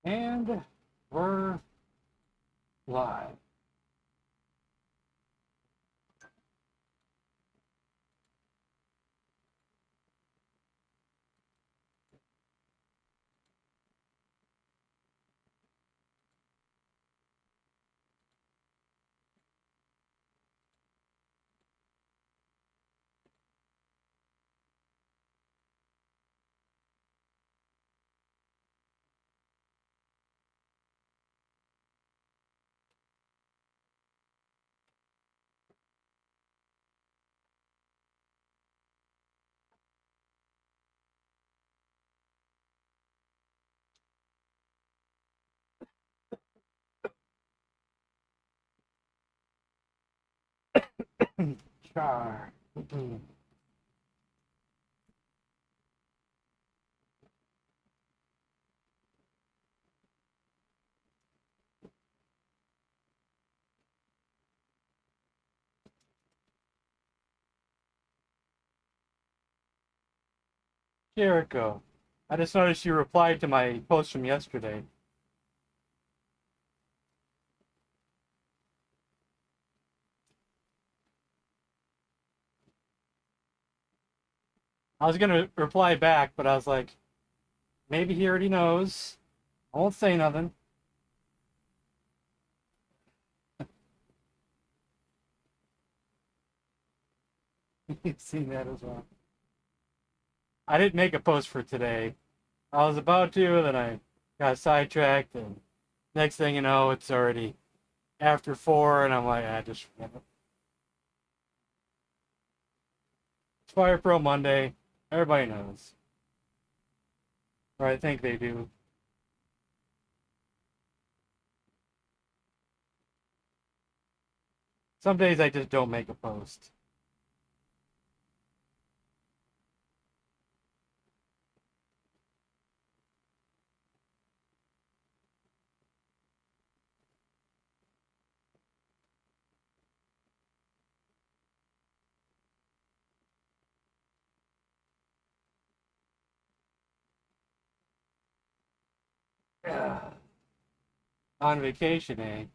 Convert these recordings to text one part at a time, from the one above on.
And we're live. Char. Jericho. I just noticed you replied to my post from yesterday. I was gonna reply back, but I was like, maybe he already knows. I won't say nothing. You've seen that as well. I didn't make a post for today. I was about to, then I got sidetracked, and next thing you know, it's already after 4, and I'm like, I just forget it. It's Fire Pro Monday. Everybody knows. Or I think they do. Some days I just don't make a post. Yeah. On vacation, eh?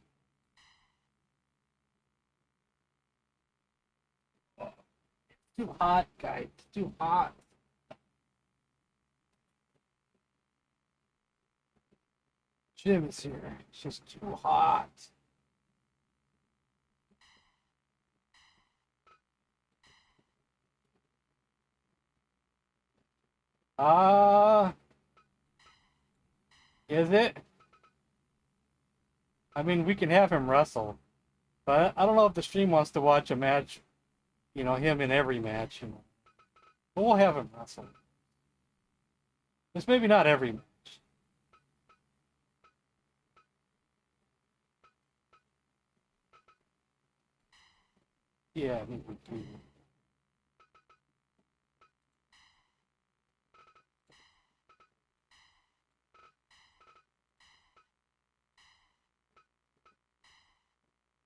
Too hot, guys. Too hot. Jim is here. It's just too hot. Ah, is it? I mean, we can have him wrestle, but I don't know if the stream wants to watch a match. Him in every match. But we'll have him wrestle. Just maybe not every match. Yeah, I think we do.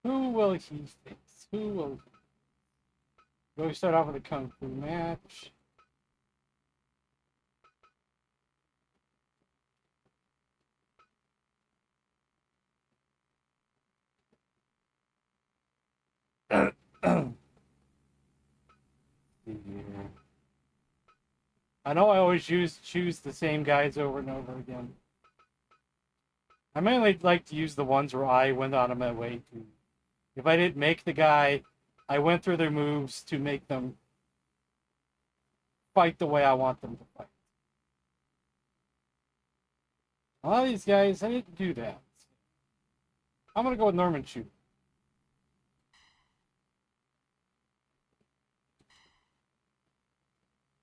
Who will he face? Who will? We start off with a kung fu match. I know I always choose the same guys over and over again. I mainly like to use the ones where I went out of my way to. If I didn't make the guy, I went through their moves to make them fight the way I want them to fight. A lot of these guys, I didn't do that. I'm gonna go with Norman Chu.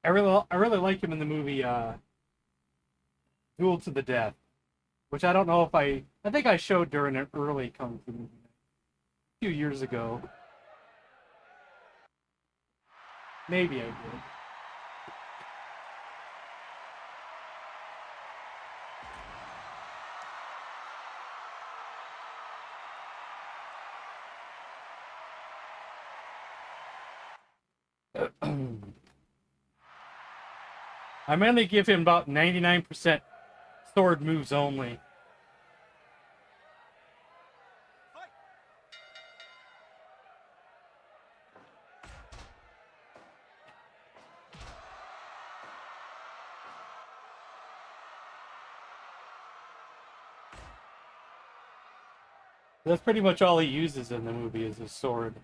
I really like him in the movie Duel to the Death, which I don't know if I think I showed during an early Kung Fu movie a few years ago. Maybe I did. I mainly give him about 99% sword moves only. That's pretty much all he uses in the movie is his sword.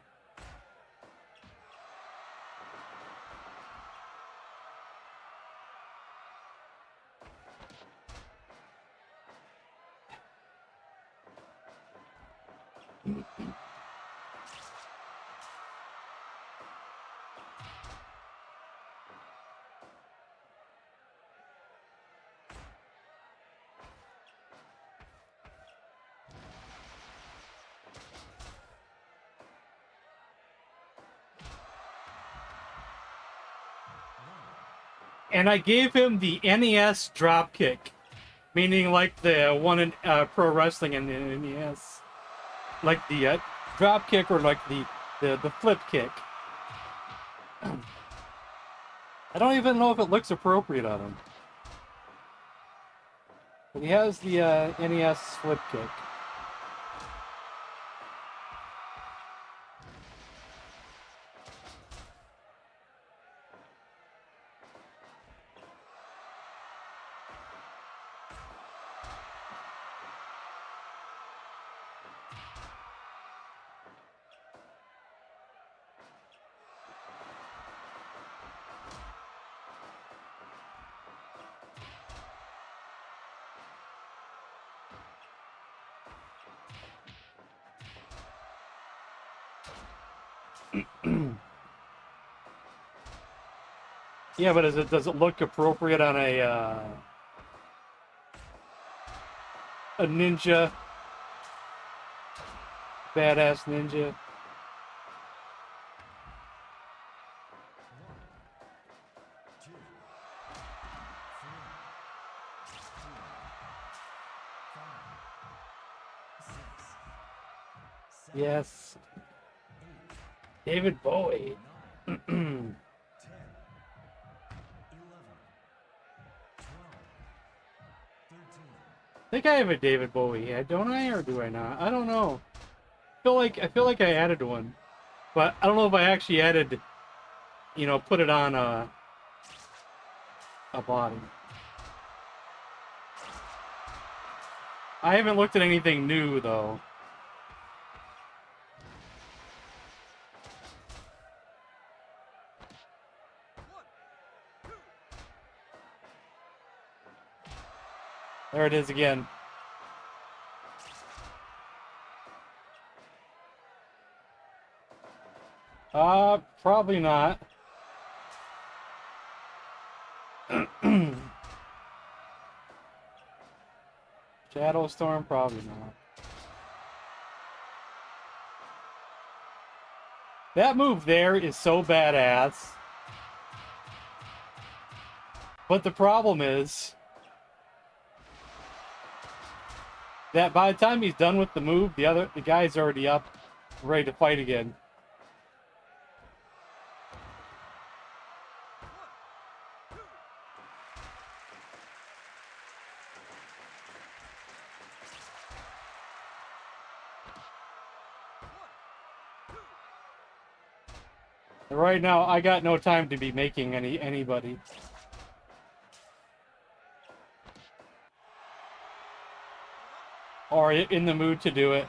And I gave him the NES dropkick, meaning like the one in pro wrestling in the NES, like the drop kick or like the flip kick. I don't even know if it looks appropriate on him, but he has the NES flip kick. Yeah, but does it look appropriate on a ninja, badass ninja? Yes. David Bowie. I think I have a David Bowie head, don't I, or do I not? I don't know. I feel like I added one, but I don't know if I actually added, put it on a body. I haven't looked at anything new though. There it is again. Probably not. Shadow Storm, probably not. That move there is so badass. But the problem is that by the time he's done with the move, the guy's already up, ready to fight again. Right now, I got no time to be making anybody. Or in the mood to do it.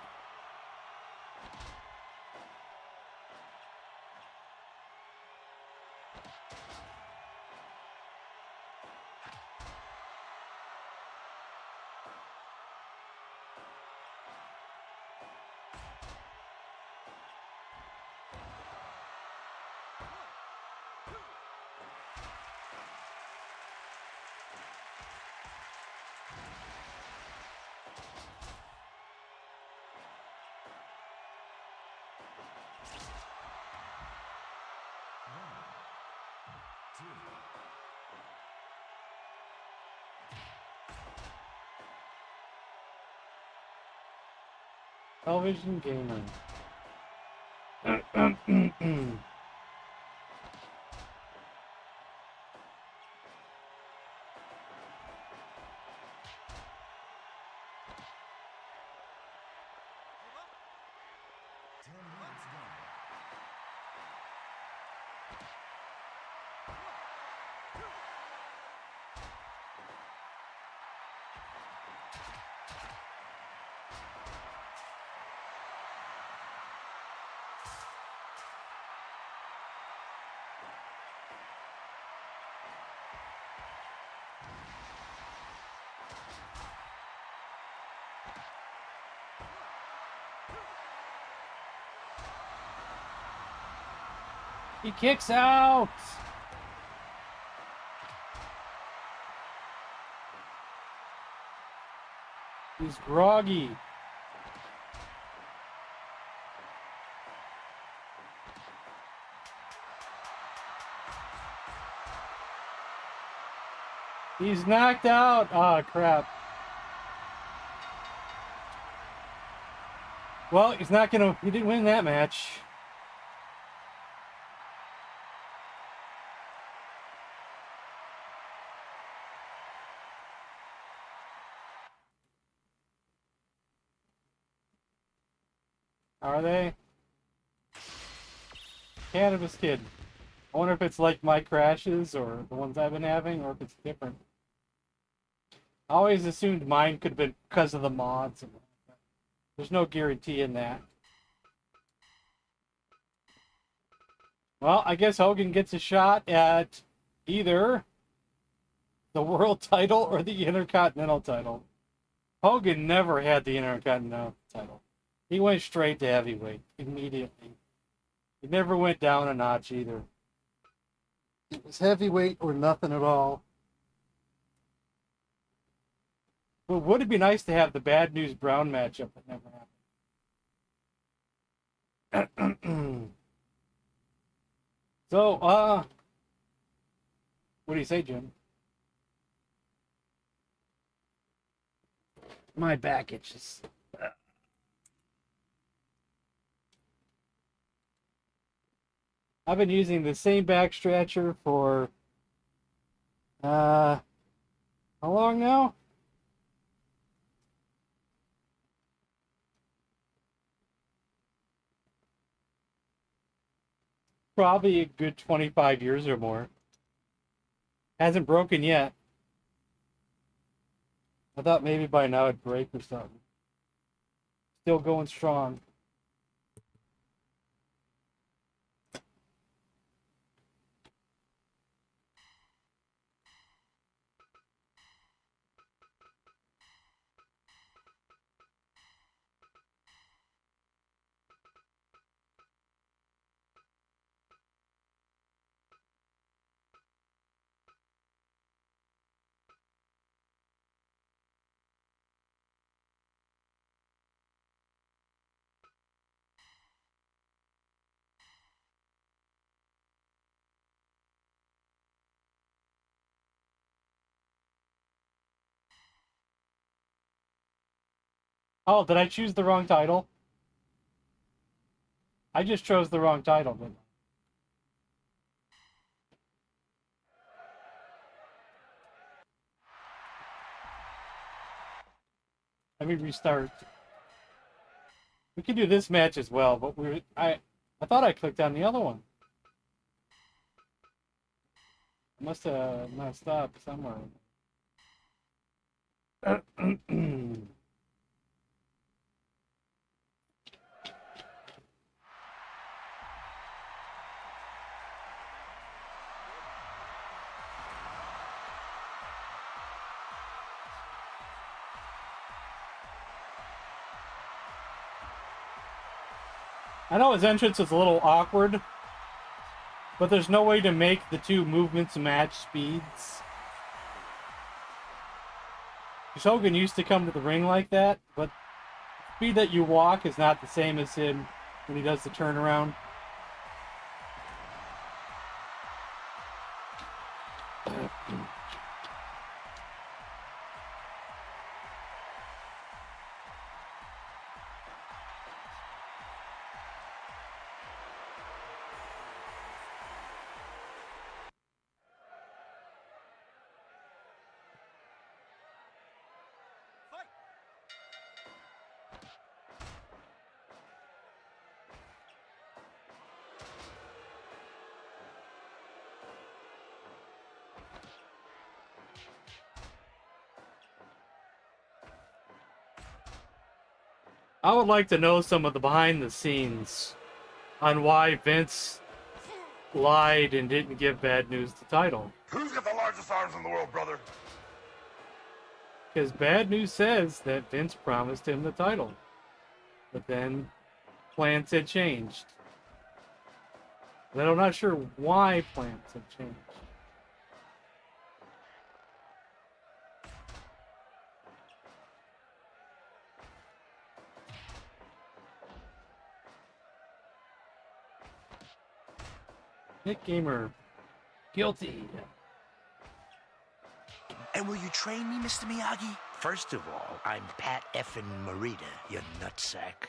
Television gamer. He kicks out. He's groggy. He's knocked out. Oh, crap. Well, he's not gonna. He didn't win that match. Are they? Cannabis Kid. I wonder if it's like my crashes or the ones I've been having, or if it's different. I always assumed mine could have been because of the mods. There's no guarantee in that. Well, I guess Hogan gets a shot at either the world title or the Intercontinental title. Hogan never had the Intercontinental title. He went straight to heavyweight immediately. He never went down a notch either. It was heavyweight or nothing at all. But would it be nice to have the Bad News Brown matchup that never happened? So, what do you say, Jim? My back itches. I've been using the same back stretcher for, how long now? Probably a good 25 years or more. Hasn't broken yet. I thought maybe by now it'd break or something. Still going strong. Oh, did I choose the wrong title? I just chose the wrong title, didn't I? Let me restart. We could do this match as well, but I thought I clicked on the other one. I must have messed up somewhere. I know his entrance is a little awkward, but there's no way to make the two movements match speeds. Because Hogan used to come to the ring like that, but the speed that you walk is not the same as him when he does the turnaround. I would like to know some of the behind the scenes on why Vince lied and didn't give Bad News the title. Who's got the largest arms in the world, brother? Because Bad News says that Vince promised him the title. But then plans had changed. But I'm not sure why plants have changed. Nick Gamer, guilty. And will you train me, Mr. Miyagi? First of all, I'm Pat effin' Morita, you nutsack.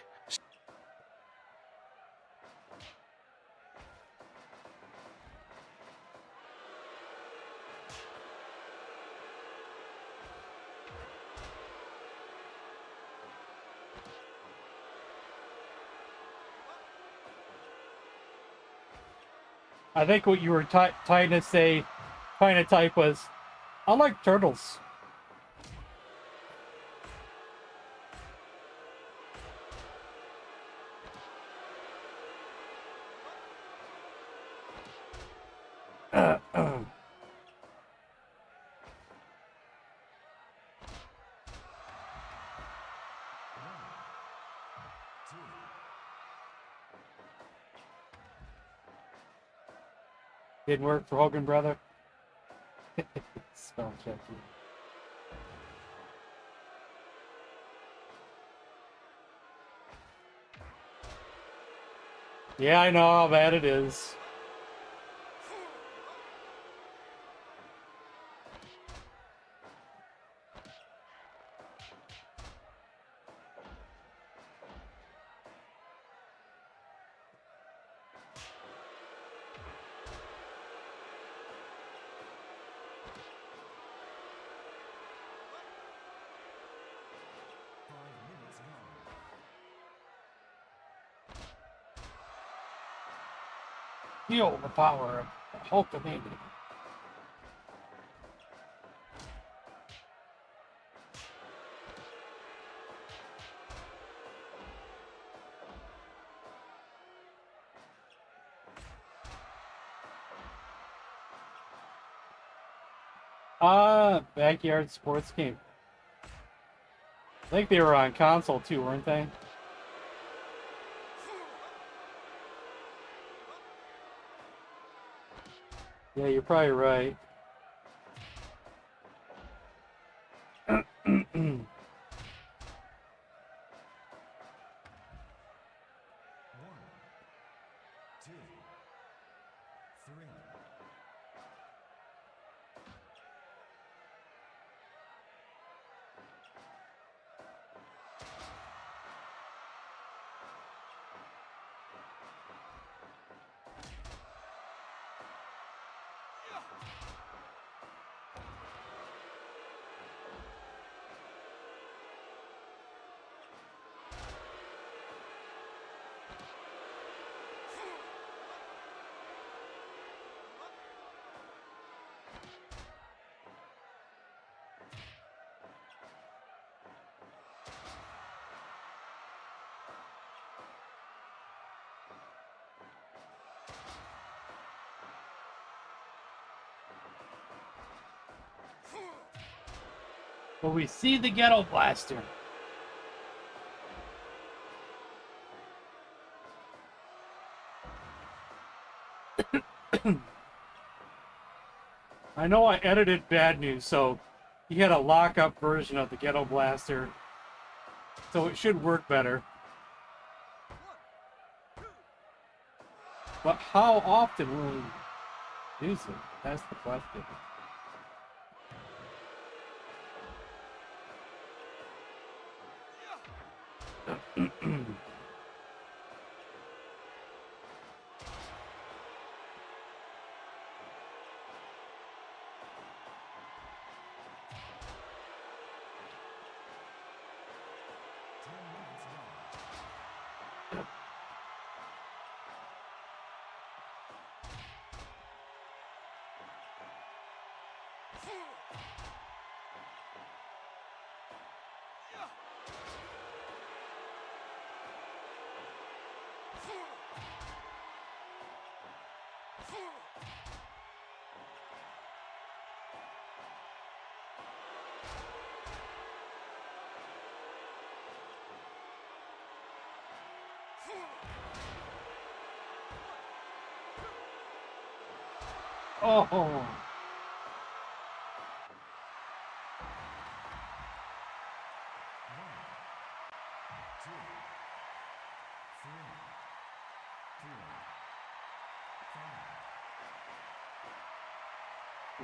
I think what you were trying to type was, I like turtles. Didn't work for Hogan, brother. Spell check. Yeah, I know how bad it is. Feel the power of Hulkamania. Backyard sports game. I think they were on console too, weren't they? Yeah, you're probably right. But we see the ghetto blaster. I know I edited Bad News, so he had a lock-up version of the ghetto blaster, so it should work better. But how often will he use it? That's the question. Oh.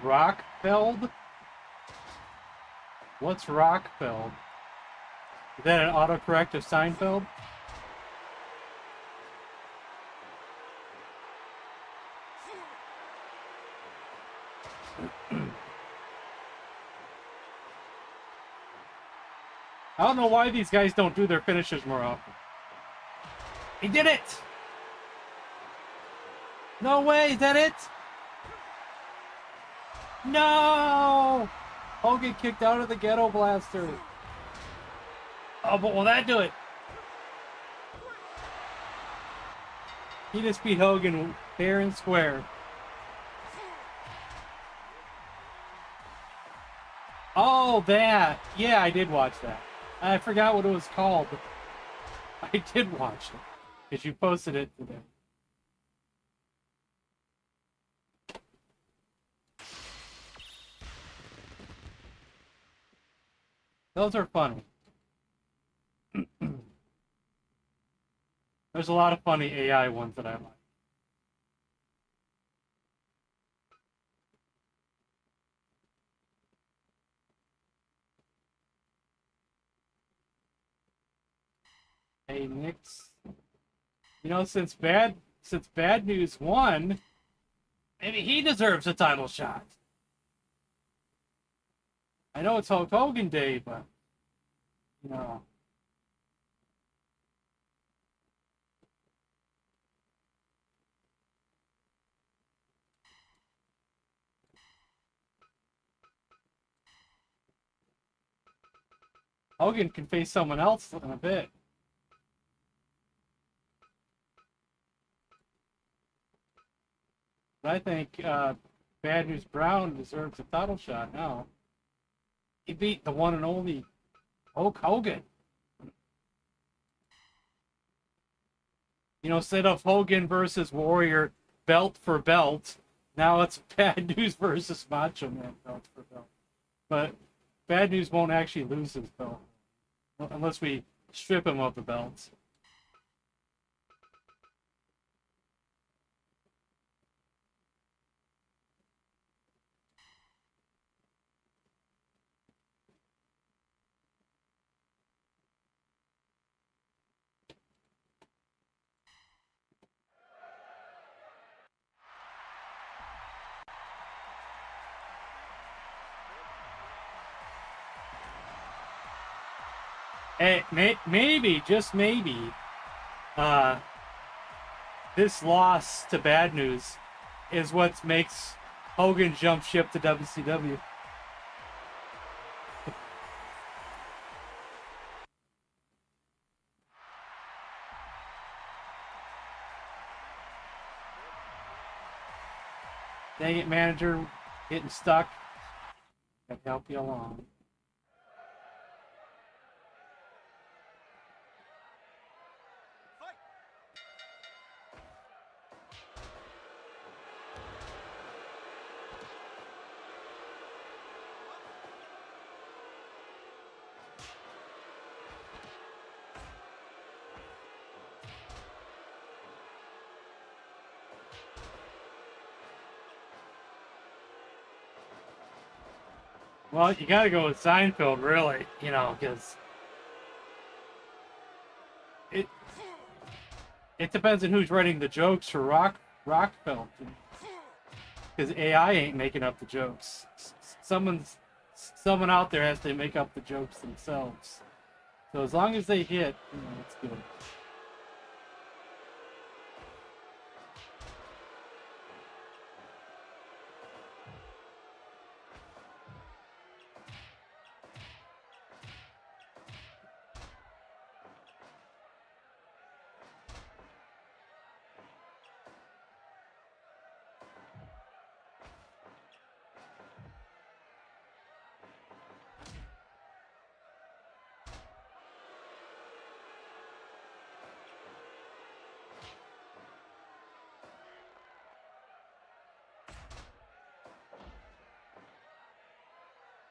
Rockfeld? What's Rockfeld? Is that an autocorrect of Seinfeld? I don't know why these guys don't do their finishes more often. He did it! No way, is that it? No! Hogan kicked out of the Ghetto Blaster. Oh, but will that do it? He just beat Hogan fair and square. Oh, that. Yeah, I did watch that. I forgot what it was called. I did watch it. Because you posted it today. Those are funny. There's a lot of funny AI ones that I like. Hey, Nix. You know, since Bad News won, maybe he deserves a title shot. I know it's Hulk Hogan Day, but you know. Hogan can face someone else in a bit. But I think Bad News Brown deserves a title shot now. He beat the one and only Hulk Hogan. You know, instead of Hogan versus Warrior belt for belt, now it's Bad News versus Macho Man belt for belt. But Bad News won't actually lose his belt unless we strip him of the belts. Hey, maybe, just maybe, this loss to Bad News is what makes Hogan jump ship to WCW. Dang it, manager, getting stuck. Can help you along. Well, you got to go with Seinfeld, really, you know, because it depends on who's writing the jokes for Rockfeld, because AI ain't making up the jokes. Someone out there has to make up the jokes themselves. So as long as they hit, you know, it's good.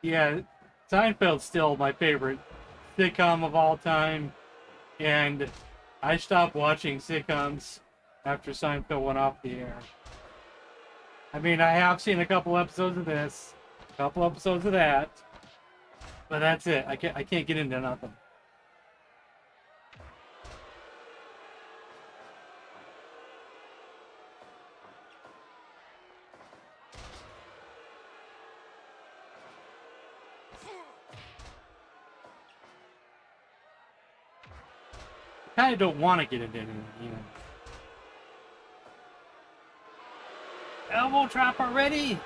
Yeah, Seinfeld's still my favorite sitcom of all time, and I stopped watching sitcoms after Seinfeld went off the air. I mean, I have seen a couple episodes of this, a couple episodes of that, but that's it. I can't get into nothing. Kind of don't want to get into anything, you know. Elbow drop already?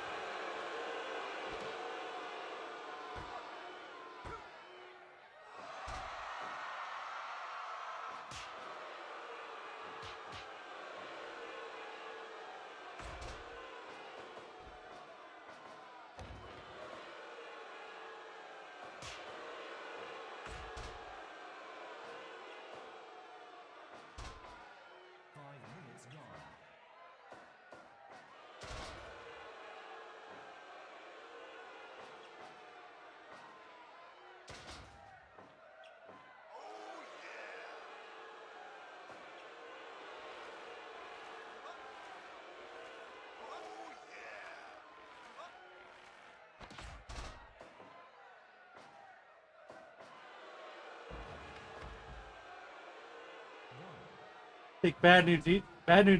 I think Bad News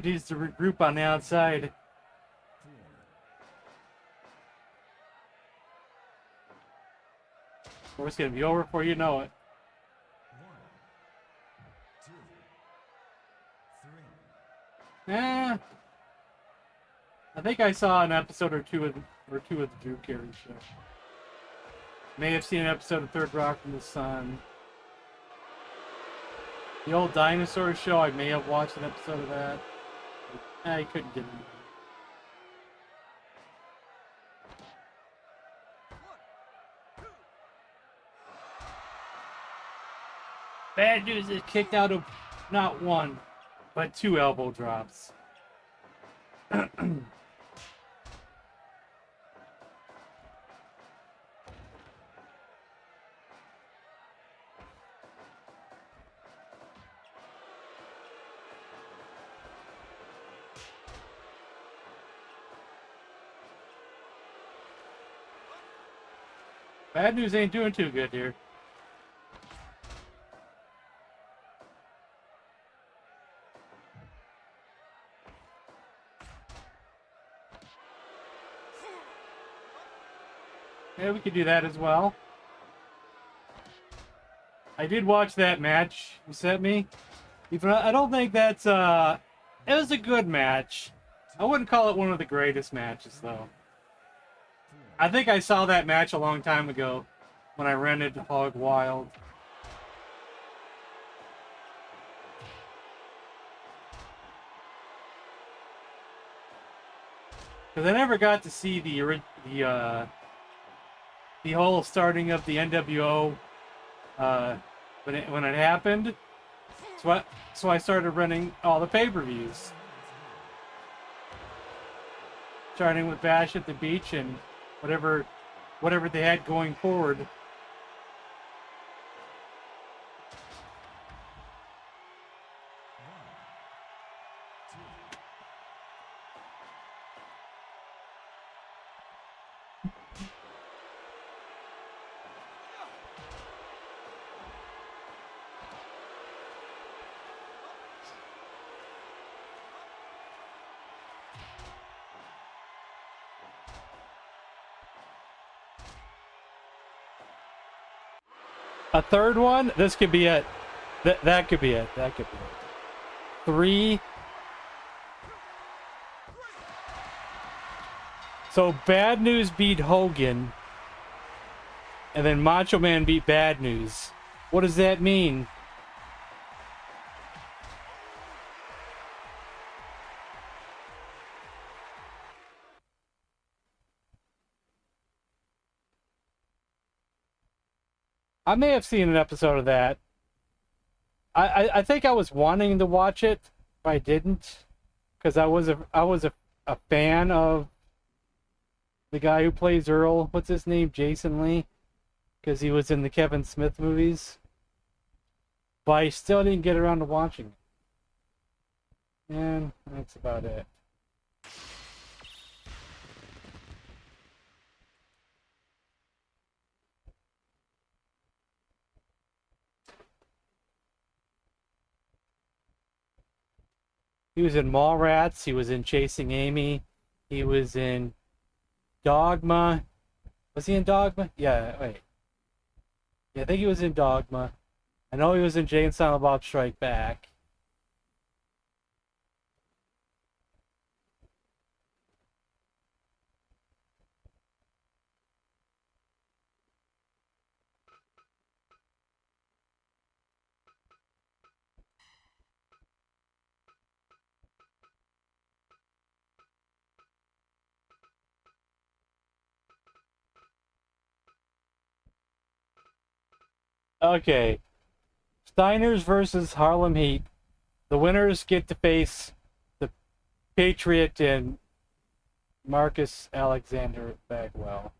needs to regroup on the outside. Or it's gonna be over before you know it. 1, 2, 3. I think I saw an episode or two of the Drew Carey show. May have seen an episode of Third Rock from the Sun. The old dinosaur show, I may have watched an episode of that. I couldn't get into it. Bad News is kicked out of not one, but 2 elbow drops. Bad News ain't doing too good here. Yeah, we could do that as well. I did watch that match you sent me. Even I don't think that's it was a good match. I wouldn't call it one of the greatest matches though. I think I saw that match a long time ago when I rented Hog Wild. Because I never got to see the whole starting of the NWO when it happened. So I started running all the pay-per-views, starting with Bash at the Beach and whatever they had going forward. A third one? This could be it. That could be it. That could be it. 3. So Bad News beat Hogan. And then Macho Man beat Bad News. What does that mean? I may have seen an episode of that. I think I was wanting to watch it, but I didn't, because I was a fan of The guy who plays Earl, what's his name? Jason Lee? Because he was in the Kevin Smith movies. But I still didn't get around to watching it. And that's about it. He was in Mallrats. He was in Chasing Amy. He was in Dogma. Was he in Dogma? Yeah, wait. Yeah, I think he was in Dogma. I know he was in Jay and Silent Bob Strike Back. Okay. Steiners versus Harlem Heat. The winners get to face the Patriot and Marcus Alexander Bagwell.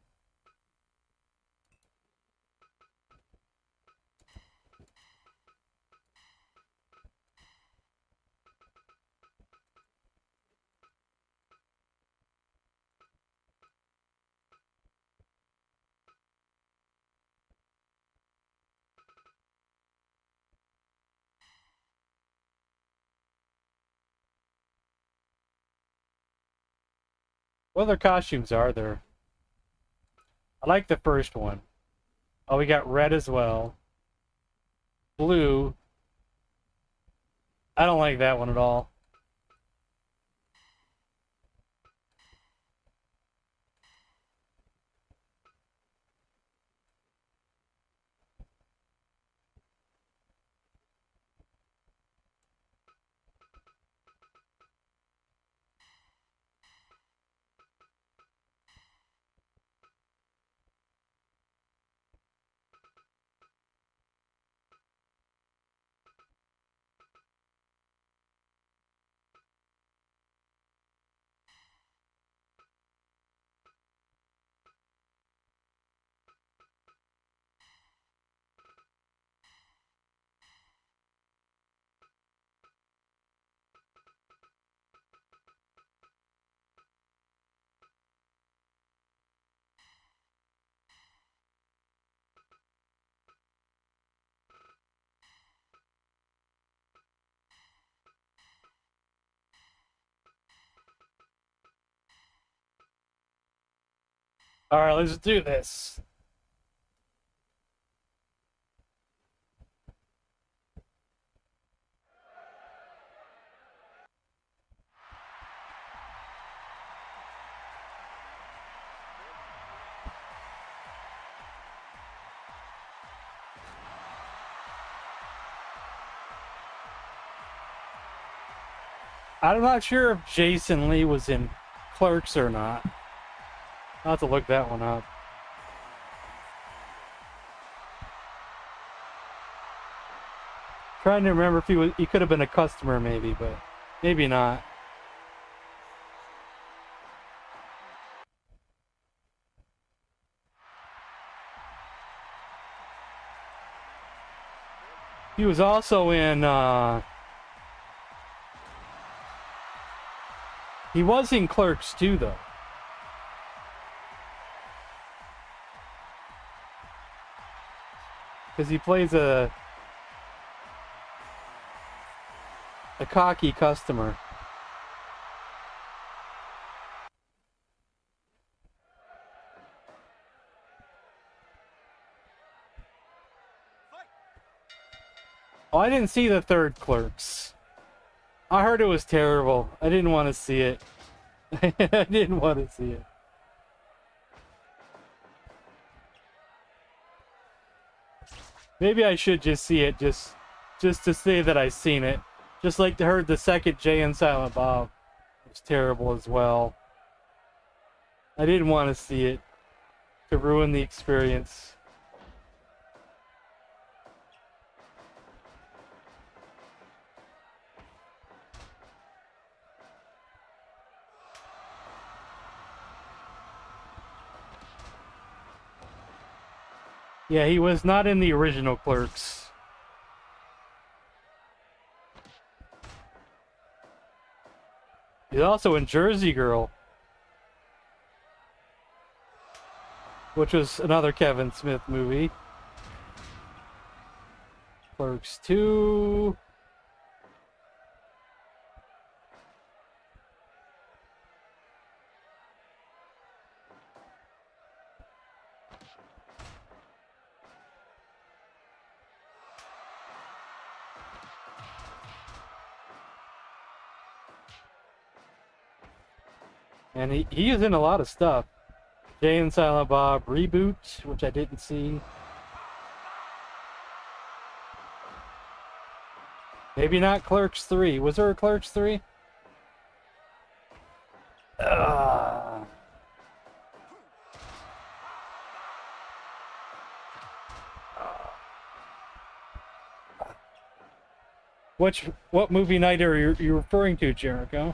What other costumes are there? I like the first one. Oh, we got red as well. Blue. I don't like that one at all. Alright, let's do this. I'm not sure if Jason Lee was in Clerks or not. I'll have to look that one up. Trying to remember if he could have been a customer maybe, but maybe not. He was also in he was in Clerks too though. Because he plays a cocky customer. Oh, I didn't see the third Clerks. I heard it was terrible. I didn't want to see it. I didn't want to see it. Maybe I should just see it just to say that I seen it. Just like I heard the second Jay and Silent Bob. It was terrible as well. I didn't want to see it to ruin the experience. Yeah, he was not in the original Clerks. He's also in Jersey Girl, which was another Kevin Smith movie. Clerks 2. And he is in a lot of stuff. Jay and Silent Bob Reboot, which I didn't see. Maybe not Clerks 3. Was there a Clerks 3? What movie night are you referring to, Jericho?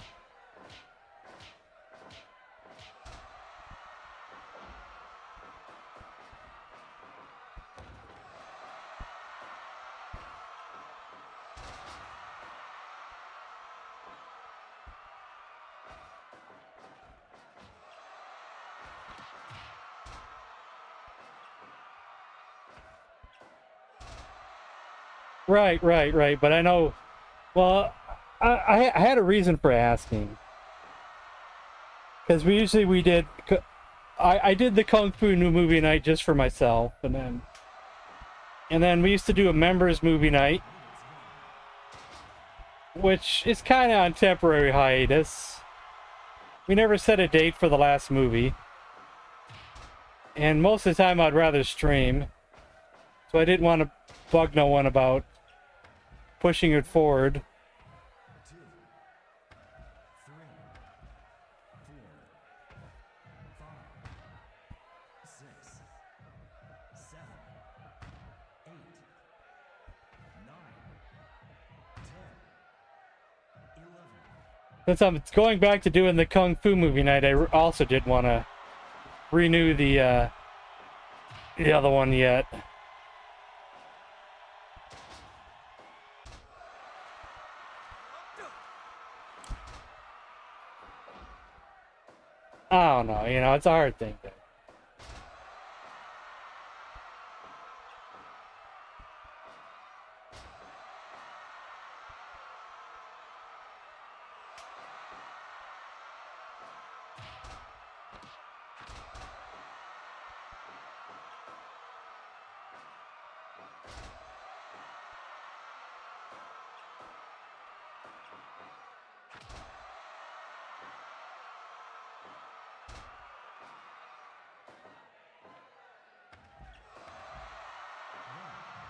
Right. But I know. Well, I had a reason for asking. Because we did. I did the Kung Fu New Movie Night just for myself, and then we used to do a members movie night, which is kind of on temporary hiatus. We never set a date for the last movie, and most of the time I'd rather stream, so I didn't want to bug no one about pushing it forward. 2, 3, 4, 5, 6, 7, 8, 9, 10, 11. Since I'm going back to doing the Kung Fu movie night, I also did want to renew the other one yet. I don't know, it's a hard thing.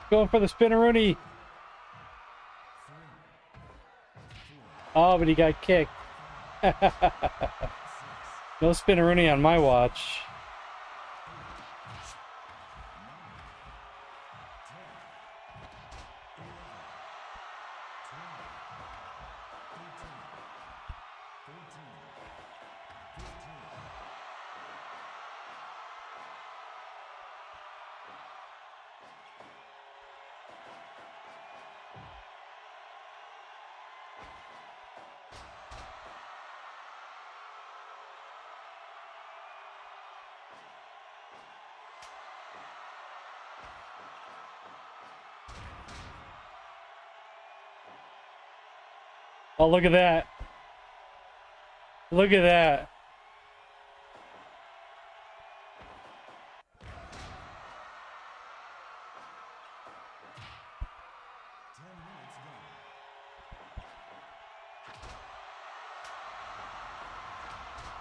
Going for the spinneroonie. Oh, but he got kicked. No spinneroonie on my watch. Oh, look at that. Look at that.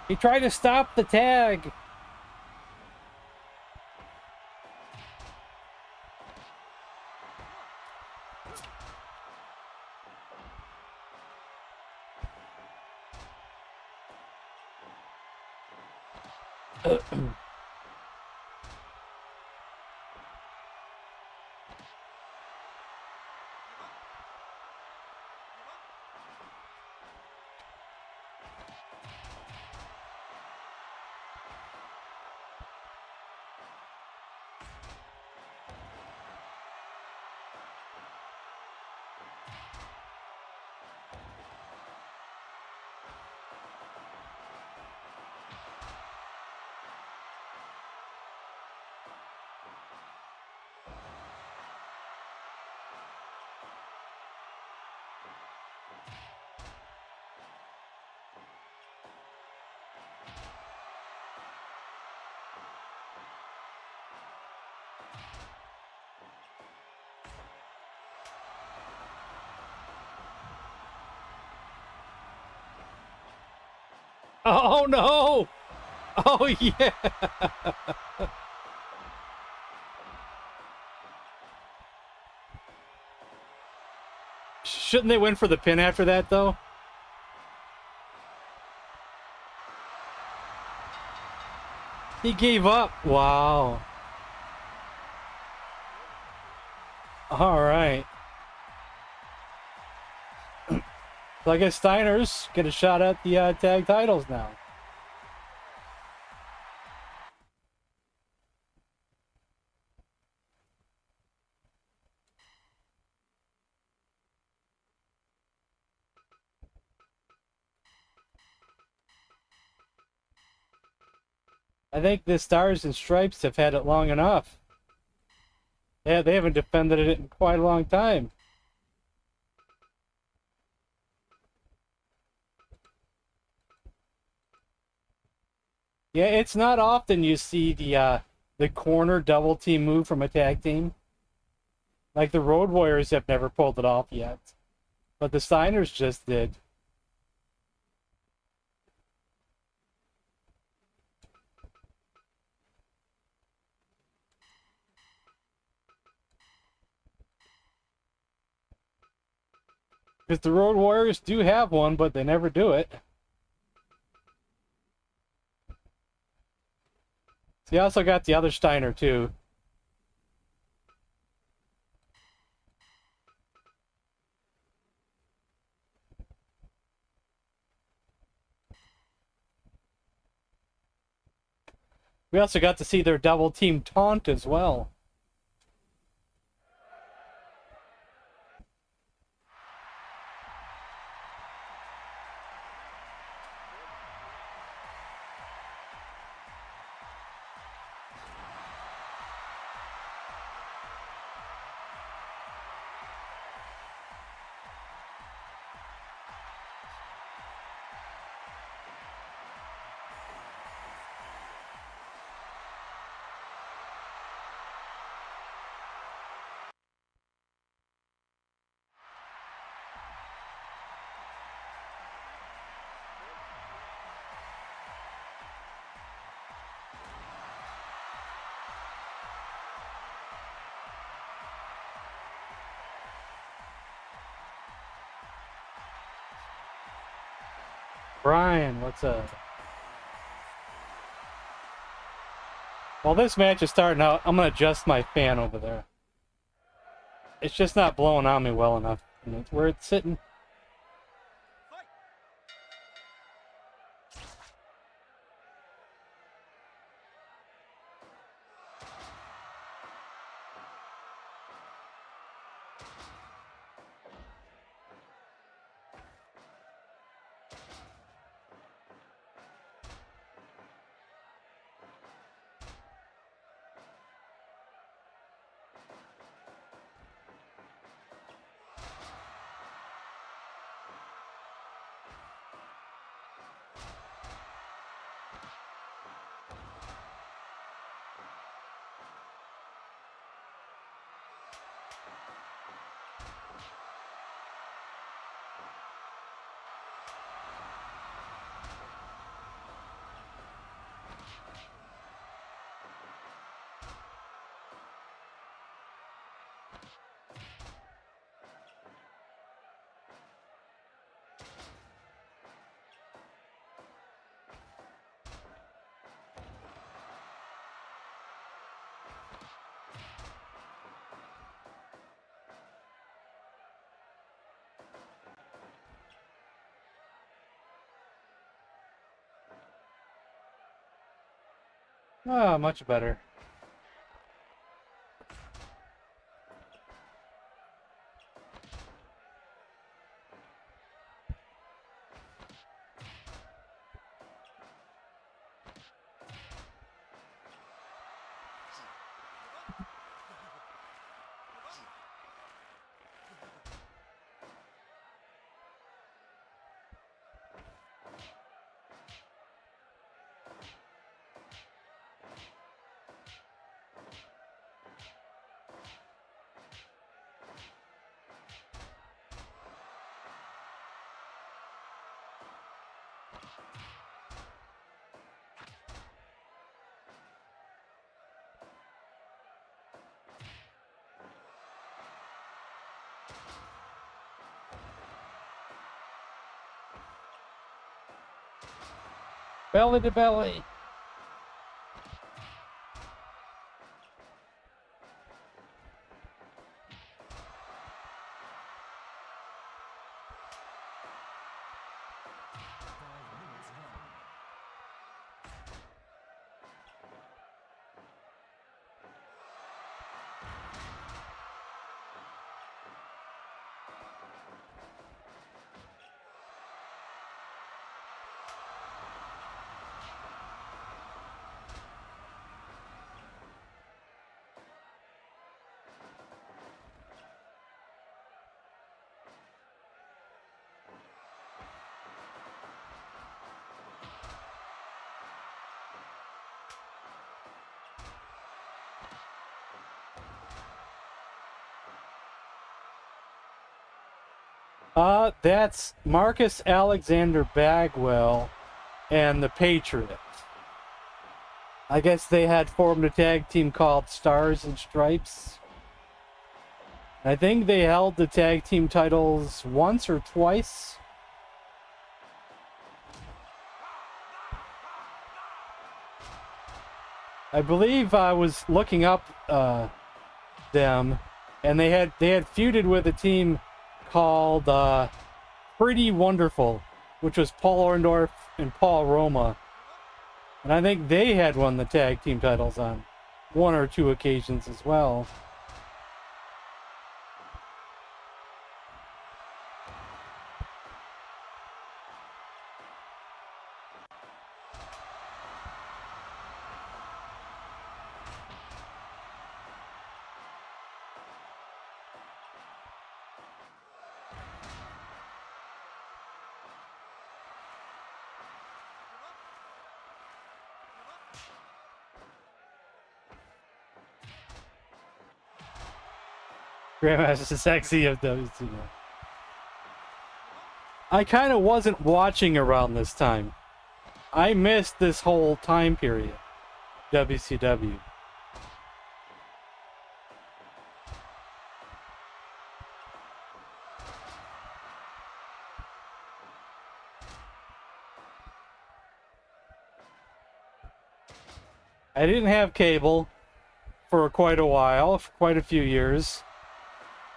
He tried to stop the tag. Oh no! Oh yeah! Shouldn't they win for the pin after that, though? He gave up. Wow. All right. So I guess Steiner's get a shot at the tag titles now. I think the Stars and Stripes have had it long enough. Yeah, they haven't defended it in quite a long time. Yeah, it's not often you see the corner double team move from a tag team. Like the Road Warriors have never pulled it off yet, but the Steiners just did. Because the Road Warriors do have one, but they never do it. So you also got the other Steiner, too. We also got to see their double team taunt as well. Brian, what's up? While this match is starting out, I'm going to adjust my fan over there. It's just not blowing on me well enough. And it's where it's sitting. Ah, much better. Belly to belly. That's Marcus Alexander Bagwell and the Patriots. I guess they had formed a tag team called Stars and Stripes. I think they held the tag team titles once or twice. I believe I was looking up them, and they had feuded with a team called Pretty Wonderful, which was Paul Orndorff and Paul Roma. And I think they had won the tag team titles on one or two occasions as well. Grandmaster Sexy of WCW. I kind of wasn't watching around this time. I missed this whole time period. WCW. I didn't have cable for quite a while, for quite a few years.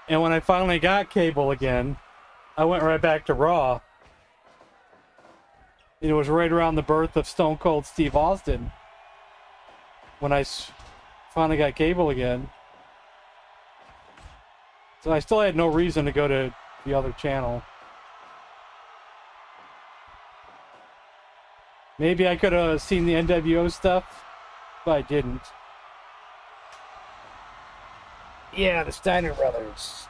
And when I finally got cable again, I went right back to Raw. It was right around the birth of Stone Cold Steve Austin when I finally got cable again. So I still had no reason to go to the other channel. Maybe I could have seen the NWO stuff, but I didn't. Yeah, the Steiner brothers.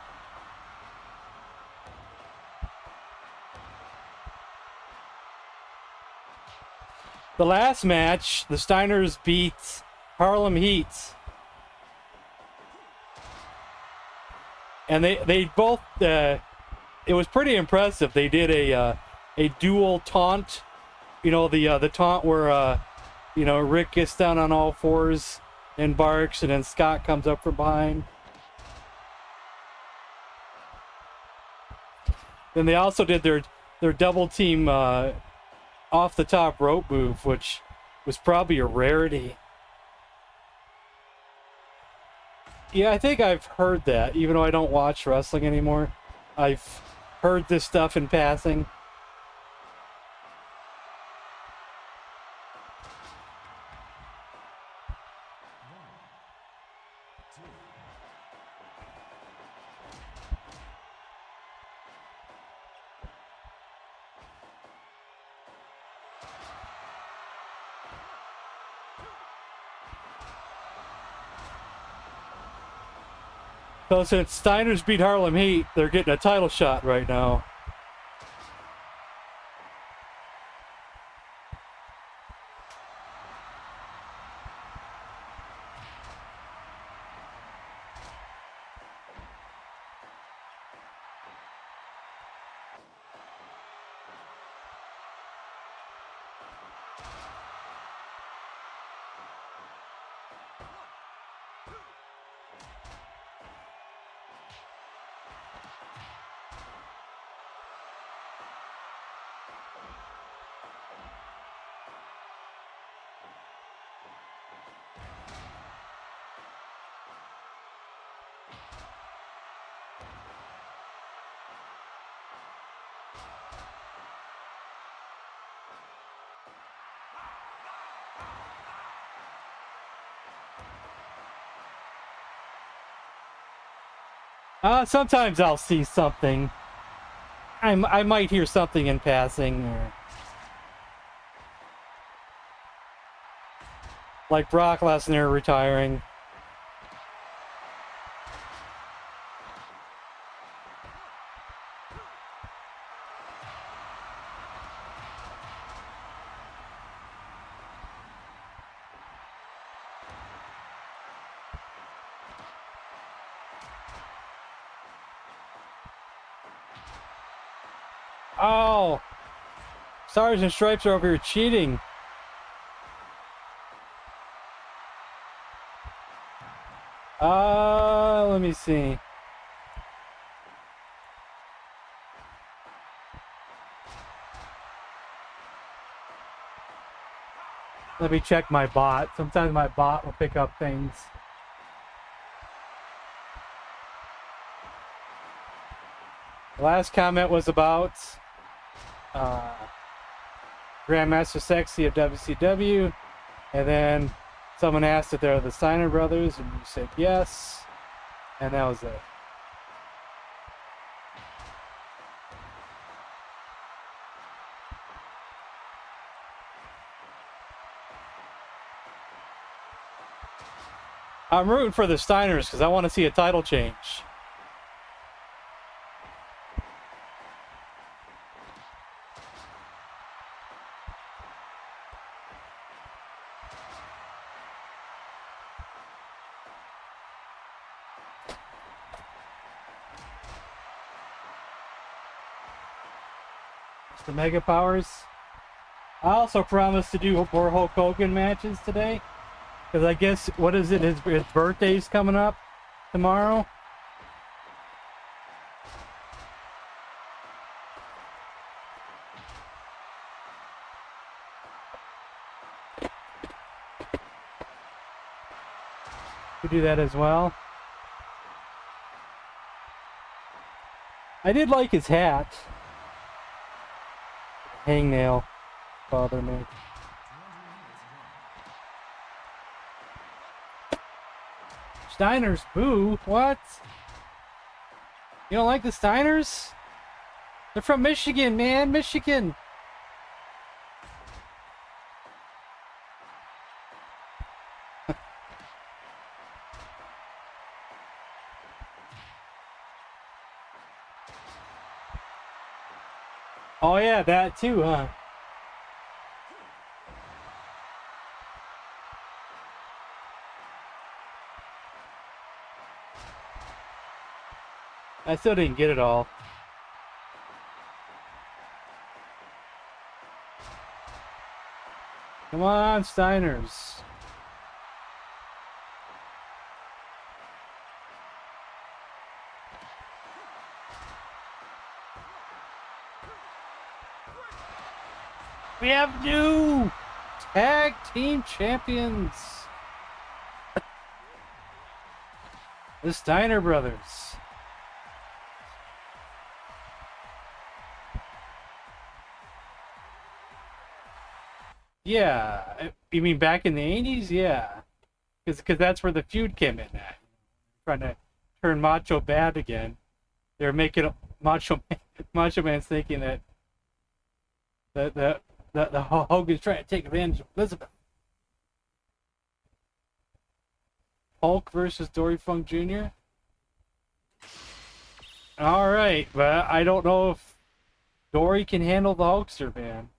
The last match, the Steiners beat Harlem Heat. And they both, it was pretty impressive. They did a dual taunt. You know, the taunt where, you know, Rick gets down on all fours and barks, and then Scott comes up from behind. Then they also did their double team off the top rope move, which was probably a rarity. Yeah, I think I've heard that, even though I don't watch wrestling anymore. I've heard this stuff in passing. So since Steiners beat Harlem Heat, they're getting a title shot right now. Sometimes I'll see something. I might hear something in passing, or like Brock Lesnar retiring. Oh, Stars and Stripes are over here cheating. Let me see. Let me check my bot. Sometimes my bot will pick up things. The last comment was about Grandmaster Sexy of WCW, and then someone asked if they're the Steiner brothers, and you said yes, and that was it. I'm rooting for the Steiners because I want to see a title change. The Mega Powers. I also promised to do more Hulk Hogan matches today. Because I guess, what is it? His birthday's coming up tomorrow. We do that as well. I did like his hat. Hangnail bother me. Steiners, boo. What? You don't like the Steiners? They're from Michigan, man. Michigan. Oh yeah, that too, huh? I still didn't get it all. Come on, Steiners. We have new tag team champions. The Steiner brothers. Yeah, you mean back in the 80s? Yeah, because that's where the feud came in at. Trying to turn Macho bad again. They're making Macho Man's thinking that the Hogan's trying to take advantage of Elizabeth. Hulk versus Dory Funk Jr. All right, but I don't know if Dory can handle the Hulkster, man.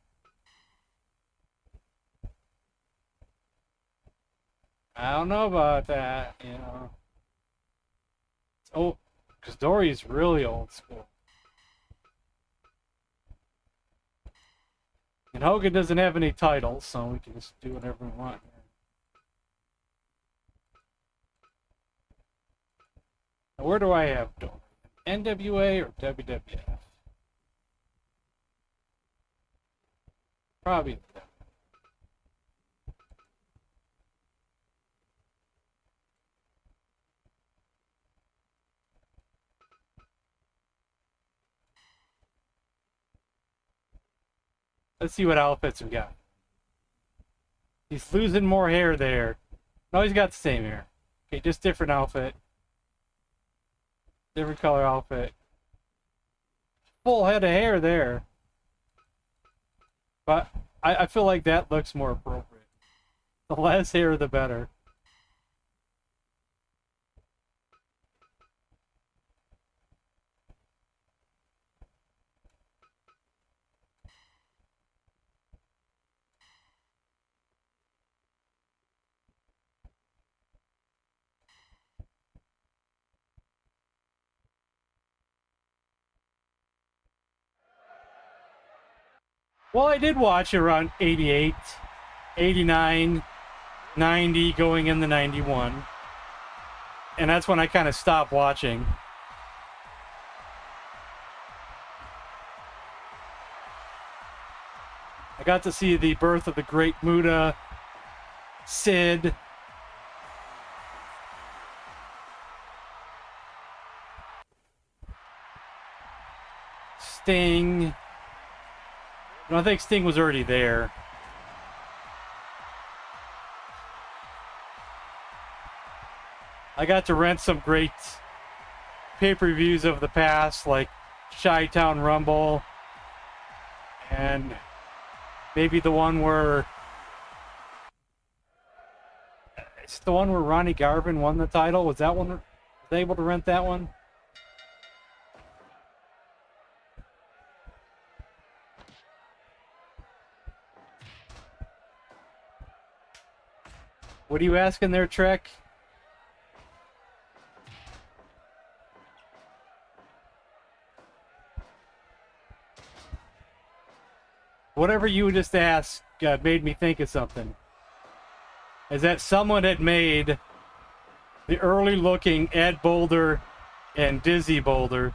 I don't know about that, you know. Oh, because Dory's really old school. And Hogan doesn't have any titles, so we can just do whatever we want here. Now, where do I have Dory? NWA or WWF? Probably the Let's see what outfits we got. He's losing more hair there. No, he's got the same hair. Okay, just different outfit. Different color outfit. Full head of hair there. But I feel like that looks more appropriate. The less hair, the better. Well, I did watch around 88, 89, 90, going into 91. And that's when I kind of stopped watching. I got to see the birth of the great Muda, Sid, Sting. No, I think Sting was already there. I got to rent some great pay-per-views of the past, like Chi-Town Rumble, and maybe the one where it's the one where Ronnie Garvin won the title. Was that one? Was I able to rent that one? What are you asking there, Trek? Whatever you just asked made me think of something. Is that someone had made the early looking Ed Boulder and Dizzy Boulder.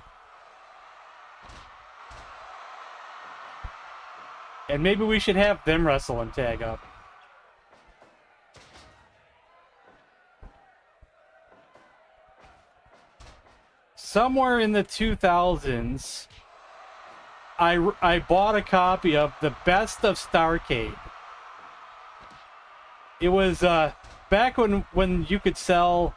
And maybe we should have them wrestle and tag up. Somewhere in the 2000s, I bought a copy of the Best of Starrcade. It was back when you could sell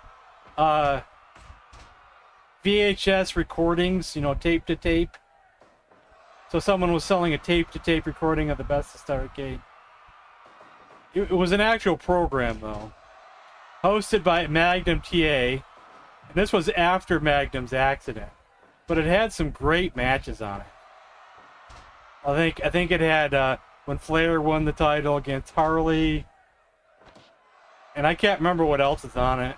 VHS recordings, you know, tape to tape. So someone was selling a tape to tape recording of the Best of Starrcade. It was an actual program though, hosted by Magnum TA. And this was after Magnum's accident, but it had some great matches on it. I think it had when Flair won the title against Harley, and I can't remember what else is on it.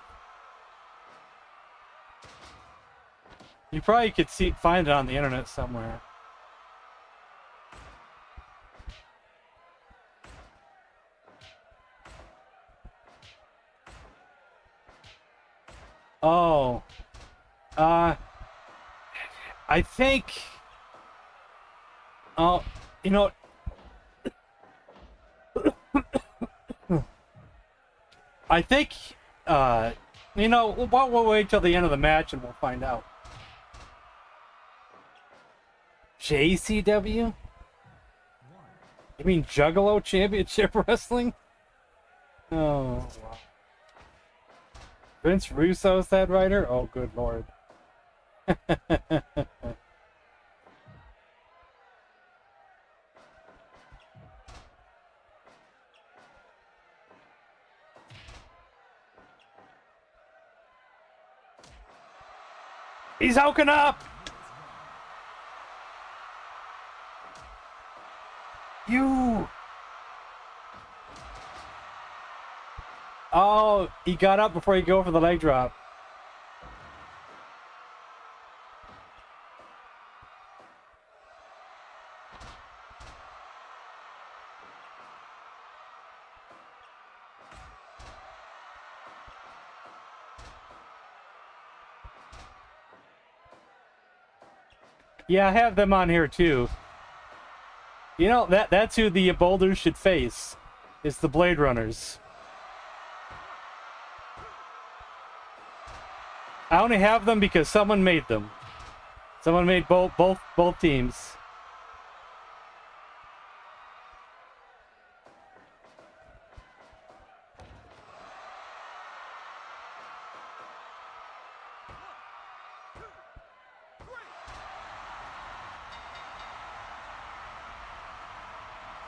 You probably could find it on the internet somewhere. Oh, I think. Oh, you know. I think. You know, we'll wait till the end of the match and we'll find out. JCW? You mean Juggalo Championship Wrestling? Oh, wow. Vince Russo's that writer? Oh, good lord. He's hooking up! You! Oh, he got up before he go for the leg drop. Yeah, I have them on here too. You know, that's who the boulders should face. It's the Blade Runners. I only have them because someone made them. Someone made both teams.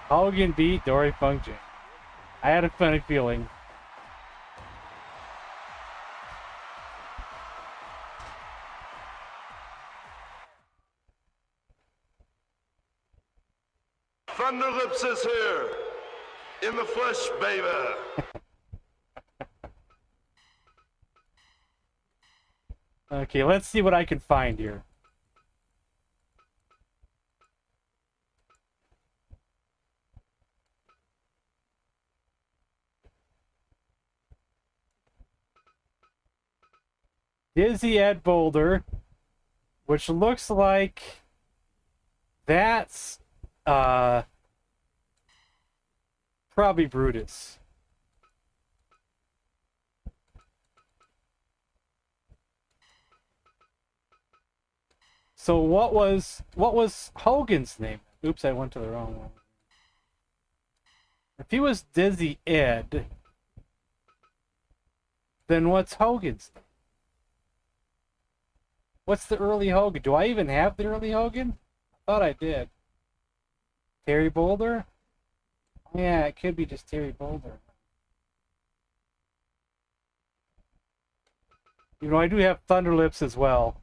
Hogan beat Dory Funk Jr. I had a funny feeling. Thunderlips is here. In the flesh, baby. Okay, let's see what I can find here. Dizzy Ed Boulder, which looks like that's probably Brutus. So what was Hogan's name? Oops, I went to the wrong one. If he was Dizzy Ed, then what's Hogan's name? What's the early Hogan? Do I even have the early Hogan? I thought I did. Terry Boulder? Yeah, it could be just Terry Boulder. You know, I do have Thunderlips as well.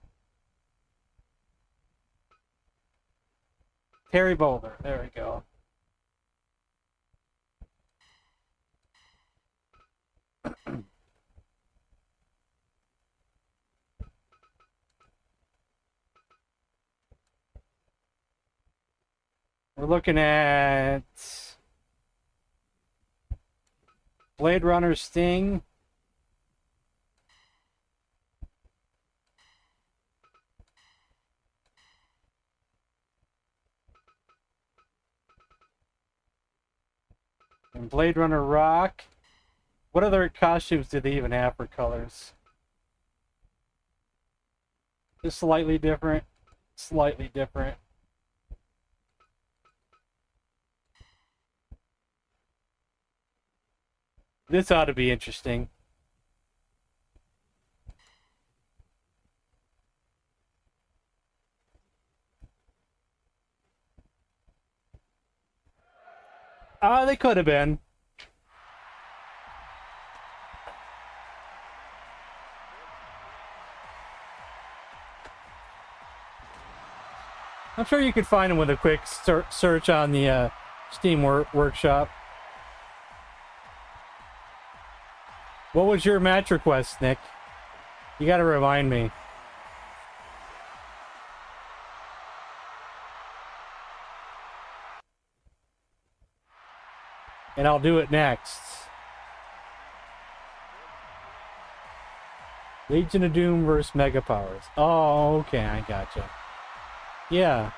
Terry Boulder. There we go. We're looking at Blade Runner Sting. And Blade Runner Rock. What other costumes do they even have for colors? Just slightly different. Slightly different. This ought to be interesting. They could have been. I'm sure you could find them with a quick search on the Steam Workshop. What was your match request, Nick? You gotta remind me. And I'll do it next. Legion of Doom versus Mega Powers. Oh, okay, I gotcha. Yeah.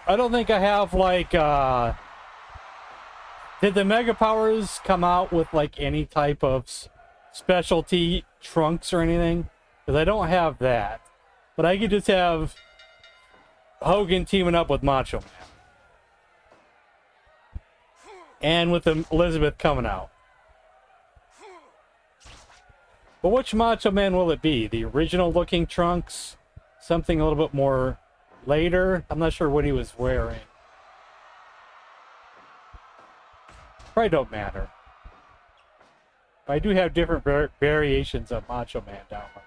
I don't think I have, like, did the Mega Powers come out with, like, any type of specialty trunks or anything? Because I don't have that. But I could just have Hogan teaming up with Macho Man. And with Elizabeth coming out. But which Macho Man will it be? The original looking trunks? Something a little bit more later? I'm not sure what he was wearing. Probably don't matter. But I do have different variations of Macho Man down there.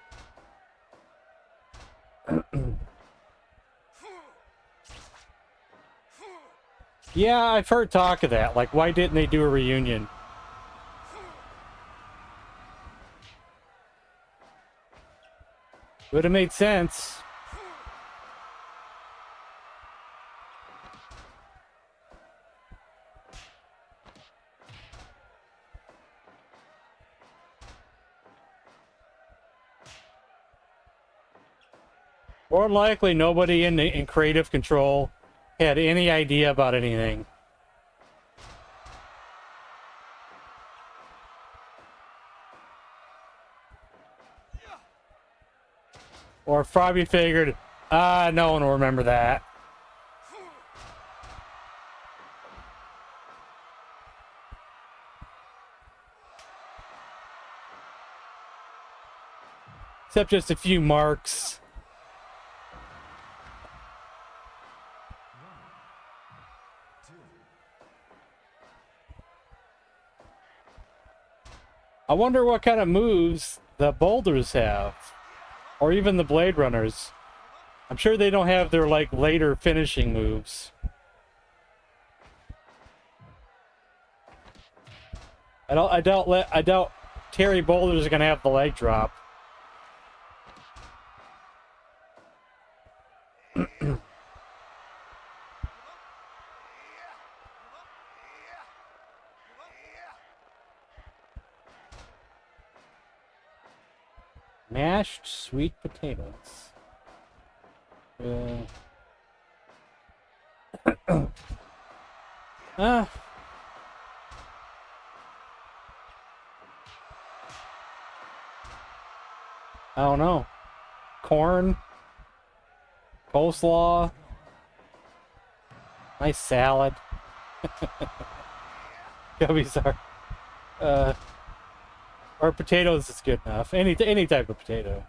Yeah, I've heard talk of that. Like, why didn't they do a reunion? Would have made sense. More than likely, nobody in creative control had any idea about anything. Or probably figured, no one will remember that. except just a few marks. I wonder what kind of moves the boulders have, or even the Blade Runners. I'm sure they don't have their like later finishing moves. I doubt Terry Boulders are gonna have the leg drop. Mashed sweet potatoes. I don't know. Corn, coleslaw, nice salad. Gubbies are. Or potatoes is good enough. Any type of potato.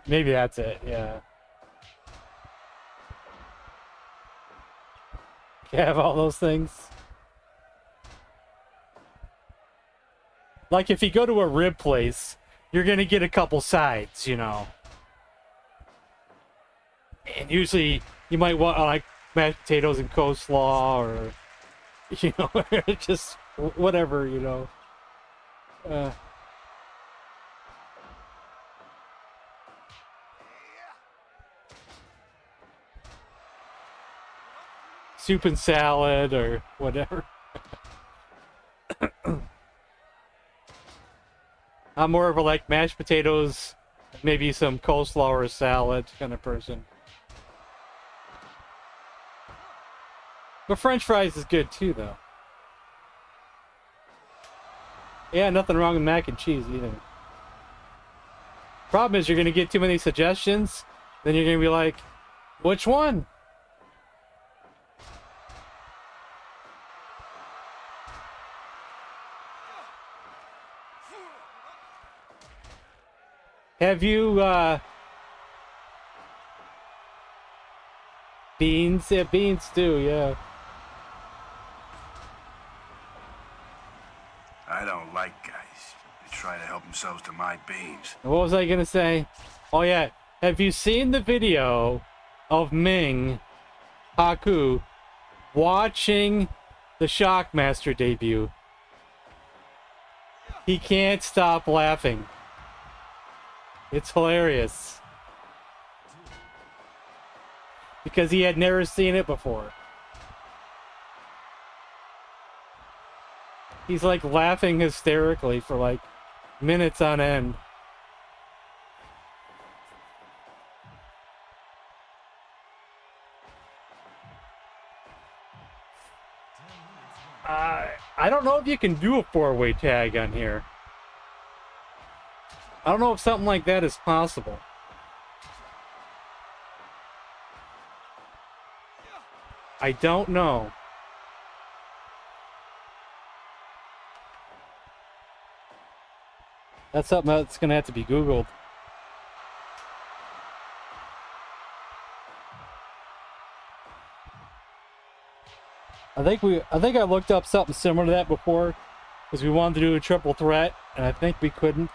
Maybe that's it. Yeah. You have all those things. Like if you go to a rib place, you're gonna get a couple sides, you know. And usually you might want like mashed potatoes and coleslaw, or you know, just whatever, you know. Soup and salad or whatever. I'm more of a like mashed potatoes, maybe some coleslaw or salad kind of person. But French fries is good too, though. Yeah, nothing wrong with mac and cheese either. Problem is, you're gonna get too many suggestions, then you're gonna be like, which one? Have you, beans? Yeah, beans too, yeah. I don't like guys who try to help themselves to my beans. What was I gonna say? Oh yeah, have you seen the video of Ming Haku watching the Shockmaster debut? He can't stop laughing. It's hilarious. Because he had never seen it before. He's like laughing hysterically for like minutes on end. I don't know if you can do a four-way tag on here. I don't know if something like that is possible. I don't know. That's something that's gonna have to be Googled. I think I looked up something similar to that before, because we wanted to do a triple threat, and I think we couldn't.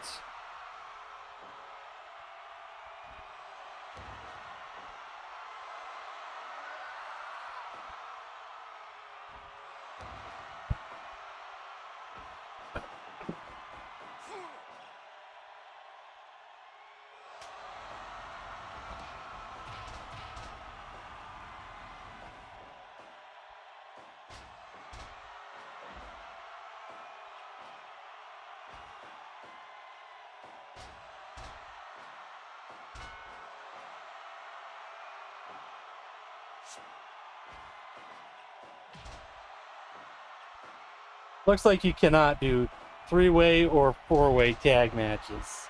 Looks like you cannot do three-way or four-way tag matches.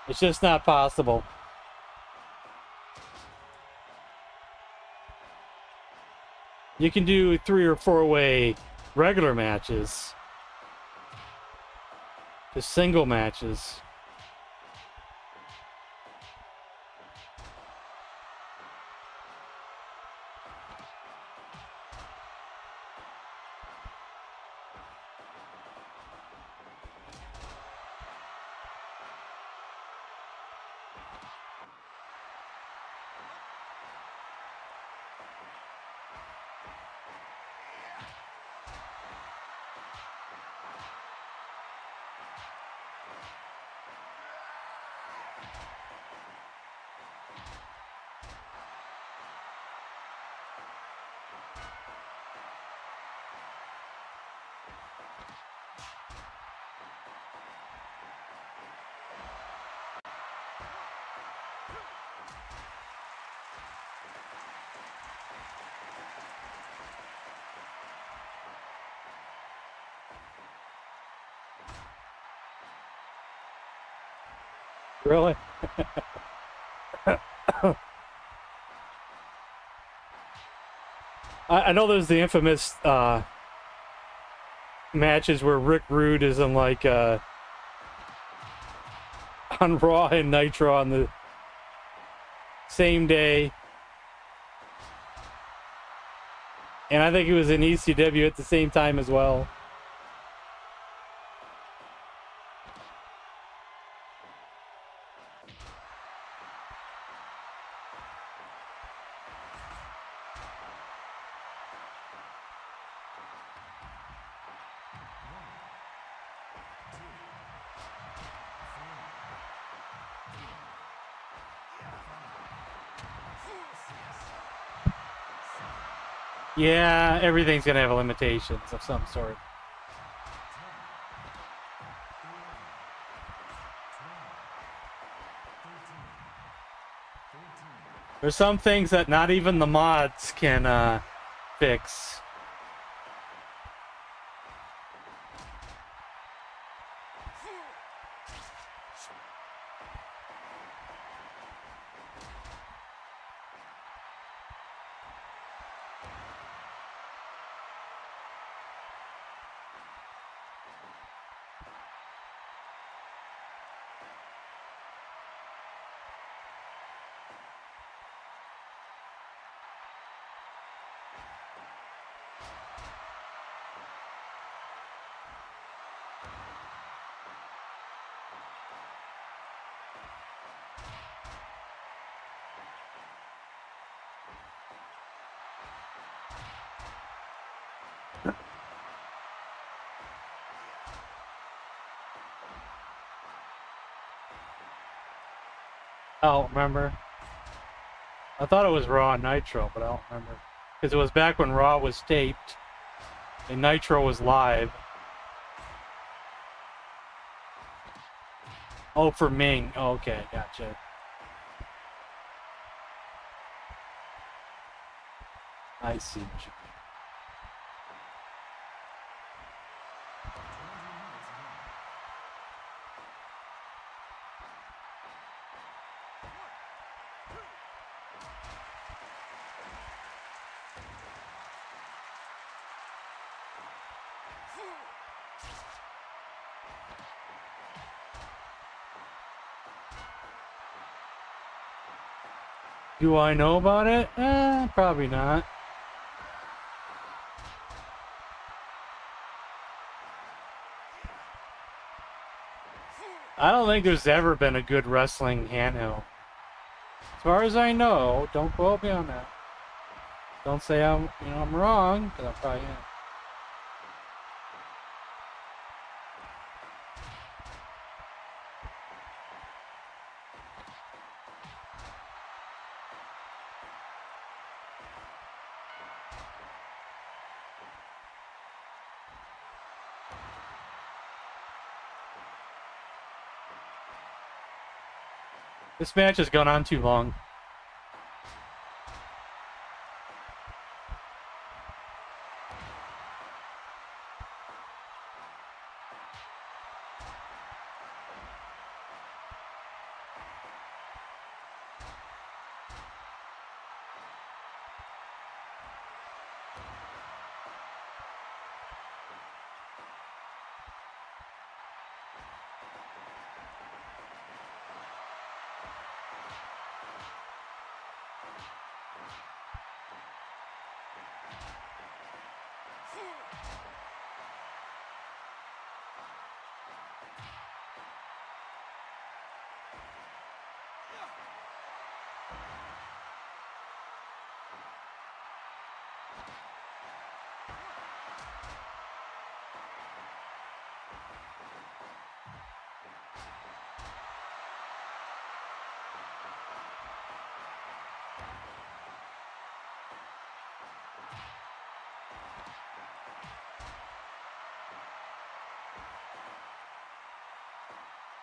It's just not possible. You can do 3 or 4-way regular matches. Just single matches. Really? I know there's the infamous matches where Rick Rude is on like on Raw and Nitro on the same day, and I think it was in ECW at the same time as well. Yeah, everything's gonna have limitations of some sort. There's some things that not even the mods can fix. I don't remember. I thought it was Raw and Nitro, but I don't remember. Because it was back when Raw was taped and Nitro was live. Oh, for Ming. Oh, okay, gotcha. I see what you mean. Do I know about it? Probably not. I don't think there's ever been a good wrestling handheld. As far as I know, don't quote me on that. Don't say I'm wrong, because I probably am. This match has gone on too long.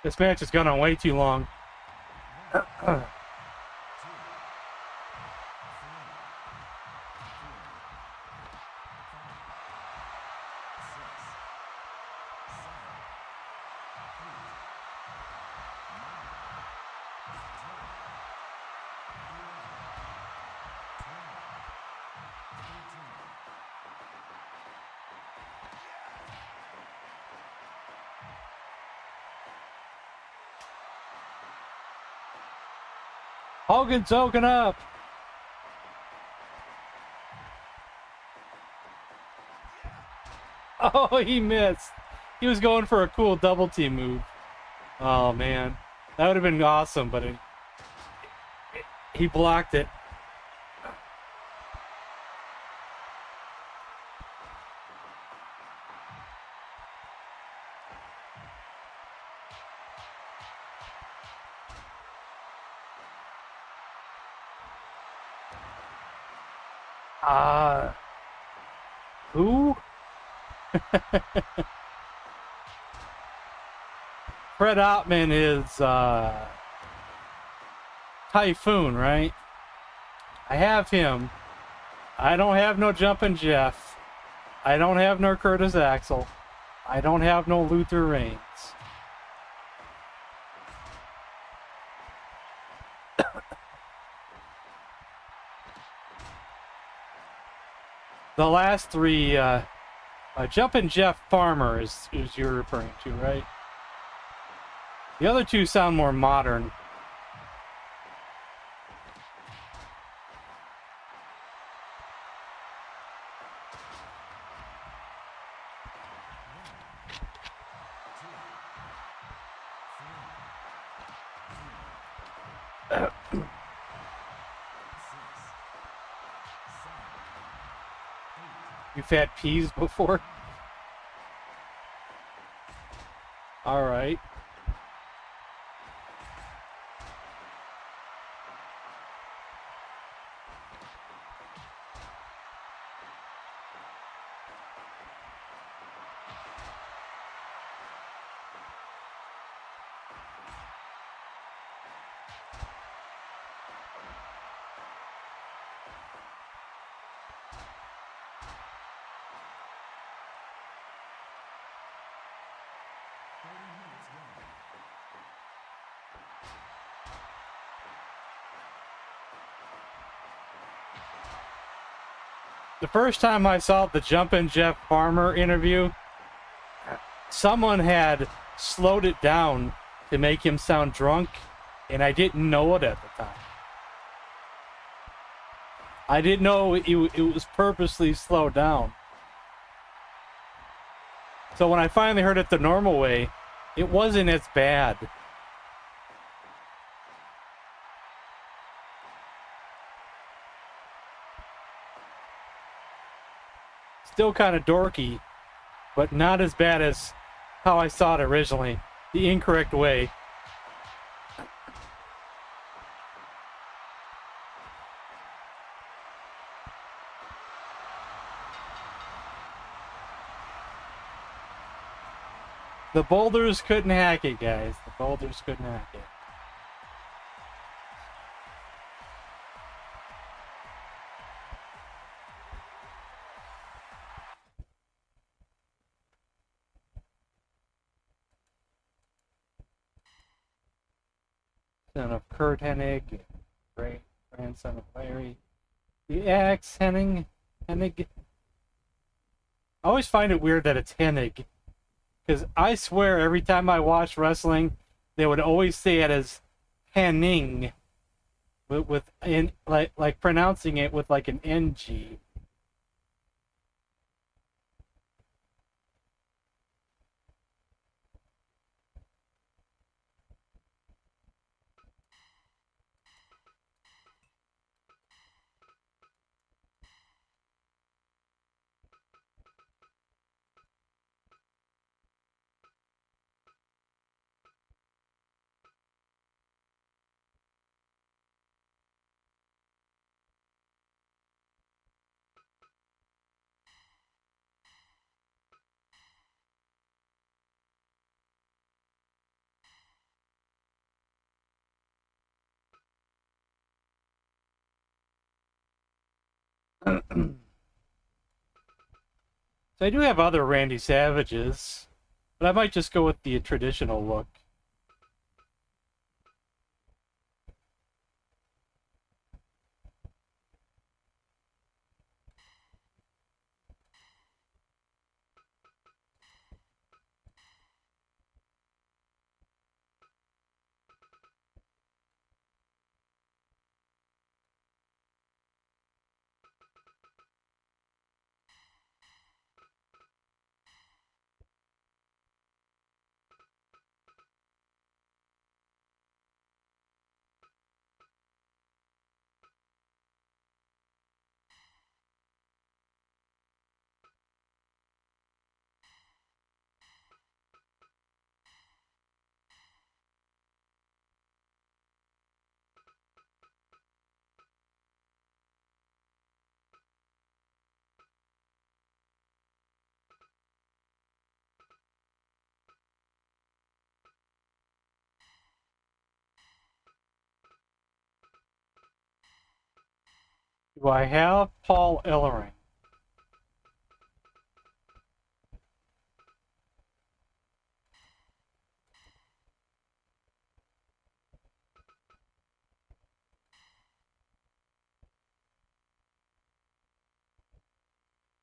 This match has gone on way too long. Hogan's soaking up. Oh, he missed. He was going for a cool double team move. Oh, man. That would have been awesome, but he blocked it. Who? Fred Ottman is Typhoon, right? I have him. I don't have no Jumpin' Jeff. I don't have no Curtis Axel. I don't have no Luther Reigns. The last three, Jumpin' Jeff Farmer is you're referring to, right? The other two sound more modern. You've had peas before? All right. The first time I saw the Jumpin' Jeff Farmer interview, someone had slowed it down to make him sound drunk, and I didn't know it at the time. I didn't know it was purposely slowed down. So when I finally heard it the normal way, it wasn't as bad. Still kind of dorky, but not as bad as how I saw it originally. The incorrect way. The boulders couldn't hack it, guys. The boulders couldn't hack it. Son of Kurt Hennig, great grandson of Larry. The Axe Hennig. I always find it weird that it's Hennig. Because I swear every time I watch wrestling, they would always say it as Henning. Like pronouncing it with like an NG. So I do have other Randy Savages, but I might just go with the traditional look. Do I have Paul Ellering?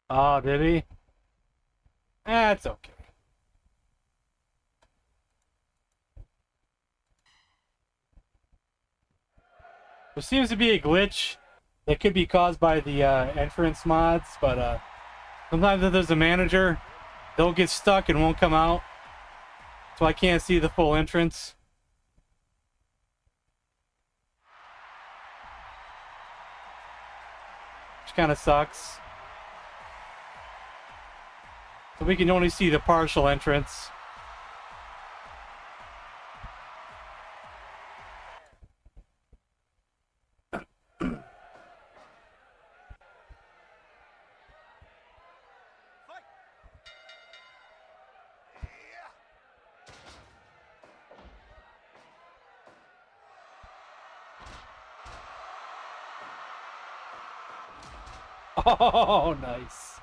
Oh, did he? That's okay. There seems to be a glitch that could be caused by the entrance mods, but sometimes if there's a manager, they'll get stuck and won't come out. So I can't see the full entrance. Which kind of sucks. So we can only see the partial entrance. Oh, nice.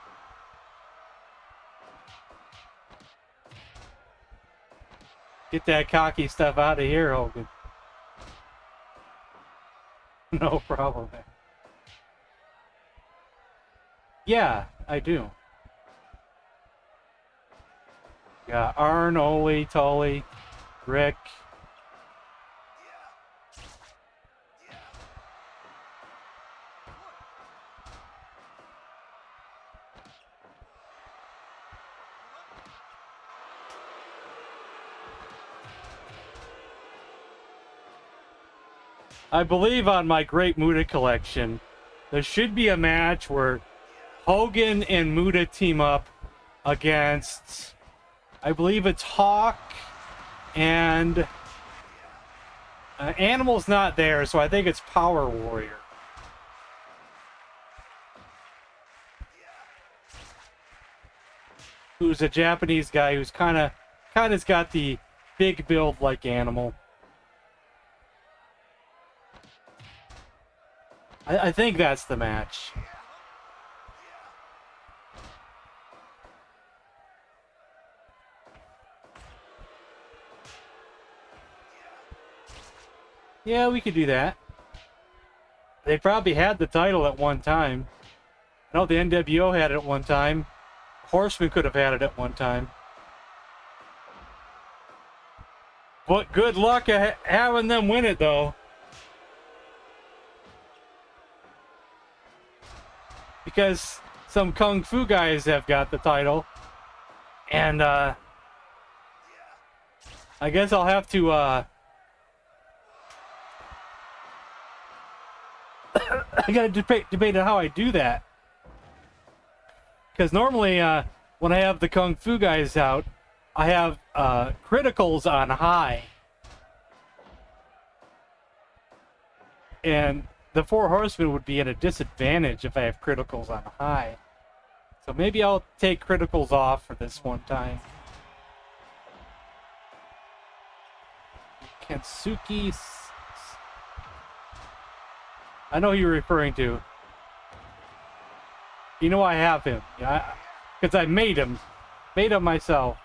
Get that cocky stuff out of here, Hogan. No problem, man. Yeah, I do. Yeah, Arn, Ole, Tully, Rick. I believe on my Great Muta collection, there should be a match where Hogan and Muta team up against, I believe it's Hawk, and Animal's not there, so I think it's Power Warrior. Who's a Japanese guy who's kind of's got the big build like Animal. I think that's the match. Yeah, we could do that. They probably had the title at one time. I know the NWO had it at one time. Horseman could have had it at one time. But good luck having them win it, though. Because some Kung Fu guys have got the title. And, I guess I'll have to, I gotta debate on how I do that. Because normally, when I have the Kung Fu guys out, I have, criticals on high. And the Four Horsemen would be at a disadvantage if I have criticals on high. So maybe I'll take criticals off for this one time. Kensuke. I know who you're referring to. You know I have him. Yeah, because I made him. Made him myself.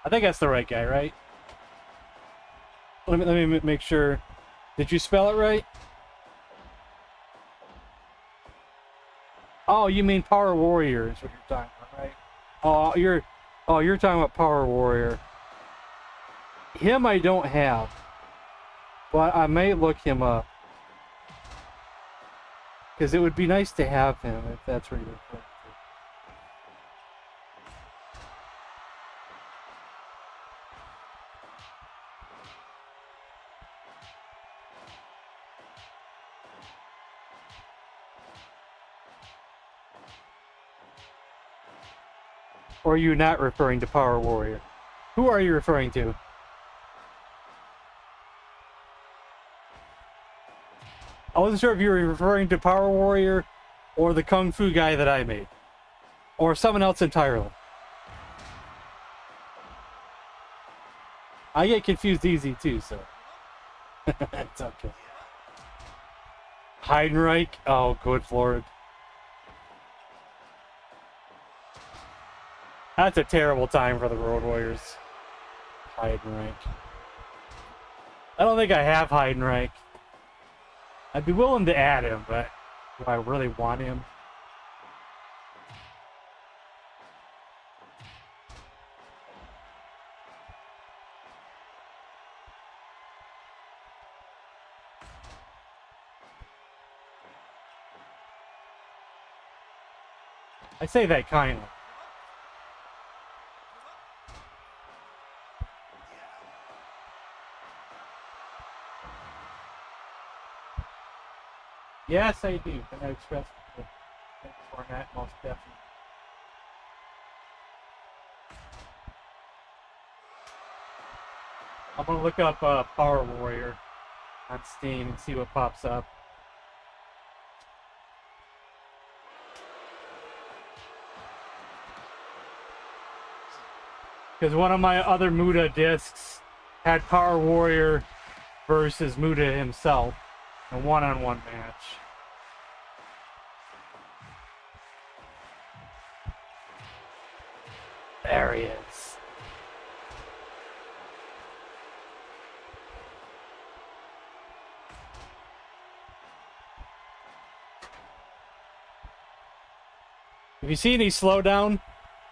I think that's the right guy, right? Let me make sure. Did you spell it right? Oh, you mean Power Warrior is what you're talking about, right? You're talking about Power Warrior. Him I don't have. But I may look him up. Because it would be nice to have him if that's where you're referring to. Or are you not referring to Power Warrior? Who are you referring to? I wasn't sure if you were referring to Power Warrior or the Kung Fu guy that I made. Or someone else entirely. I get confused easy too, so. It's okay. Heidenreich? Oh, good lord. That's a terrible time for the Road Warriors. Heidenreich. I don't think I have Heidenreich. I'd be willing to add him, but do I really want him? I say that kindly. Yes, I do. And I express the format most definitely. I'm gonna look up Power Warrior on Steam and see what pops up. Because one of my other Muda discs had Power Warrior versus Muda himself. A one-on-one match. There he is. If you see any slowdown,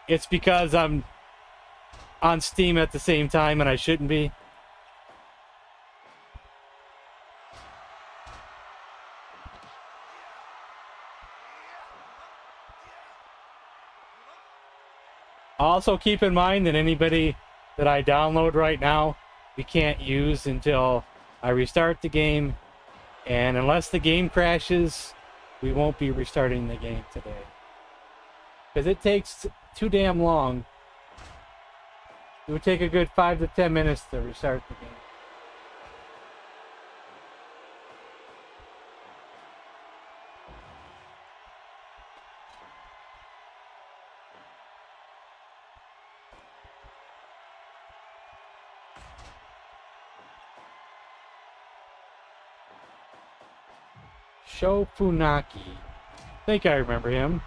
it's because I'm on Steam at the same time and I shouldn't be. Also keep in mind that anybody that I download right now, we can't use until I restart the game. And unless the game crashes, we won't be restarting the game today. Because it takes too damn long. It would take a good 5 to 10 minutes to restart the game. Sho Funaki. I think I remember him.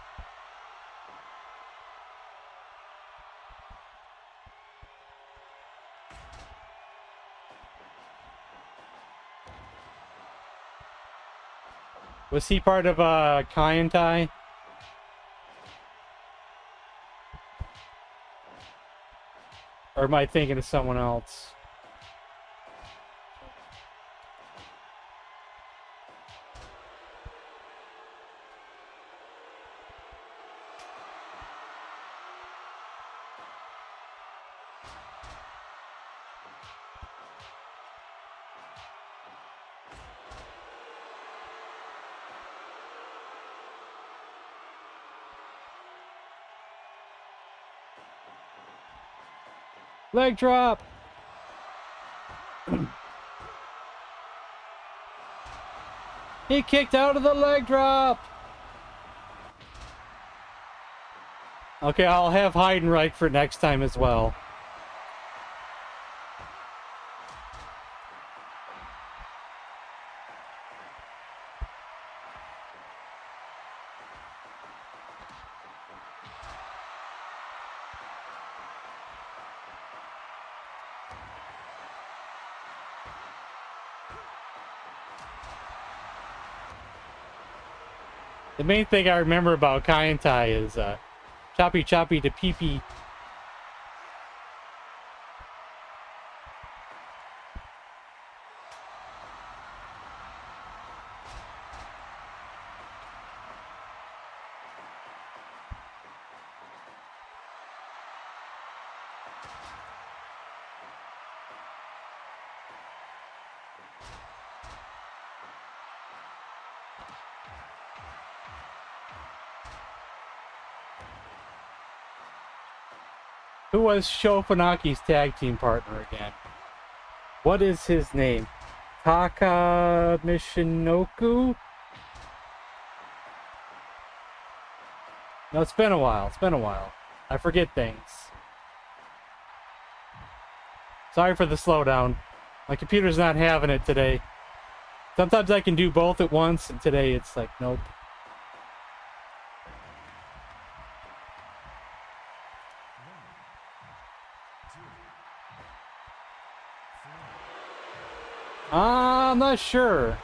Was he part of Kaientai? Or am I thinking of someone else? Leg drop! He kicked out of the leg drop! Okay, I'll have Heidenreich for next time as well. The main thing I remember about Kai and Tai is choppy choppy to pee pee. Who was Sho Funaki's tag team partner again? What is his name? Taka Michinoku? No, it's been a while. It's been a while. I forget things. Sorry for the slowdown. My computer's not having it today. Sometimes I can do both at once, and today it's like, nope. I'm not sure.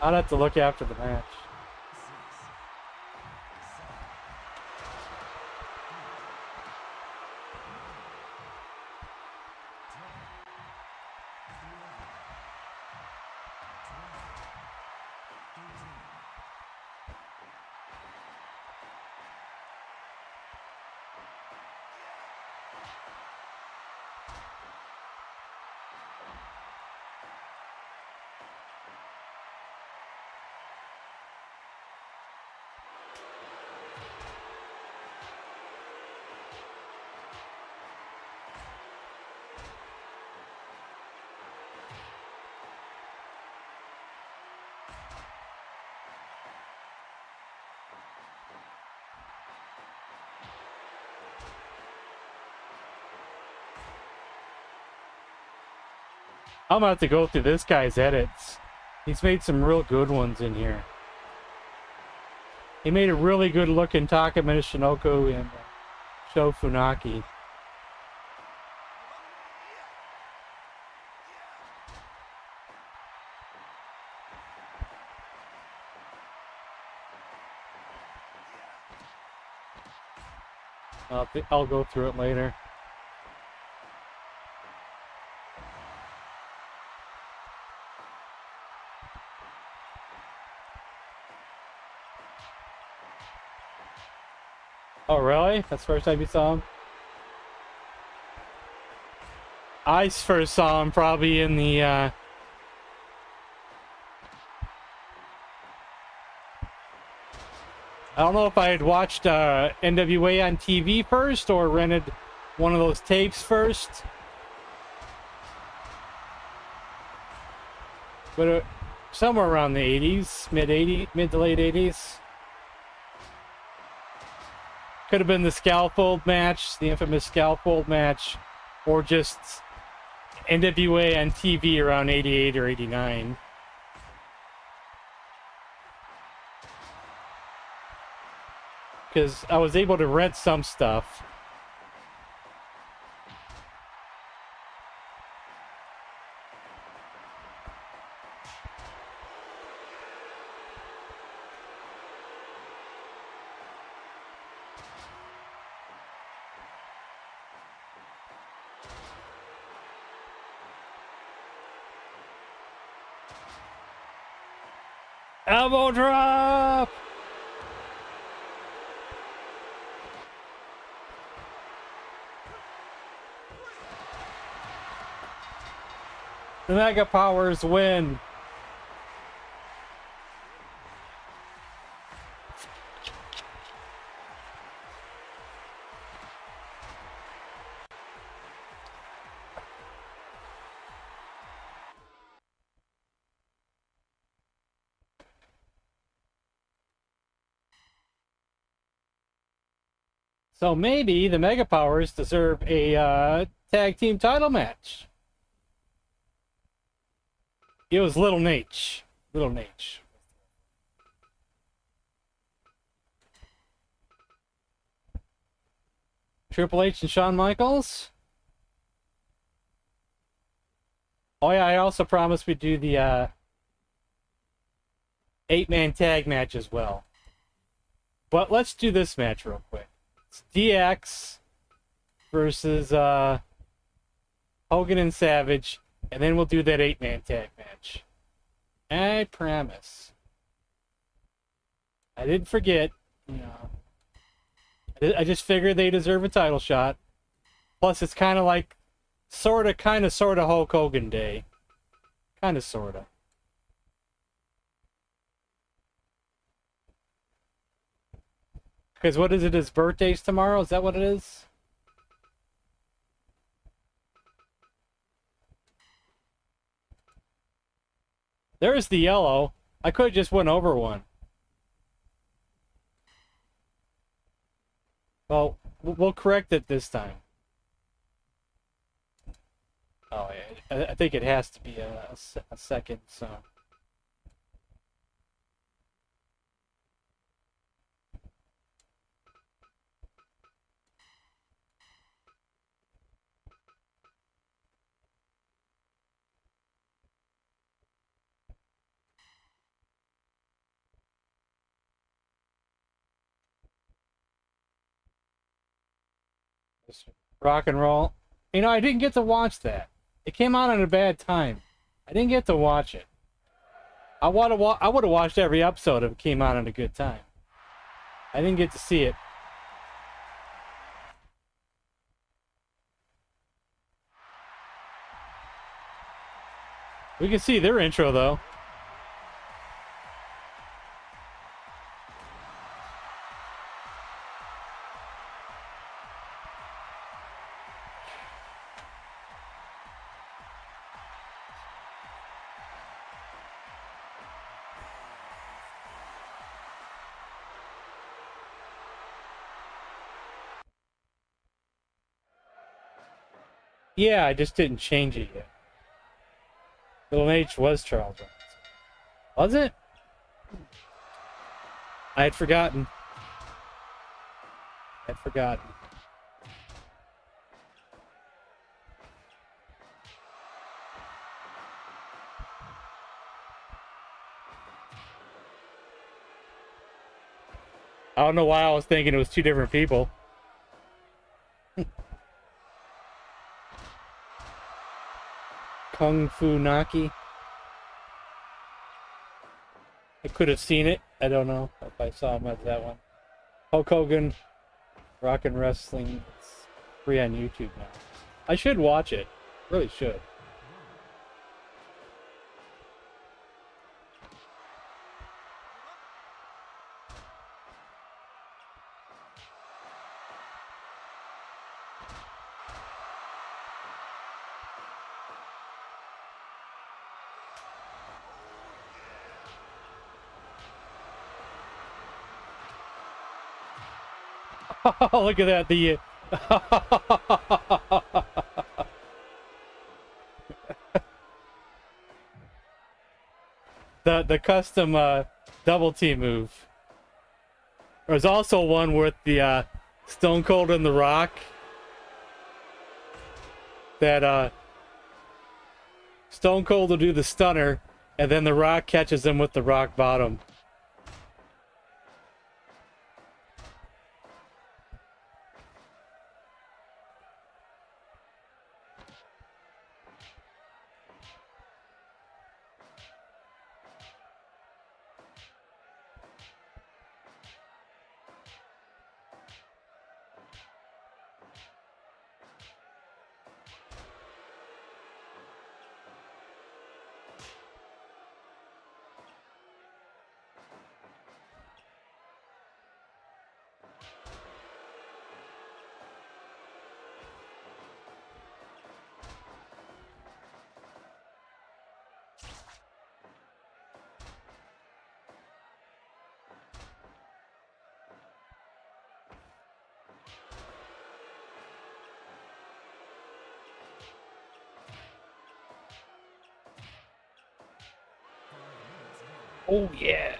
I'd have to look after the match. I'm gonna have to go through this guy's edits. He's made some real good ones in here. He made a really good looking Taka Michinoku and Sho Funaki. I'll go through it later. Oh, really? That's the first time you saw him? I first saw him probably in the, I don't know if I had watched NWA on TV first or rented one of those tapes first. But somewhere around the 80s, mid to late 80s. Could have been the Scaffold match, the infamous Scaffold match, or just NWA on TV around 88 or 89. Because I was able to rent some stuff. Elbow drop! The Mega Powers win. So maybe the Mega Powers deserve a tag team title match. It was Little Nate. Little Nate. Triple H and Shawn Michaels. Oh yeah, I also promised we'd do the 8-man tag match as well. But let's do this match real quick. It's DX versus Hogan and Savage, and then we'll do that 8-man tag match. I promise. I didn't forget. You know, I just figured they deserve a title shot. Plus, it's kind of like, sort of Hulk Hogan Day. Kind of, sort of. Because what is it? His birthday's tomorrow? Is that what it is? There's the yellow. I could have just went over one. Well, we'll correct it this time. Oh, yeah. I think it has to be a second, so... Rock and roll. You know, I didn't get to watch that. It came out at a bad time. I didn't get to watch it. I would have watched every episode if it came out at a good time. I didn't get to see it. We can see their intro though. Yeah, I just didn't change it yet. Little H was Charles Robinson. Was it? I had forgotten. I don't know why I was thinking it was two different people. Kung Fu Naki. I could have seen it. I don't know if I saw him as that one. Hulk Hogan, Rock and Wrestling. It's free on YouTube now. I should watch it. Really should. Oh, look at that. The custom double team move. There's also one with the Stone Cold and The Rock. That Stone Cold will do the stunner, and then The Rock catches him with the rock bottom. Oh, yeah.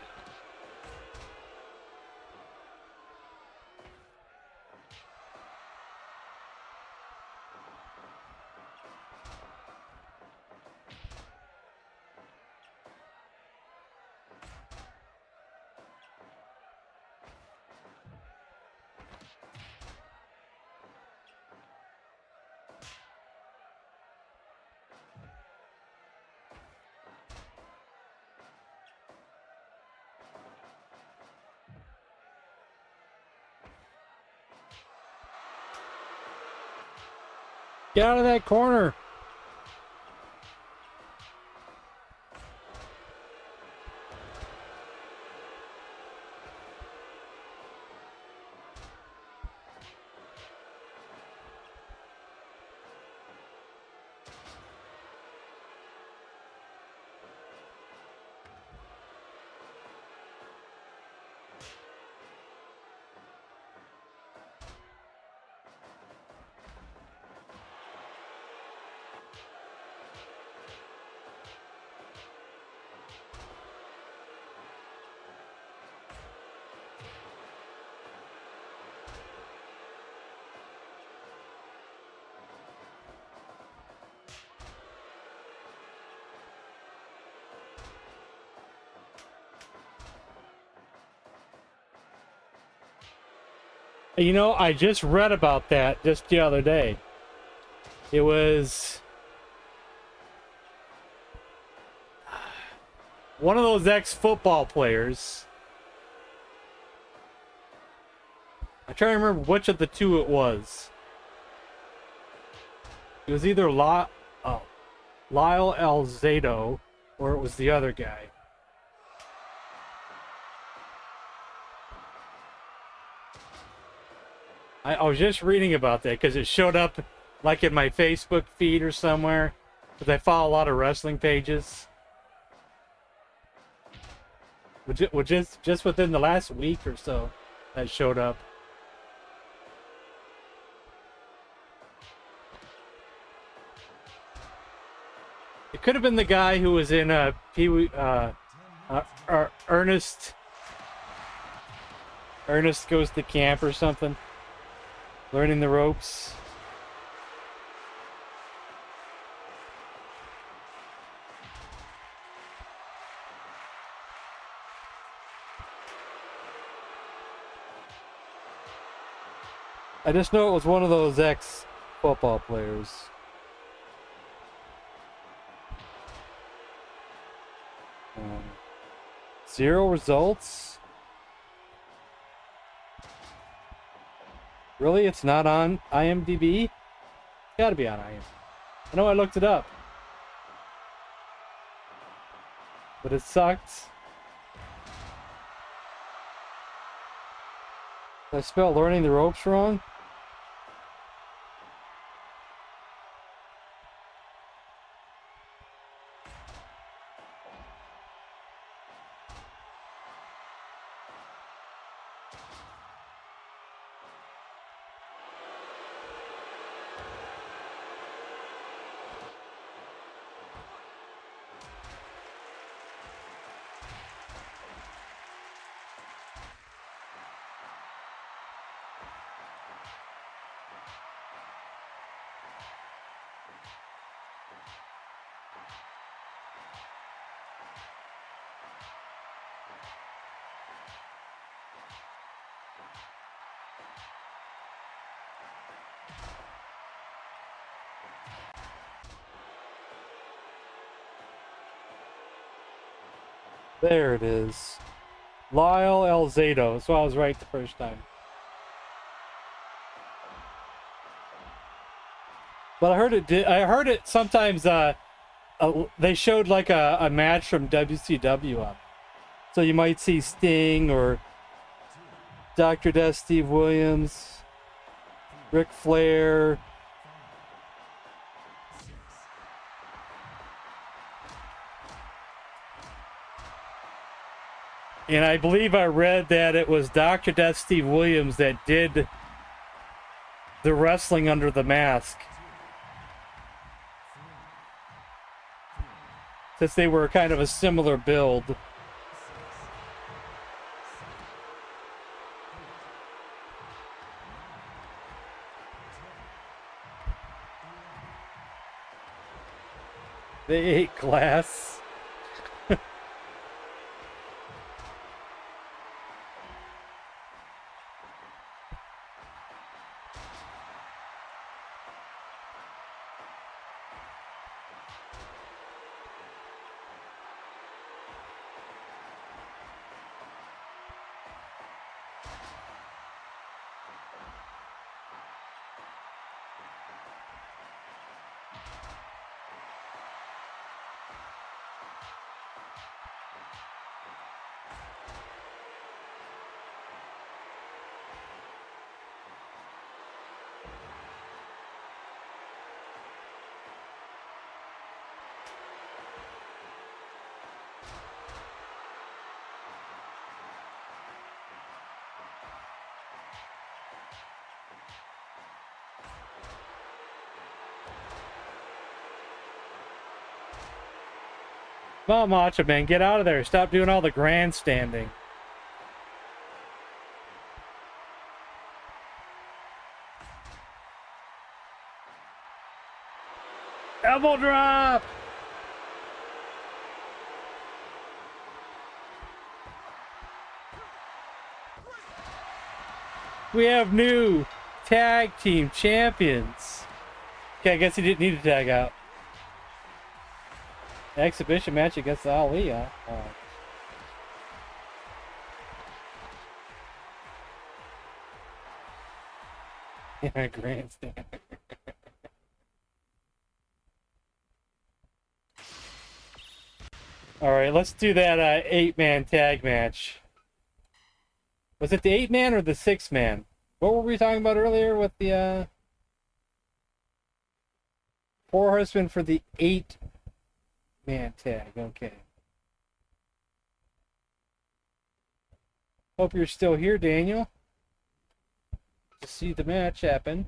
Get out of that corner. You know, I just read about that just the other day. It was one of those ex-football players. I'm trying to remember which of the two it was. It was either Lyle Alzado or it was the other guy. I was just reading about that because it showed up like in my Facebook feed or somewhere, because I follow a lot of wrestling pages. Which is just within the last week or so that showed up. It could have been the guy who was in Ernest Goes to Camp or something. Learning the ropes. I just know it was one of those ex-football players. Zero results? Really? It's not on IMDb? It's gotta be on IMDb. I know I looked it up. But it sucked. Did I spell learning the ropes wrong? There it is. Lyle Alzado. So I was right the first time. But I heard it sometimes. They showed like a match from WCW up, so you might see Sting or Dr. Death, Steve Williams, Ric Flair. And I believe I read that it was Dr. Death Steve Williams that did the wrestling under the mask. Since they were kind of a similar build. They ate glass. Come on, Macho Man, get out of there. Stop doing all the grandstanding. Elbow drop! We have new tag team champions. Okay, I guess he didn't need to tag out. Exhibition match against Ali, huh? Oh. Yeah, grandstand. All right, let's do that 8-man tag match. Was it the 8-man or the 6-man? What were we talking about earlier with the 4 horsemen for the 8-man tag? Okay. Hope you're still here, Daniel, to see the match happen.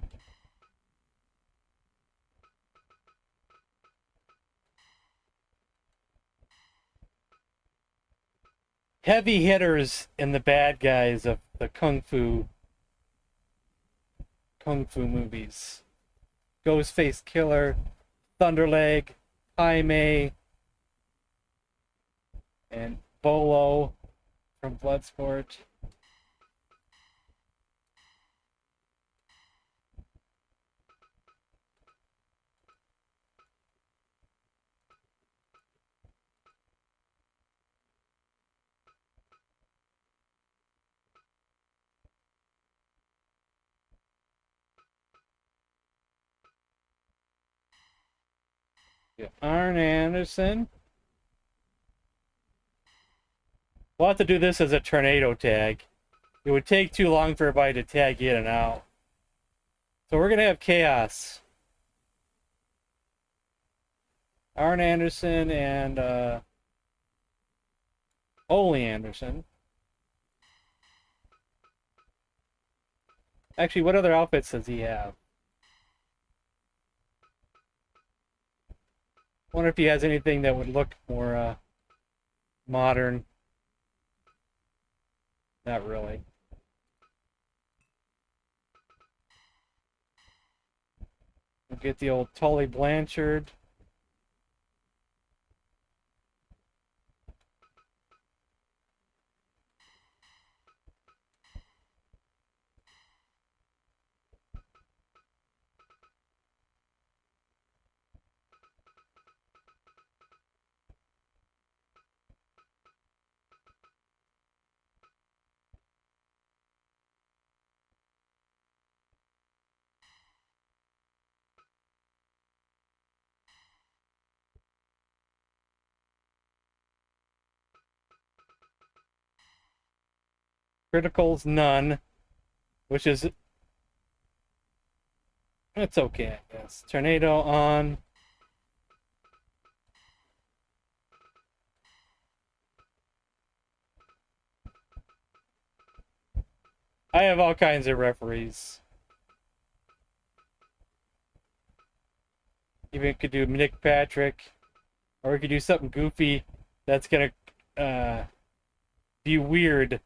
Heavy hitters and the bad guys of the kung fu movies. Ghostface Killer, Thunderleg, Jaime, and Bolo from Bloodsport. Yeah, Arn Anderson. We'll have to do this as a tornado tag. It would take too long for everybody to tag in and out. So we're going to have chaos. Arn Anderson and Ole Anderson. Actually, what other outfits does he have? Wonder if he has anything that would look more modern. Not really. We'll get the old Tully Blanchard. Criticals, none. Which is... It's okay, I guess. Tornado on. I have all kinds of referees. Even could do Nick Patrick. Or we could do something goofy that's gonna be weird.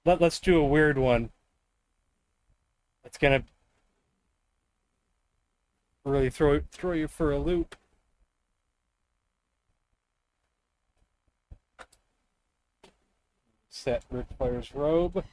Let's do a weird one. That's gonna really throw you for a loop. Set Ric Flair's robe.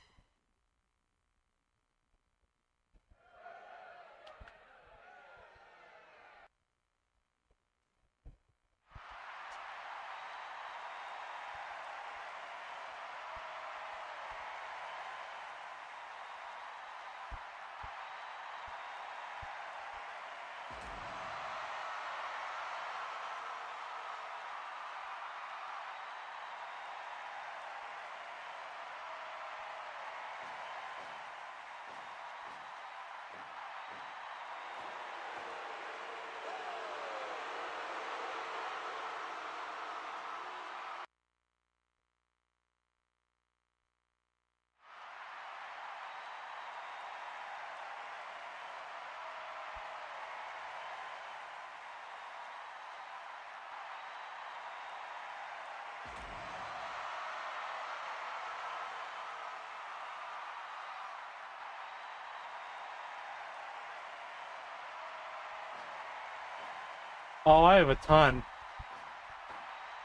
Oh, I have a ton.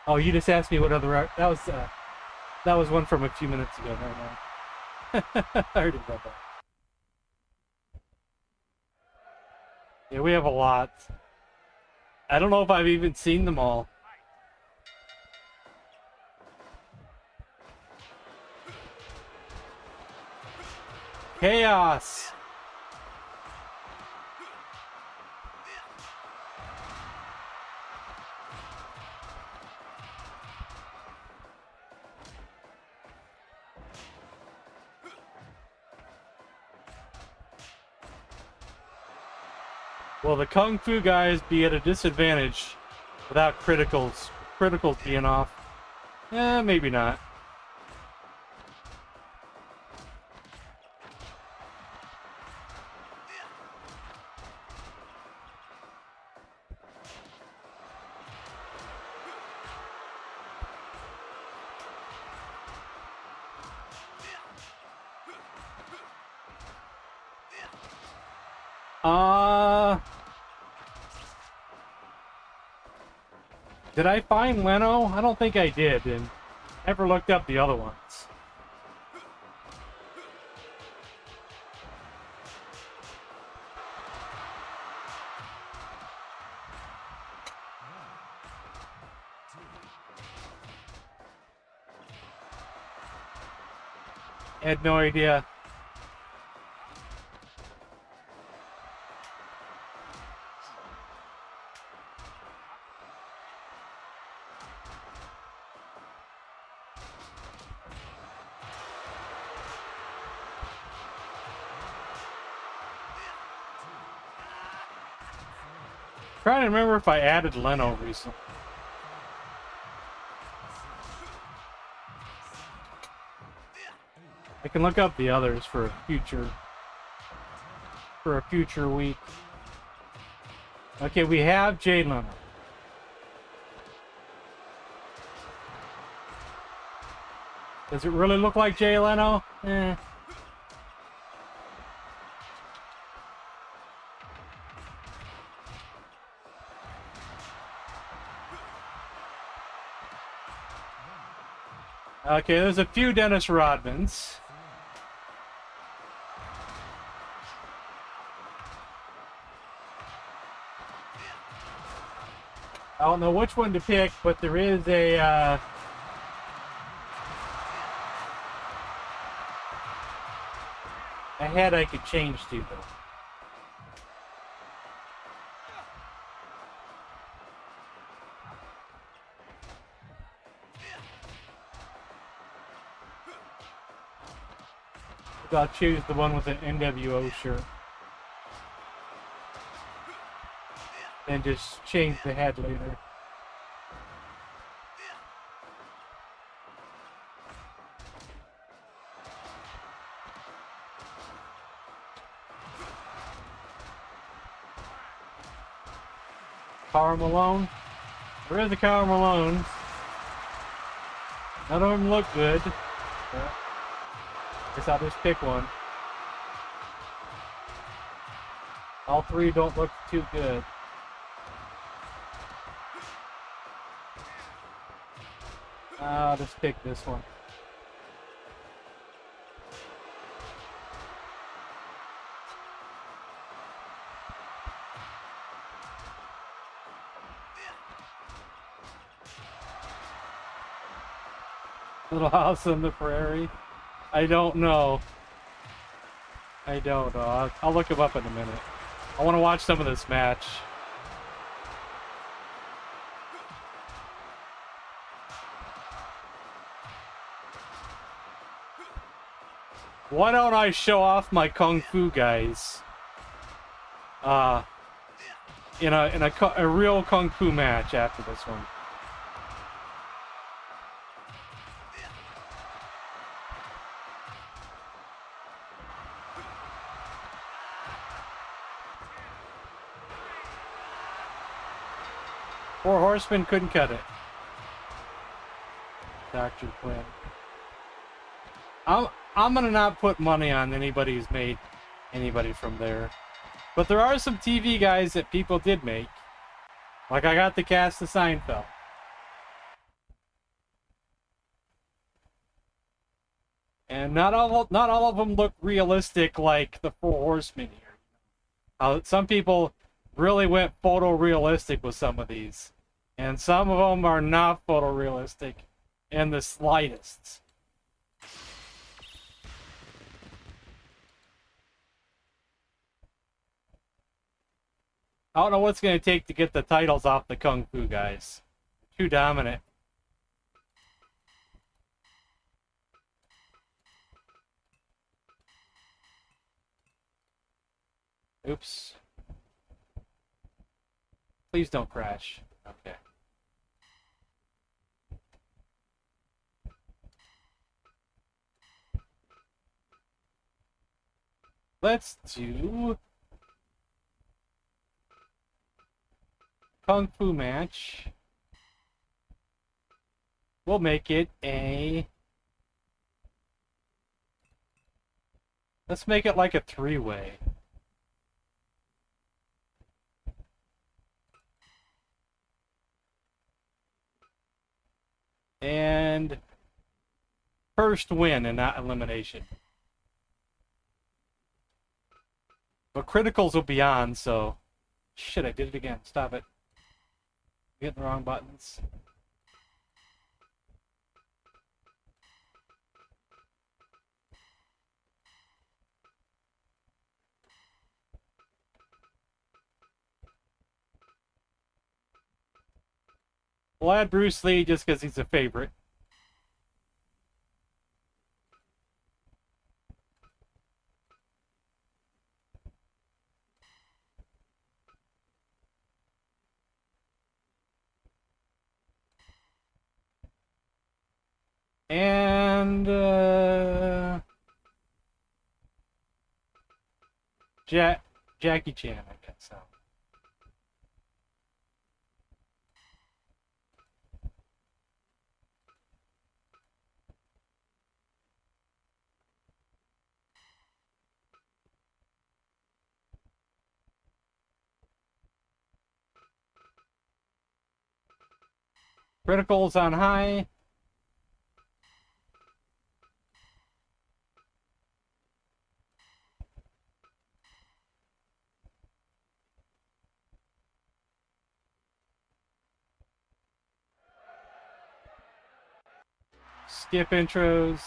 Oh, you just asked me what other that was one from a few minutes ago. Never mind. I already read that. Yeah, we have a lot. I don't know if I've even seen them all. Chaos. Will the Kung Fu guys be at a disadvantage without criticals? Criticals being off? Eh, maybe not. Did I find Leno? I don't think I did, and never looked up the other ones. I had no idea. Trying to remember if I added Leno recently. I can look up the others for a future week. Okay, we have Jay Leno. Does it really look like Jay Leno? Eh. Okay, there's a few Dennis Rodmans. I don't know which one to pick, but there is a head I could change to though. I'll choose the one with an NWO shirt. And just change the head later. Karl Malone. There is a Karl Malone. None of them look good. Yeah. Guess I'll just pick one. All three don't look too good. I'll just pick this one. Little House on the Prairie. I don't know. I'll look him up in a minute. I want to watch some of this match. Why don't I show off my Kung Fu guys? In a real Kung Fu match after this one. Four Horsemen couldn't cut it. Dr. Quinn. I'm gonna not put money on anybody who's made anybody from there. But there are some TV guys that people did make. Like I got the cast of Seinfeld. And not all of them look realistic like the Four Horsemen here. Some people really went photorealistic with some of these. And some of them are not photorealistic in the slightest. I don't know what's going to take to get the titles off the Kung Fu guys. Too dominant. Oops. Please don't crash. Okay. Let's do Kung Fu match. We'll make it a... Let's make it like a three-way. And first win in that elimination. But criticals will be on, so... Shit, I did it again. Stop it. I'm hitting the wrong buttons. We'll add Bruce Lee just because he's a favorite. And Jackie Chan, I guess. So. Criticals on high. Skip intros.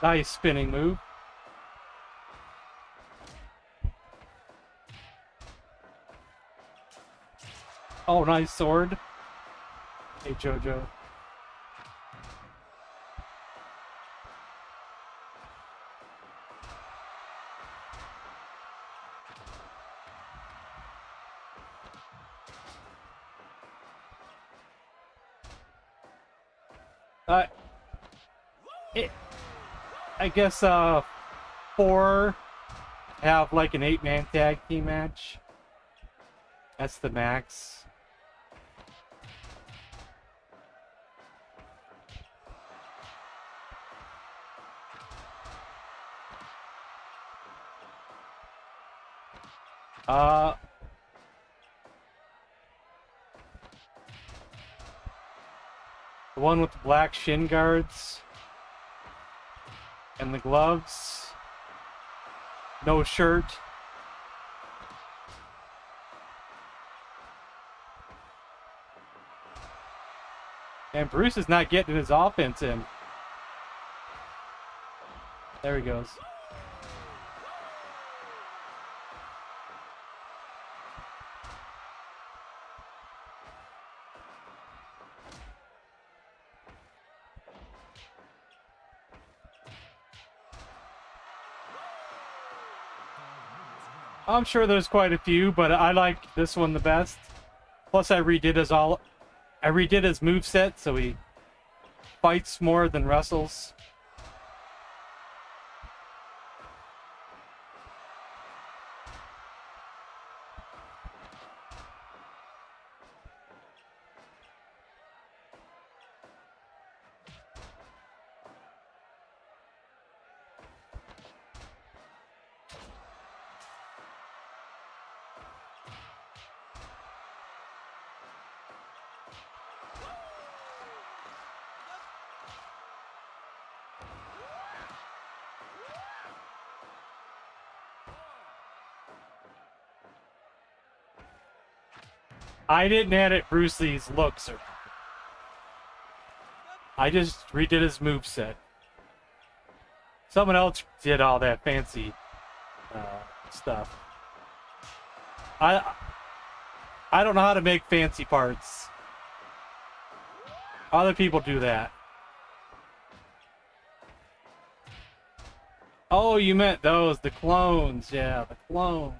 Nice spinning move. Oh, nice sword. Hey, Jojo. I guess 4 have like an 8-man tag team match. That's the max. The one with the black shin guards and the gloves, no shirt, And Bruce is not getting his offense in. There he goes. I'm sure there's quite a few, but I like this one the best. Plus, I redid his moveset, so he fights more than wrestles. I didn't edit Bruce Lee's looks. I just redid his moveset. Someone else did all that fancy stuff. I don't know how to make fancy parts. Other people do that. Oh, you meant those, the clones. Yeah, the clones.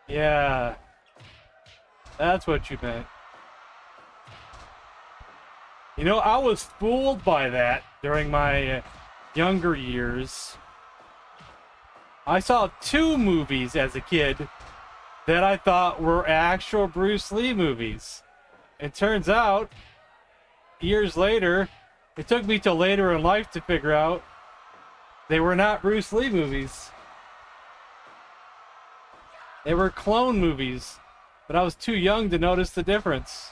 Yeah. That's what you meant. You know, I was fooled by that during my younger years. I saw 2 movies as a kid that I thought were actual Bruce Lee movies. It turns out, years later, it took me till later in life to figure out they were not Bruce Lee movies. They were clone movies, but I was too young to notice the difference.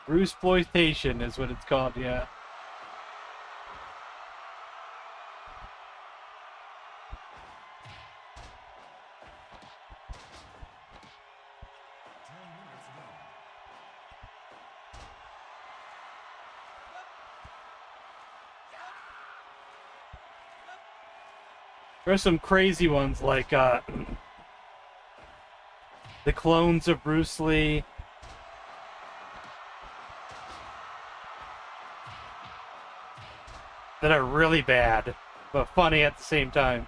Bruceploitation is what it's called, yeah. There's some crazy ones like the clones of Bruce Lee. That are really bad, but funny at the same time.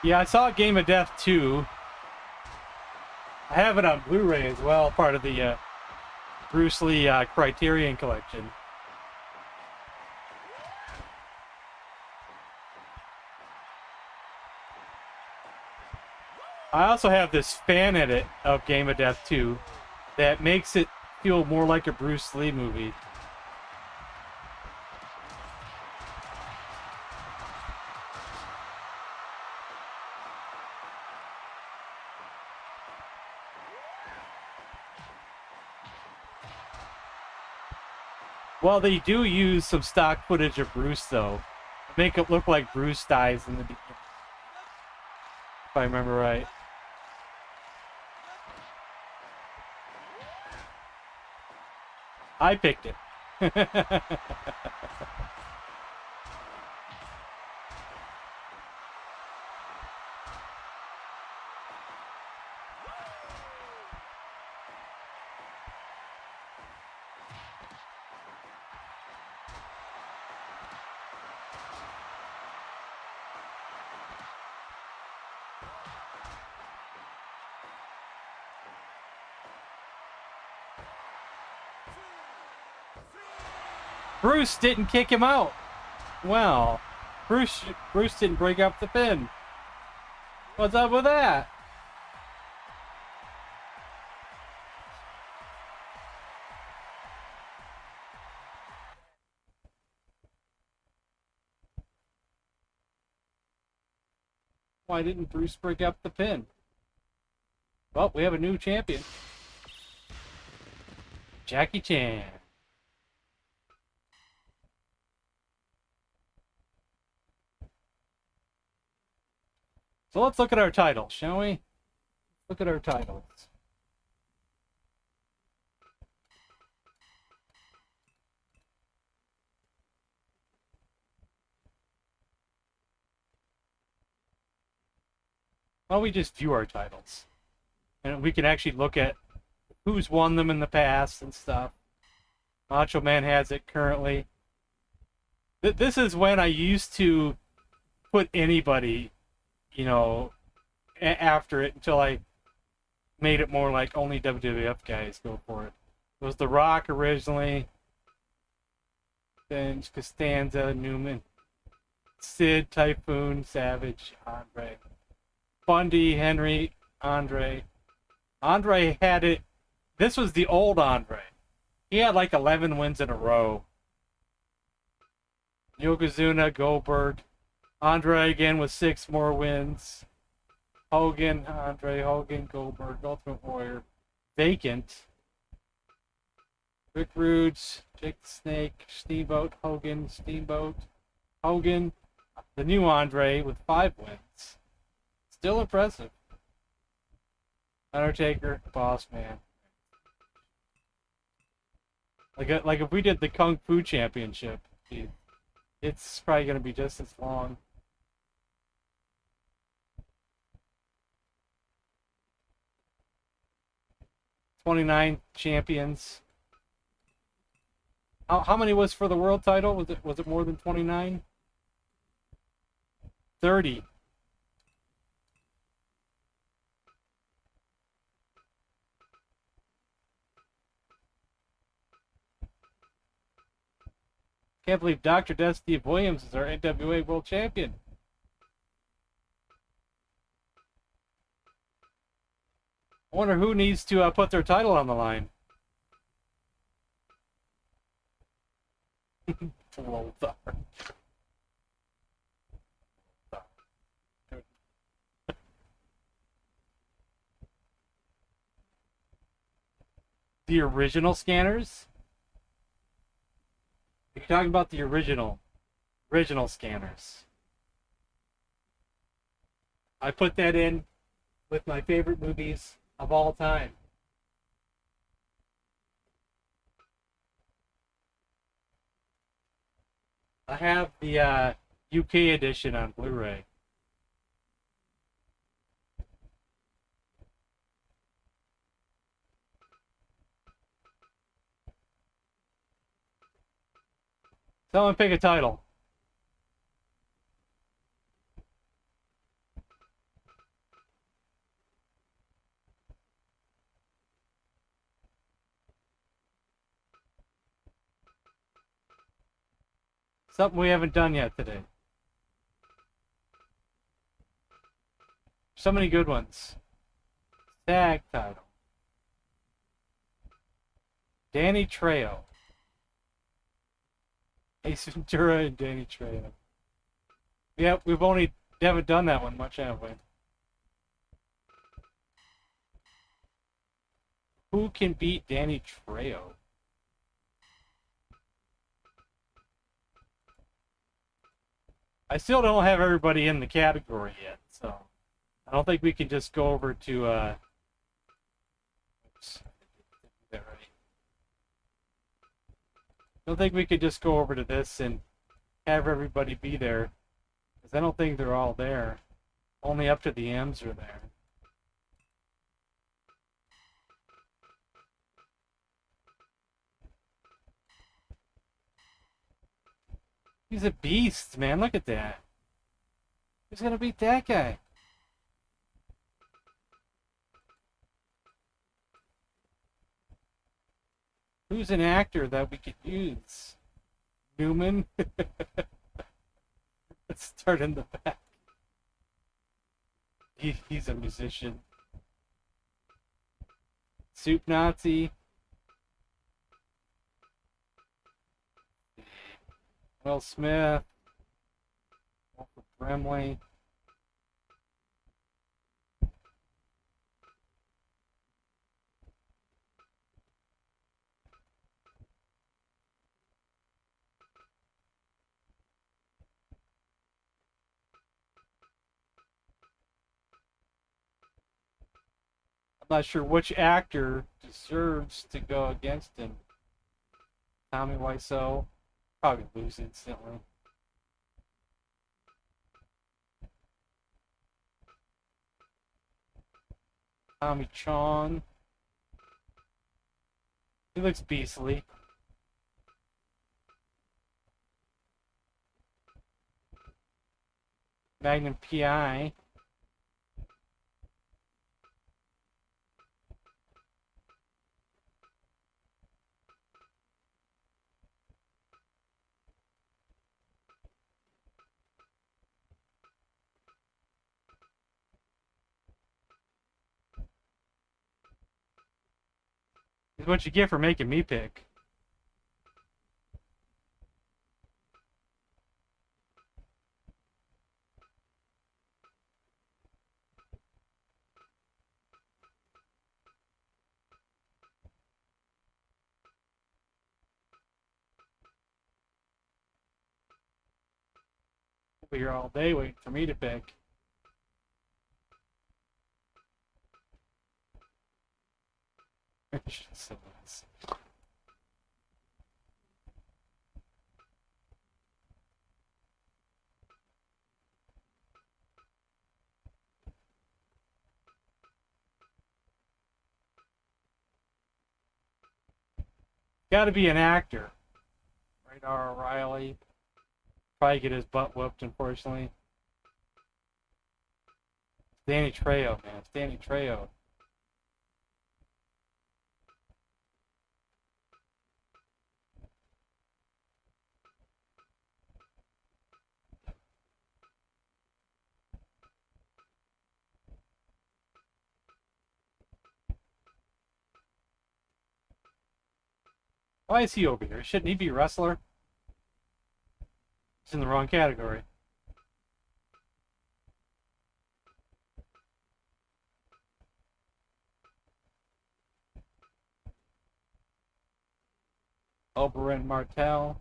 Yeah, I saw Game of Death 2. I have it on Blu-ray as well, part of the Bruce Lee Criterion Collection. I also have this fan edit of Game of Death 2 that makes it feel more like a Bruce Lee movie. Well, they do use some stock footage of Bruce, though. Make it look like Bruce dies in the beginning. If I remember right. I picked it. Bruce didn't kick him out. Well, Bruce didn't break up the pin. What's up with that? Why didn't Bruce break up the pin? Well, we have a new champion. Jackie Chan. So let's look at our titles, shall we? Look at our titles. Why don't we just view our titles? And we can actually look at who's won them in the past and stuff. Macho Man has it currently. This is when I used to put anybody, you know, after it until I made it more like only WWF guys go for it. It was The Rock originally, then Costanza, Newman, Sid, Typhoon, Savage, Andre, Bundy, Henry, Andre. Andre had it. This was the old Andre. He had like 11 wins in a row. Yokozuna, Goldberg, Andre again with 6 more wins. Hogan, Andre, Hogan, Goldberg, Ultimate Warrior, Vacant. Rick Rude, Jake the Snake, Steamboat, Hogan, Steamboat, Hogan, the new Andre with 5 wins. Still impressive. Undertaker, Boss Man. Like if we did the Kung Fu Championship, it's probably going to be just as long. "29 champions." How many was for the world title? Was it more than 29? 30. Can't believe Dr. Death Steve Williams is our NWA World Champion. I wonder who needs to put their title on the line. Lothar. The original scanners? You're talking about the original scanners. I put that in with my favorite movies of all time. I have the UK edition on Blu-ray. Someone pick a title. Something we haven't done yet today. So many good ones. Tag title. Danny Trejo. Ace Ventura and Danny Trejo. Yeah, haven't done that one much, have we? Who can beat Danny Trejo? I still don't have everybody in the category yet, so I don't think we can just go over to oops, that right. I don't think we could just go over to this and have everybody be there, because I don't think they're all there. Only up to the M's are there. He's a beast, man. Look at that. Who's gonna beat that guy? Who's an actor that we could use? Newman. Let's start in the back. He's a musician. Soup Nazi. Will Smith. Wilford Brimley. I'm not sure which actor deserves to go against him. Tommy Wiseau. Probably lose instantly. Tommy Chong. He looks beastly. Magnum PI. Is what you get for making me pick. We'll be here all day waiting for me to pick. I should have said this. Got to be an actor. Radar O'Reilly. Probably get his butt whooped, unfortunately. Danny Trejo, man. It's Danny Trejo. Why is he over here? Shouldn't he be a wrestler? He's in the wrong category. Oberyn Martell.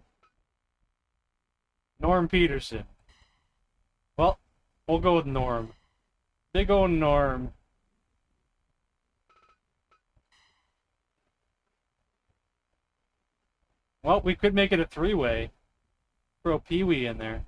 Norm Peterson. Well, we'll go with Norm. Big old Norm. Well, we could make it a three-way. Throw Pee-wee in there.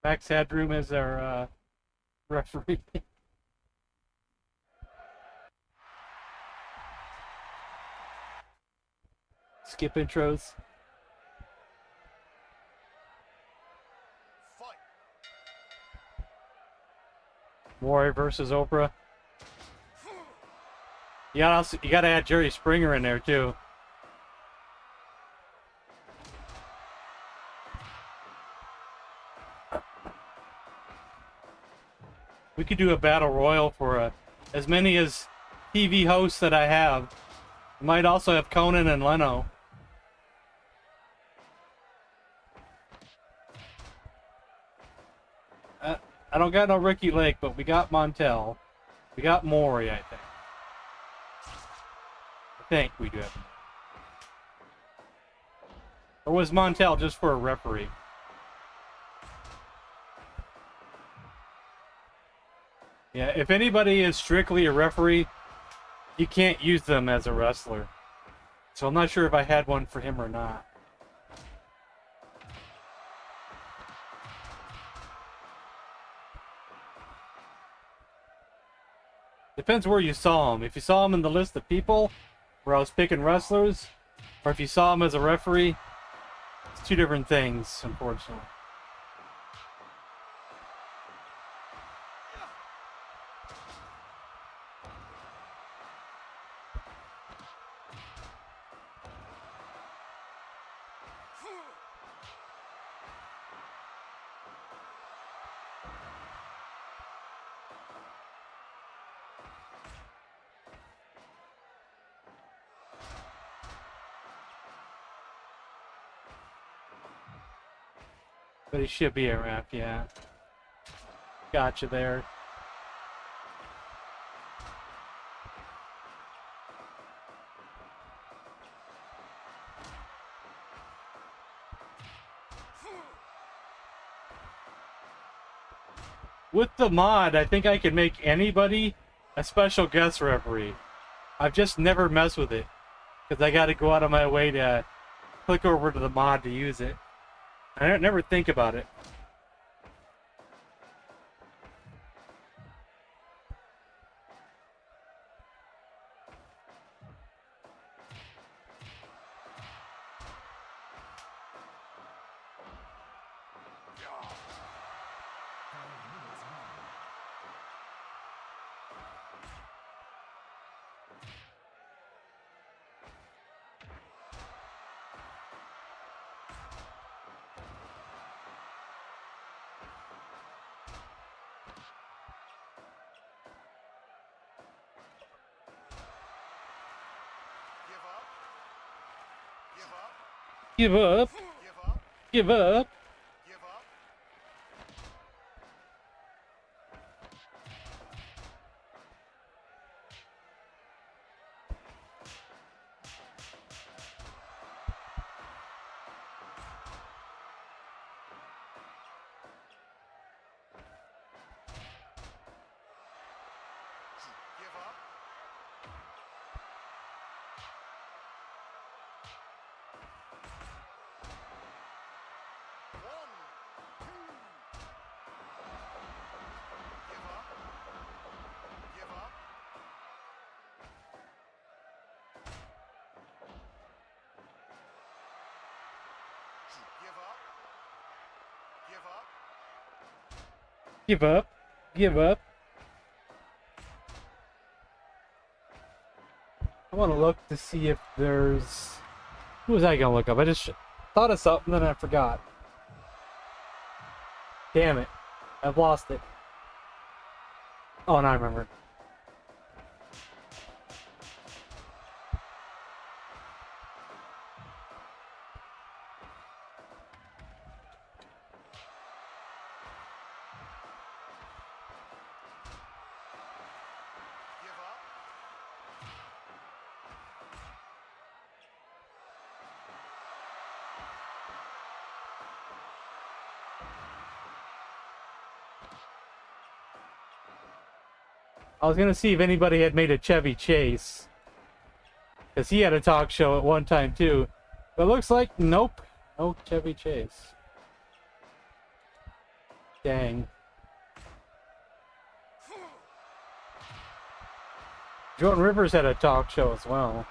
Max Headroom is our referee. Skip intros. Warrior versus Oprah. You gotta add Jerry Springer in there too. We could do a battle royal for as many as TV hosts that I have. I might also have Conan and Leno. I don't got no Ricky Lake, but we got Montel. We got Maury, I think. I think we do have. Or was Montel just for a referee? Yeah, if anybody is strictly a referee, you can't use them as a wrestler. So I'm not sure if I had one for him or not. Depends where you saw him. If you saw him in the list of people, where I was picking wrestlers, or if you saw him as a referee, it's two different things, unfortunately. But he should be a ref, yeah. Gotcha there. With the mod, I think I can make anybody a special guest referee. I've just never messed with it, because I got to go out of my way to click over to the mod to use it. I don't never think about it. Give up. Give up. Give up. Give up. I want to look to see if there's... Who was I going to look up? I just thought of something, then I forgot. Damn it. I've lost it. Oh, now I remember. I was gonna see if anybody had made a Chevy Chase, because he had a talk show at one time too. But it looks like nope, no Chevy Chase. Dang. Joan Rivers had a talk show as well.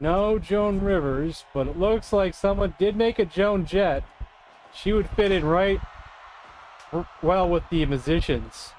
No Joan Rivers, but it looks like someone did make a Joan Jett. She would fit in right well with the musicians.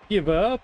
Give up?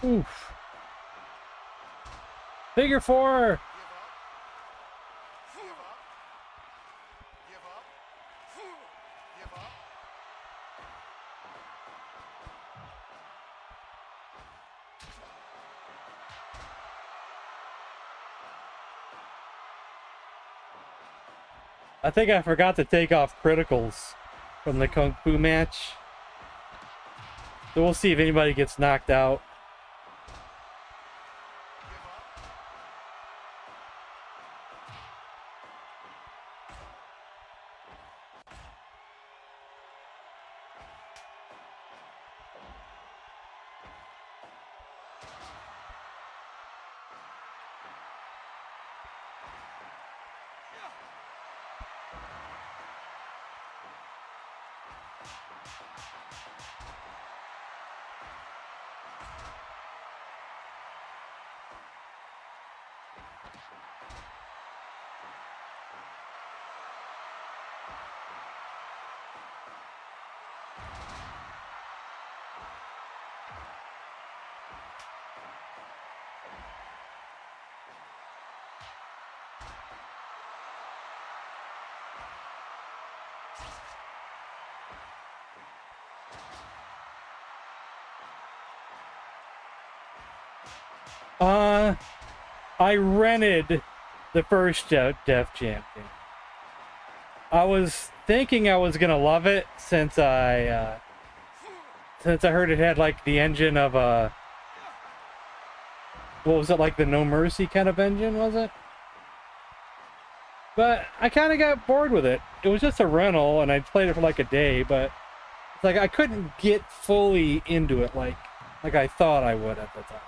Oof. Figure four. I think I forgot to take off criticals from the Kung Fu match. So we'll see if anybody gets knocked out. I rented the first Def Jam game. I was thinking I was gonna love it since I heard it had like the engine of what was it, like the No Mercy kind of engine, was it? But I kind of got bored with it. It was just a rental, and I played it for like a day, but it's like I couldn't get fully into it like I thought I would at the time.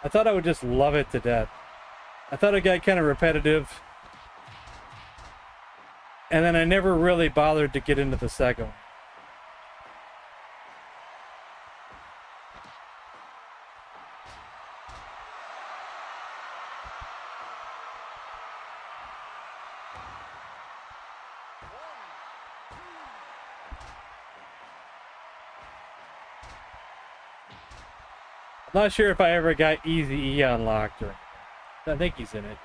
I thought I would just love it to death. I thought it got kind of repetitive. And then I never really bothered to get into the second one. I'm not sure if I ever got Easy E unlocked or anything. I think he's in it.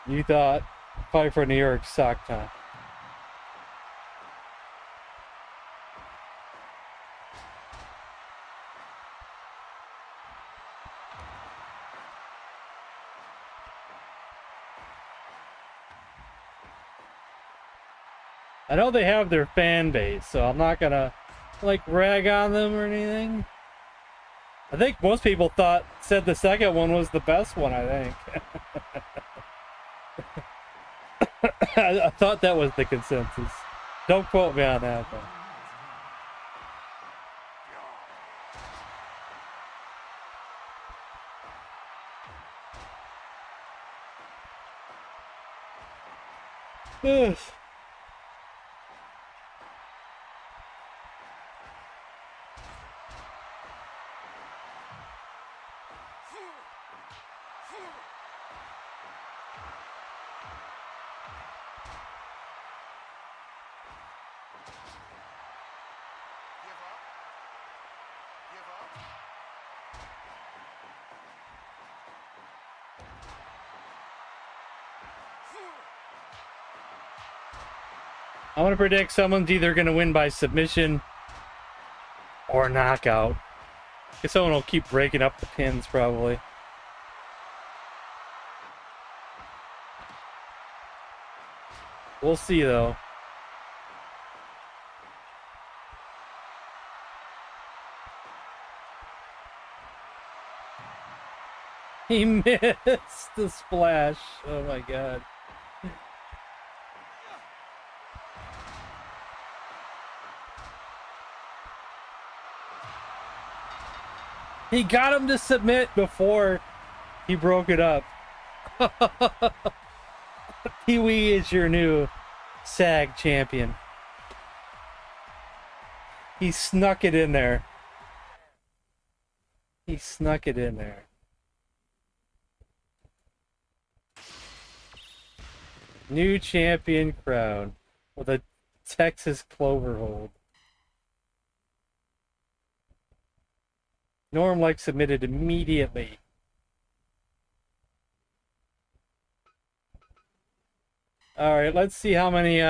You thought Fight for New York sucked, huh? I know they have their fan base, so I'm not gonna like rag on them or anything. I think most people said the second one was the best one, I think. I thought that was the consensus. Don't quote me on that, though. Ugh. I want to predict someone's either going to win by submission or knockout. Guess someone will keep breaking up the pins, probably. We'll see, though. He missed the splash. Oh my god. He got him to submit before he broke it up. Pee-wee is your new SAG champion. He snuck it in there. He snuck it in there. New champion crown with a Texas clover hold. Norm like submitted immediately. All right, let's see how many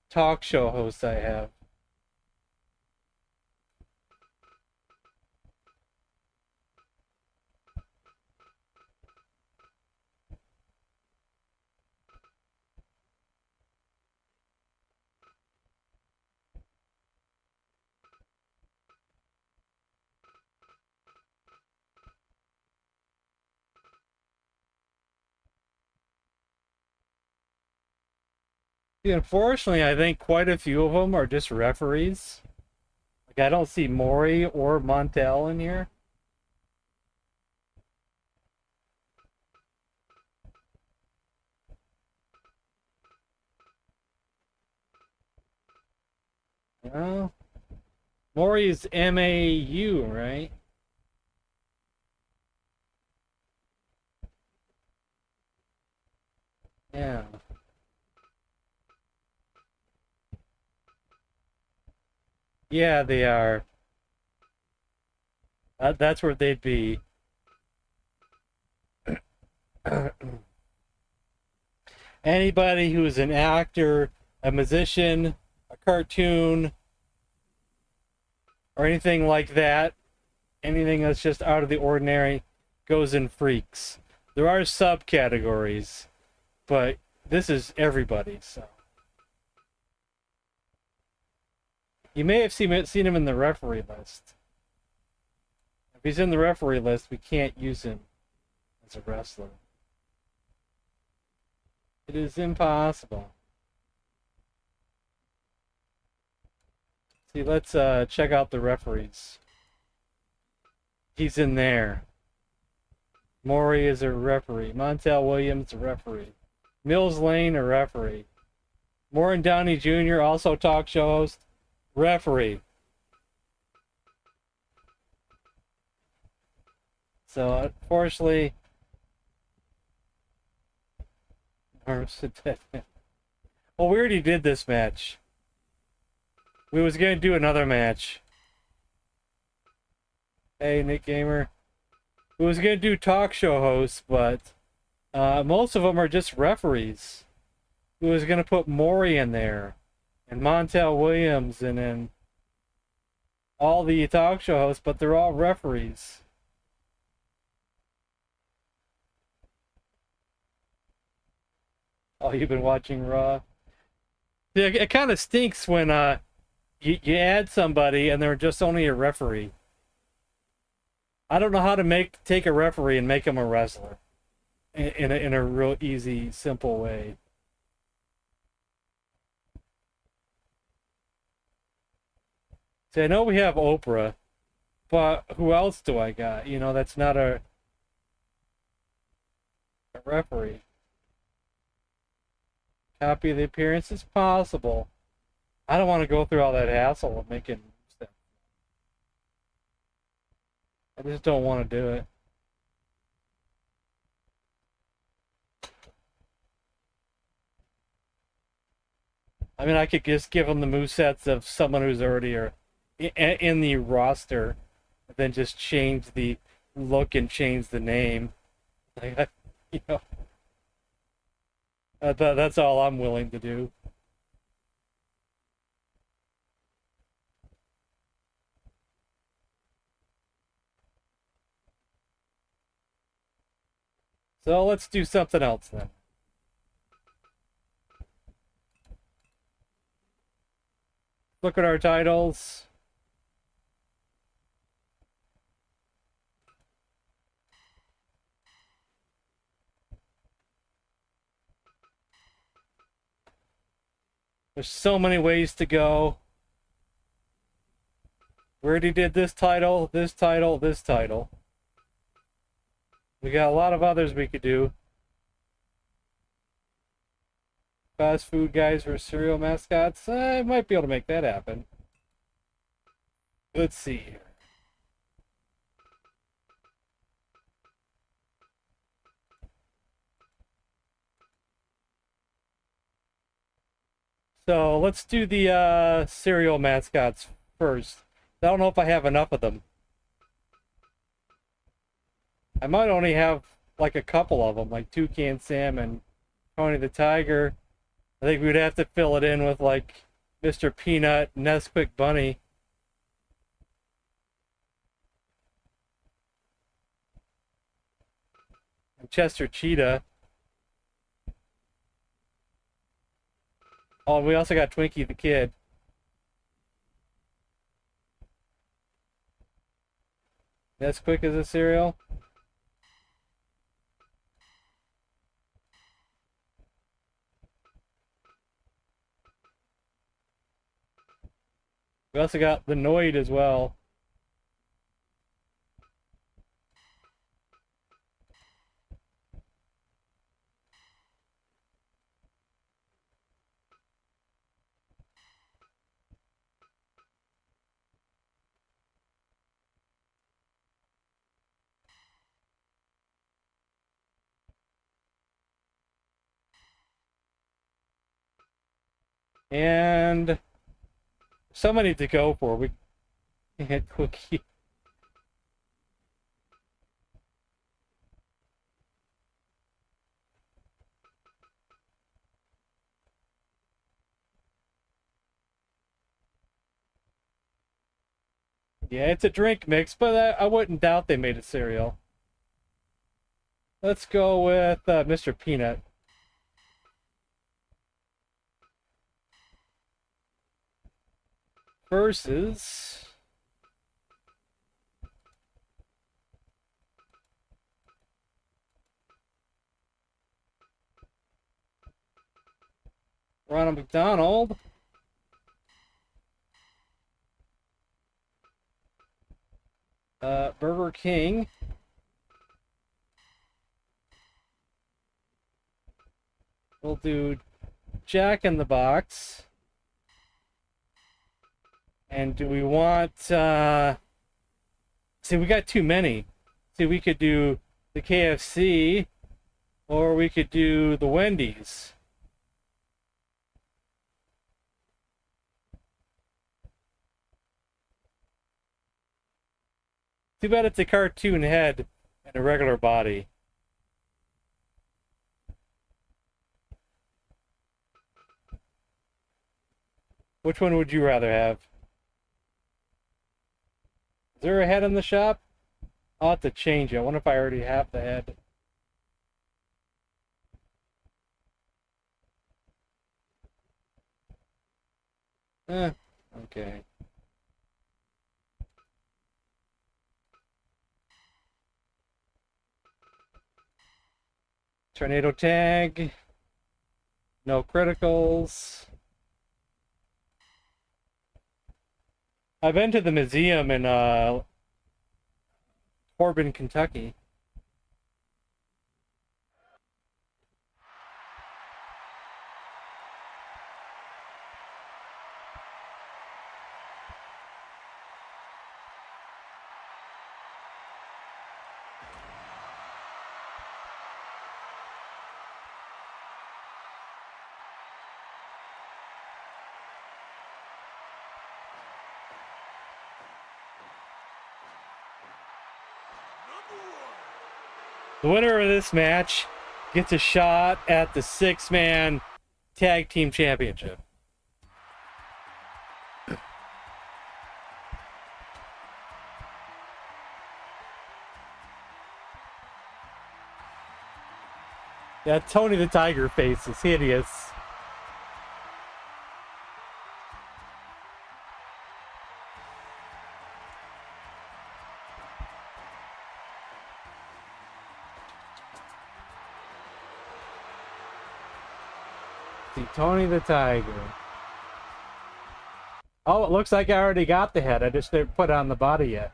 talk show hosts I have. See, unfortunately, I think quite a few of them are just referees. Like, I don't see Maury or Montel in here. Well, Maury's MAU, right? Yeah. Yeah, they are. That's where they'd be. Anybody who's an actor, a musician, a cartoon, or anything like that, anything that's just out of the ordinary, goes in freaks. There are subcategories, but this is everybody, so. You may have seen him in the referee list. If he's in the referee list, we can't use him as a wrestler. It is impossible. See, let's check out the referees. He's in there. Maury is a referee. Montel Williams, a referee. Mills Lane, a referee. Warren Downey Jr., also talk show host, referee. So, unfortunately, well, we already did this match. We was going to do another match. Hey, Nick Gamer. We was going to do talk show hosts, but most of them are just referees. We was going to put Maury in there, and Montel Williams, and then all the talk show hosts, but they're all referees. Oh, you've been watching Raw? Yeah, it kind of stinks when you add somebody and they're just only a referee. I don't know how to take a referee and make him a wrestler in a real easy, simple way. See, I know we have Oprah, but who else do I got? You know, that's not a referee. Copy of the appearance is possible. I don't want to go through all that hassle of making stuff. I just don't want to do it. I mean, I could just give them the movesets of someone who's already in the roster, then just change the look and change the name. Like, you know, that's all I'm willing to do. So let's do something else then. Look at our titles. There's so many ways to go. We already did this title, this title, this title. We got a lot of others we could do. Fast food guys versus cereal mascots. I might be able to make that happen. Let's see here. So let's do the cereal mascots first. I don't know if I have enough of them. I might only have like a couple of them, like Toucan Sam and Tony the Tiger. I think we'd have to fill it in with like Mr. Peanut, Nesquik Bunny. And Chester Cheetah. Oh, and we also got Twinkie the Kid. Nesquik is a cereal. We also got the Noid as well. And so many to go for. We can't Cookie. Yeah, it's a drink mix, but I wouldn't doubt they made a cereal. Let's go with Mr. Peanut. Versus Ronald McDonald. Burger King. We'll do Jack in the Box. And do we want... See, we got too many. See, we could do the KFC, or we could do the Wendy's. Too bad it's a cartoon head and a regular body. Which one would you rather have? Is there a head in the shop? I'll have to change it. I wonder if I already have the head. Okay. Tornado tag. No criticals. I've been to the museum in Corbin, Kentucky. The winner of this match gets a shot at the 6-man tag team championship. Yeah, Tony the Tiger face is hideous. See, Tony the Tiger. Oh, it looks like I already got the head. I just didn't put it on the body yet.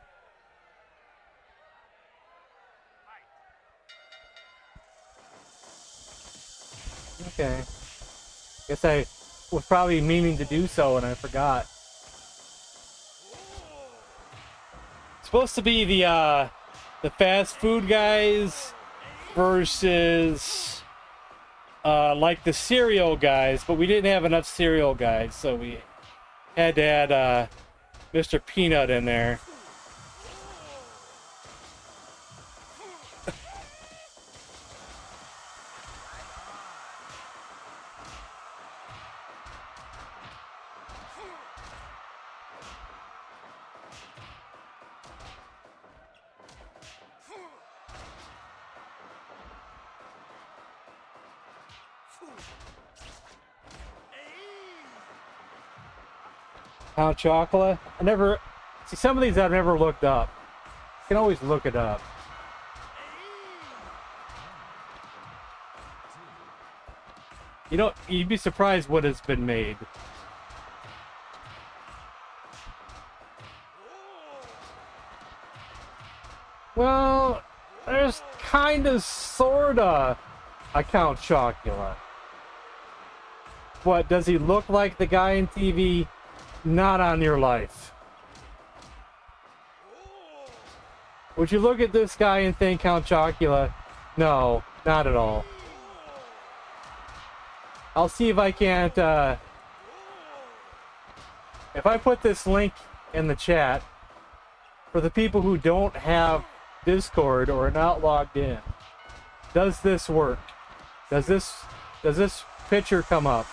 Okay. Guess I was probably meaning to do so and I forgot. It's supposed to be the fast food guys versus like the cereal guys, but we didn't have enough cereal guys, so we had to add Mr. Peanut in there. Count Chocula? I never... See, some of these I've never looked up. You can always look it up. You know, you'd be surprised what has been made. Well, there's kind of, sorta a Count Chocula. What, does he look like the guy in TV? Not on your life. Would you look at this guy and think Count Chocula? No, not at all. I'll see if I can't, if I put this link in the chat, for the people who don't have Discord or are not logged in, does this work? Does this picture come up?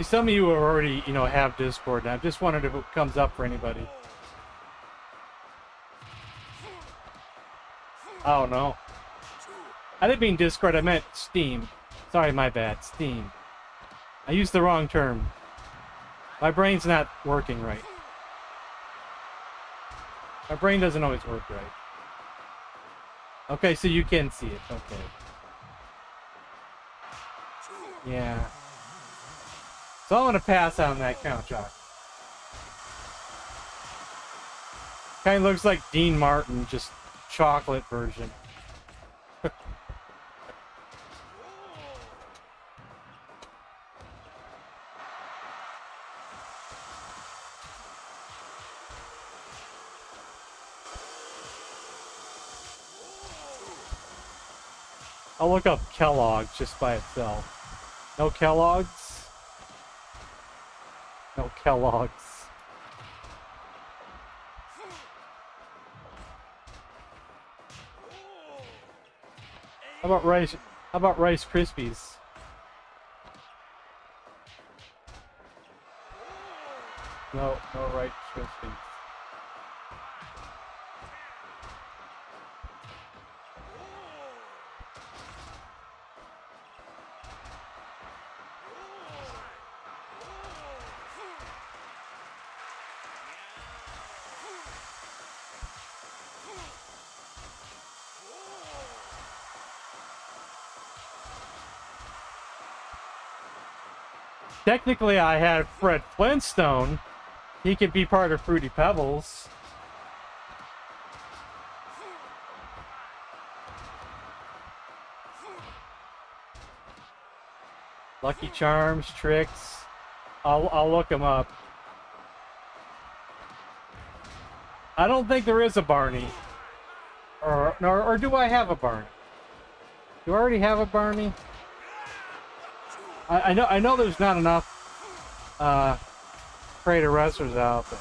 Some of you are already, you know, have Discord, and I just wondered if it comes up for anybody. Oh, no. I didn't mean Discord, I meant Steam. Sorry, my bad. Steam. I used the wrong term. My brain's not working right. My brain doesn't always work right. Okay, so you can see it. Okay. Yeah. So I'm gonna pass on that Count Chocula. Kind of looks like Dean Martin, just chocolate version. I'll look up Kellogg's just by itself. No Kellogg's? No Kellogg's. How about Rice? How about Rice Krispies? No Rice Krispies. Technically, I had Fred Flintstone. He could be part of Fruity Pebbles. Lucky Charms, Tricks. I'll look them up. I don't think there is a Barney. Or do I have a Barney? Do I already have a Barney? I know there's not enough creator wrestlers out there.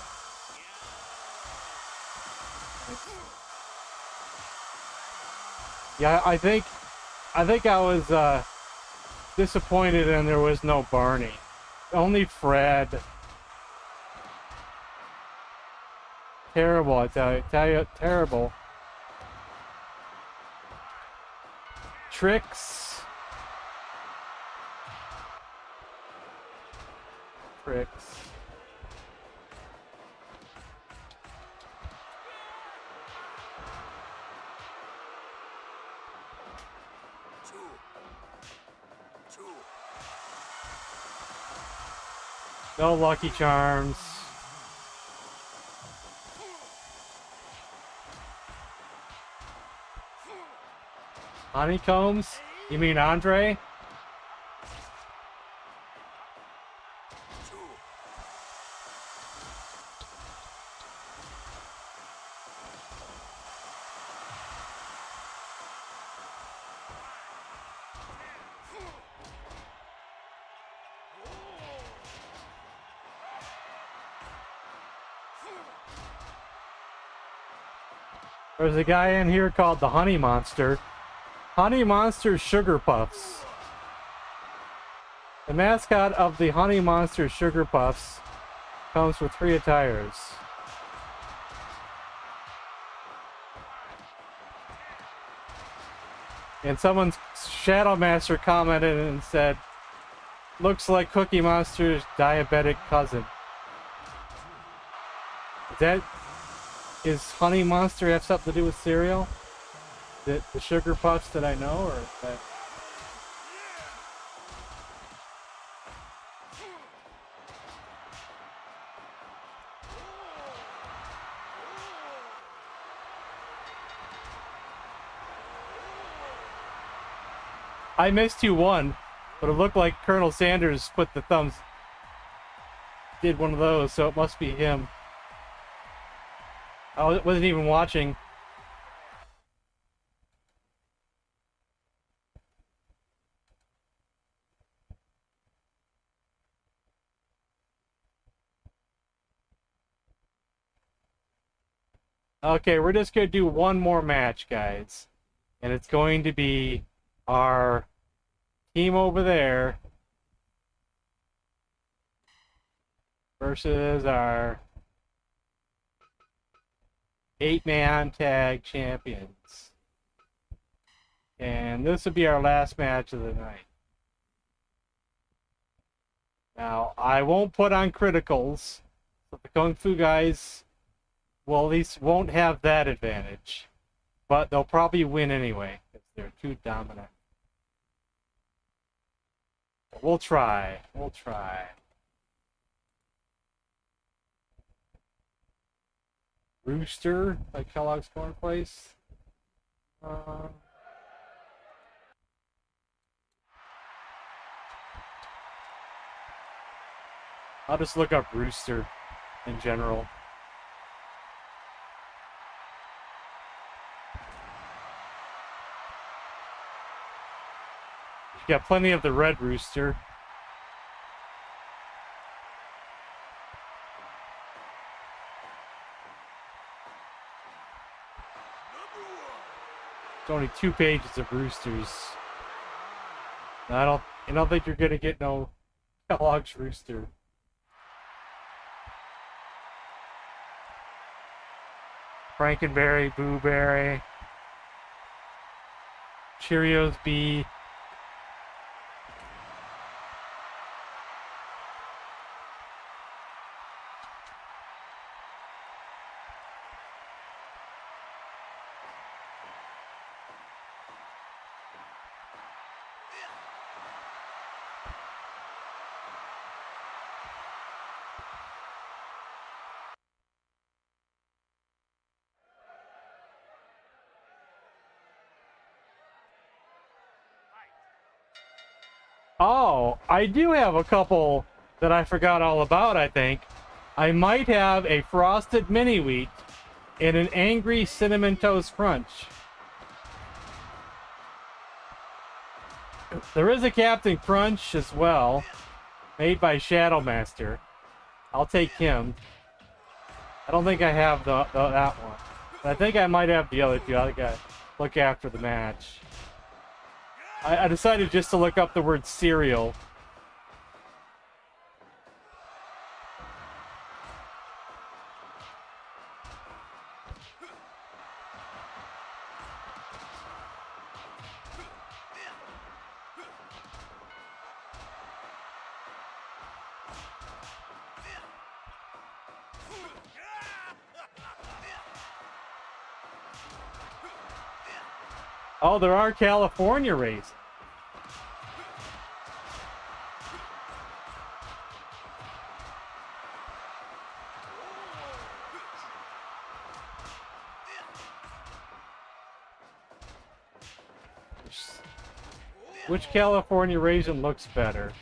Yeah, I think I was disappointed and there was no Barney. Only Fred. Terrible, I tell you, terrible. Tricks. No Lucky Charms. Honeycombs? You mean Andre? There's a guy in here called the Honey Monster. Honey Monster Sugar Puffs. The mascot of the Honey Monster Sugar Puffs comes with 3 attires. And someone's Shadow Master commented and said, looks like Cookie Monster's diabetic cousin. Is Honey Monster have something to do with cereal? The Sugar Puffs that I know, or is that... I missed you one, but it looked like Colonel Sanders put the thumbs... did one of those, so it must be him. I wasn't even watching. Okay, we're just going to do one more match, guys. And it's going to be our team over there versus our 8-man tag champions. And this will be our last match of the night. Now, I won't put on criticals, but the Kung Fu guys, well, at least won't have that advantage. But they'll probably win anyway, because they're too dominant. But we'll try. We'll try. Rooster, like Kellogg's Corn Place. I'll just look up Rooster in general. You got plenty of the Red Rooster. It's only 2 pages of Roosters. I don't think you're gonna get no Kellogg's Rooster. Frankenberry, Boo Berry, Cheerios B. Oh, I do have a couple that I forgot all about, I think. I might have a Frosted Mini Wheat and an Angry Cinnamon Toast Crunch. There is a Captain Crunch as well, made by Shadow Master. I'll take him. I don't think I have that one. But I think I might have the other two. I gotta look after the match. I decided just to look up the word cereal. Oh, there are California raisins. Which California raisin looks better?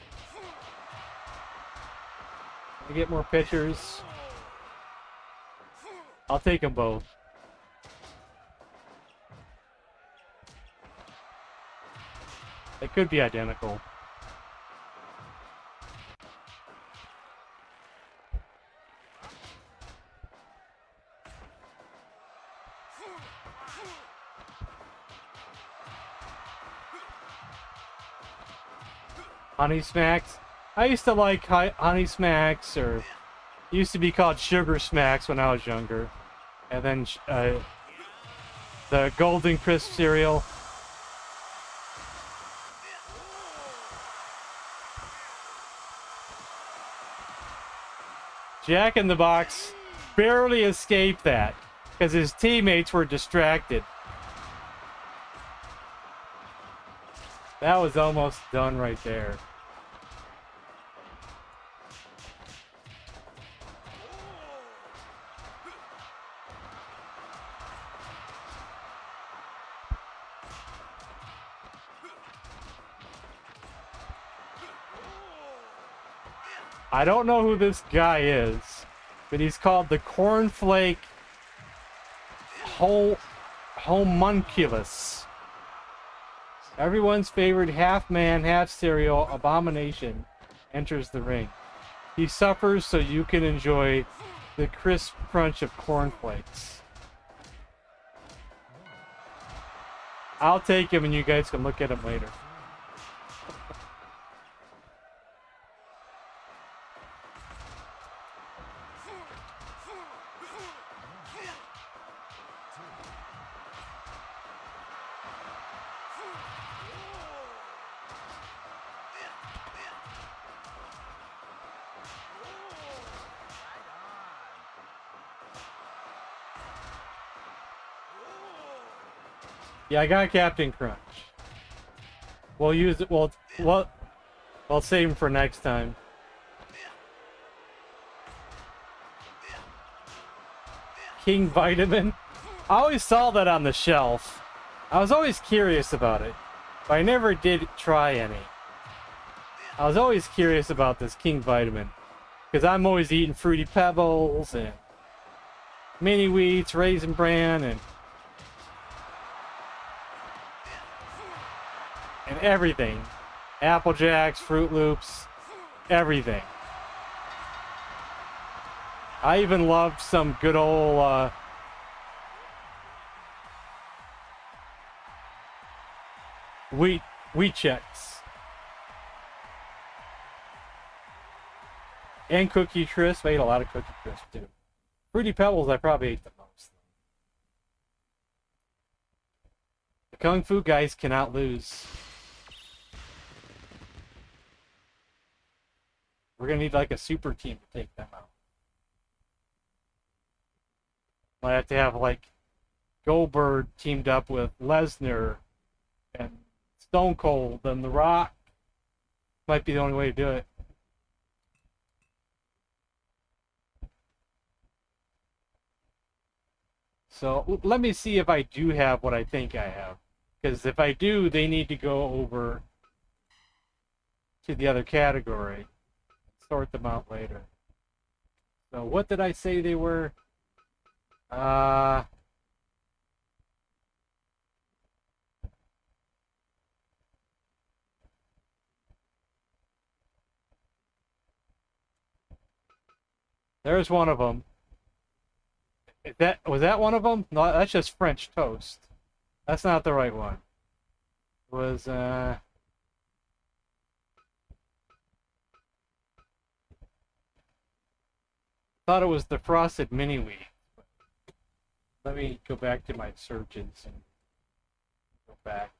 Can I get more pictures? I'll take them both. They could be identical. Honey Smacks. I used to like Honey Smacks, or used to be called Sugar Smacks when I was younger. And then the Golden Crisp cereal. Jack in the Box barely escaped that because his teammates were distracted. That was almost done right there. I don't know who this guy is, but he's called the Cornflake Homunculus. Everyone's favorite half-man, half-cereal abomination enters the ring. He suffers so you can enjoy the crisp crunch of cornflakes. I'll take him and you guys can look at him later. Yeah, I got Captain Crunch. We'll use it. I'll save him for next time. King Vitamin. I always saw that on the shelf. I was always curious about it, but I never did try any. I was always curious about this King Vitamin because I'm always eating Fruity Pebbles and Mini Wheats, Raisin Bran, and everything. Apple Jacks, Fruit Loops, everything. I even loved some good old wheat checks. And Cookie Crisp. I ate a lot of Cookie Crisp too. Fruity Pebbles I probably ate the most. The Kung Fu guys cannot lose. We're gonna need like a super team to take them out. Might have to have like Goldberg teamed up with Lesnar and Stone Cold and The Rock. Might be the only way to do it. So let me see if I do have what I think I have. Because if I do, they need to go over to the other category. Sort them out later. So what did I say they were? There's one of them. Was that one of them? No, that's just French toast. That's not the right one. It was thought it was the frosted mini wheat. Let me go back to my searches and go back.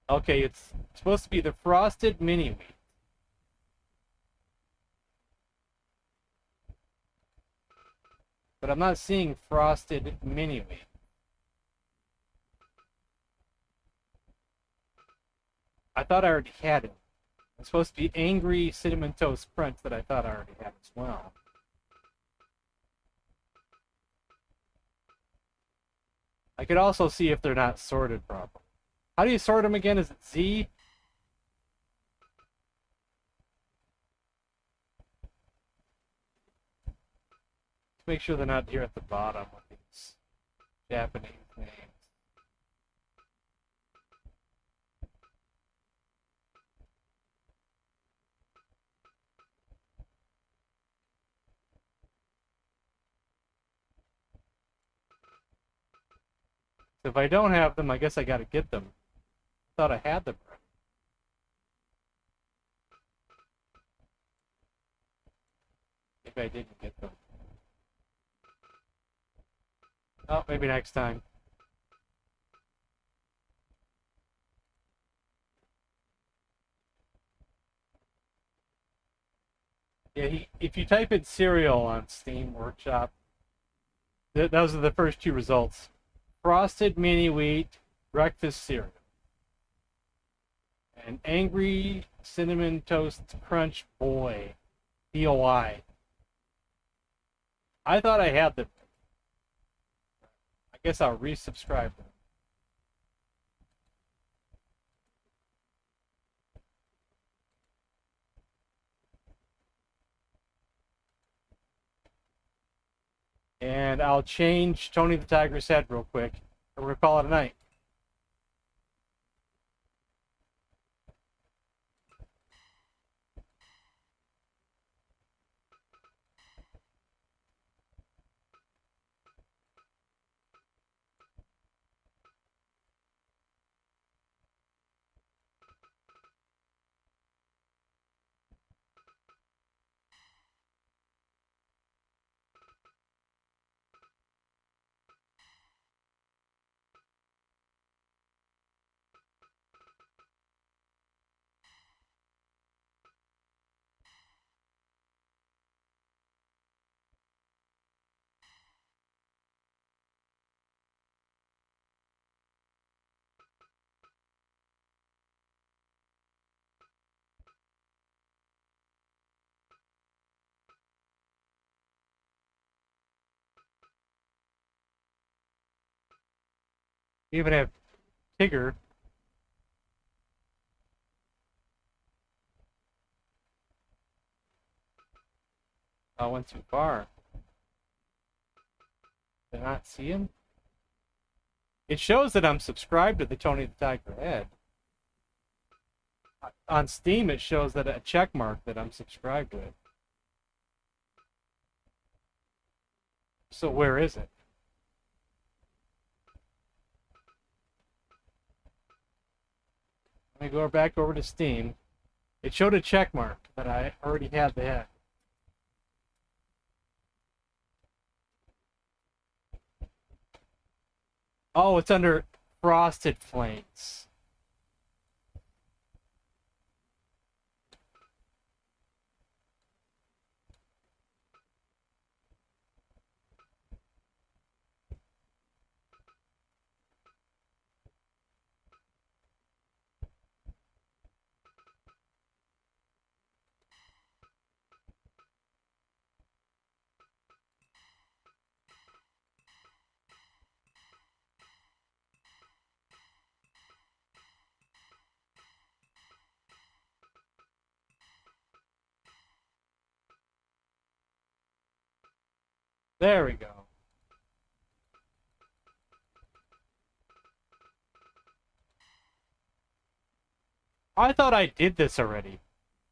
Okay, it's supposed to be the frosted mini wheat. But I'm not seeing frosted mini wheat. I thought I already had it. It's supposed to be angry cinnamon toast crunch that I thought I already had as well. I could also see if they're not sorted properly. How do you sort them again? Is it Z? Let's make sure they're not here at the bottom with these Japanese names. So if I don't have them, I guess I gotta get them. I thought I had them. Maybe I didn't get them. Oh, maybe next time. Yeah, if you type in cereal on Steam Workshop, those are the first two results. Frosted mini wheat breakfast cereal. And angry cinnamon toast crunch boy. BOI. I thought I had them. I guess I'll resubscribe them. And I'll change Tony the Tiger's head real quick. And we're going to call it a night. We even have Tigger. I went too far. Did I not see him? It shows that I'm subscribed to the Tony the Tiger head. On Steam, it shows that a check mark that I'm subscribed to it. So where is it? Let me go back over to Steam. It showed a check mark that I already had the head. Oh, it's under Frosted Flakes. There we go. I thought I did this already.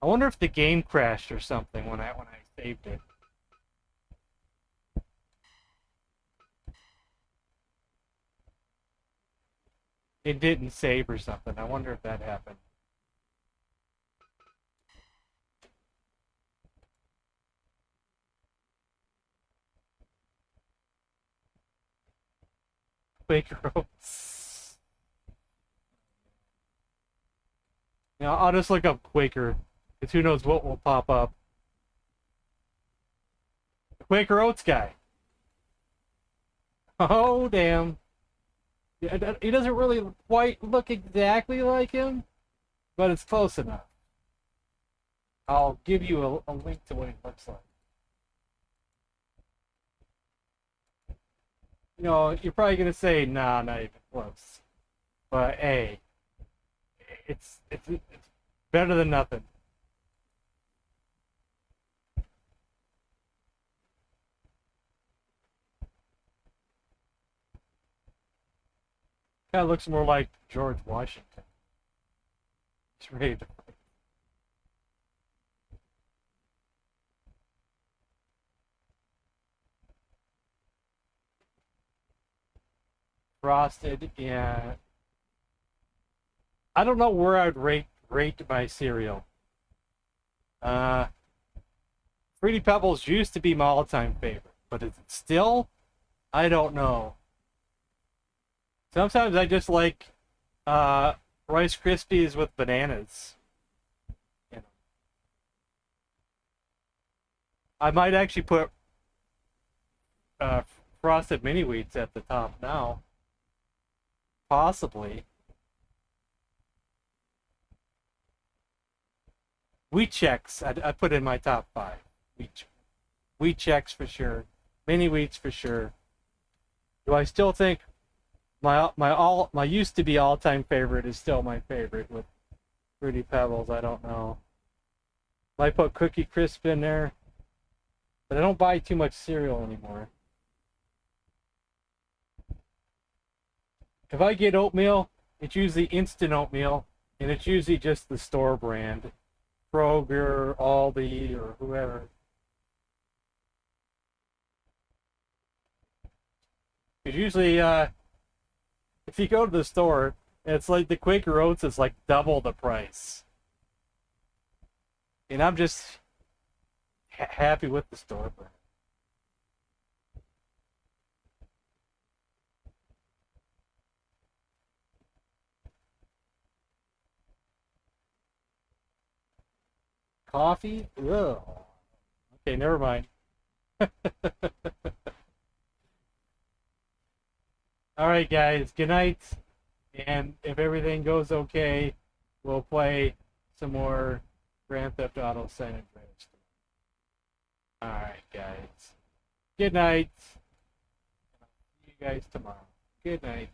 I wonder if the game crashed or something when I saved it. It didn't save or something. I wonder if that happened. Quaker Oats. Yeah, I'll just look up Quaker, because who knows what will pop up. The Quaker Oats guy. Oh, damn. Yeah, he doesn't really quite look exactly like him, but it's close enough. I'll give you a link to what he looks like. You know, you're probably gonna say, nah, not even close. But hey, it's better than nothing. Kind of looks more like George Washington. It's ready to fight. Frosted, yeah. I don't know where I'd rate my cereal. Uh, Fruity Pebbles used to be my all-time favorite, but is it still? I don't know. Sometimes I just like Rice Krispies with bananas. You know. I might actually put uh, Frosted Mini Wheats at the top now. Possibly. Wheat Chex, I put in my top 5. Wheat Chex for sure. Mini Wheats for sure. Do I still think my used to be all-time favorite is still my favorite with Fruity Pebbles? I don't know. Might put Cookie Crisp in there, but I don't buy too much cereal anymore. If I get oatmeal, it's usually instant oatmeal, and it's usually just the store brand, Kroger, Aldi, or whoever. Because usually, if you go to the store, it's like the Quaker Oats is like double the price. And I'm just happy with the store brand. Coffee? Ugh. Okay, never mind. All right, guys. Good night. And if everything goes okay, we'll play some more Grand Theft Auto San Andreas. All right, guys. Good night. See you guys tomorrow. Good night.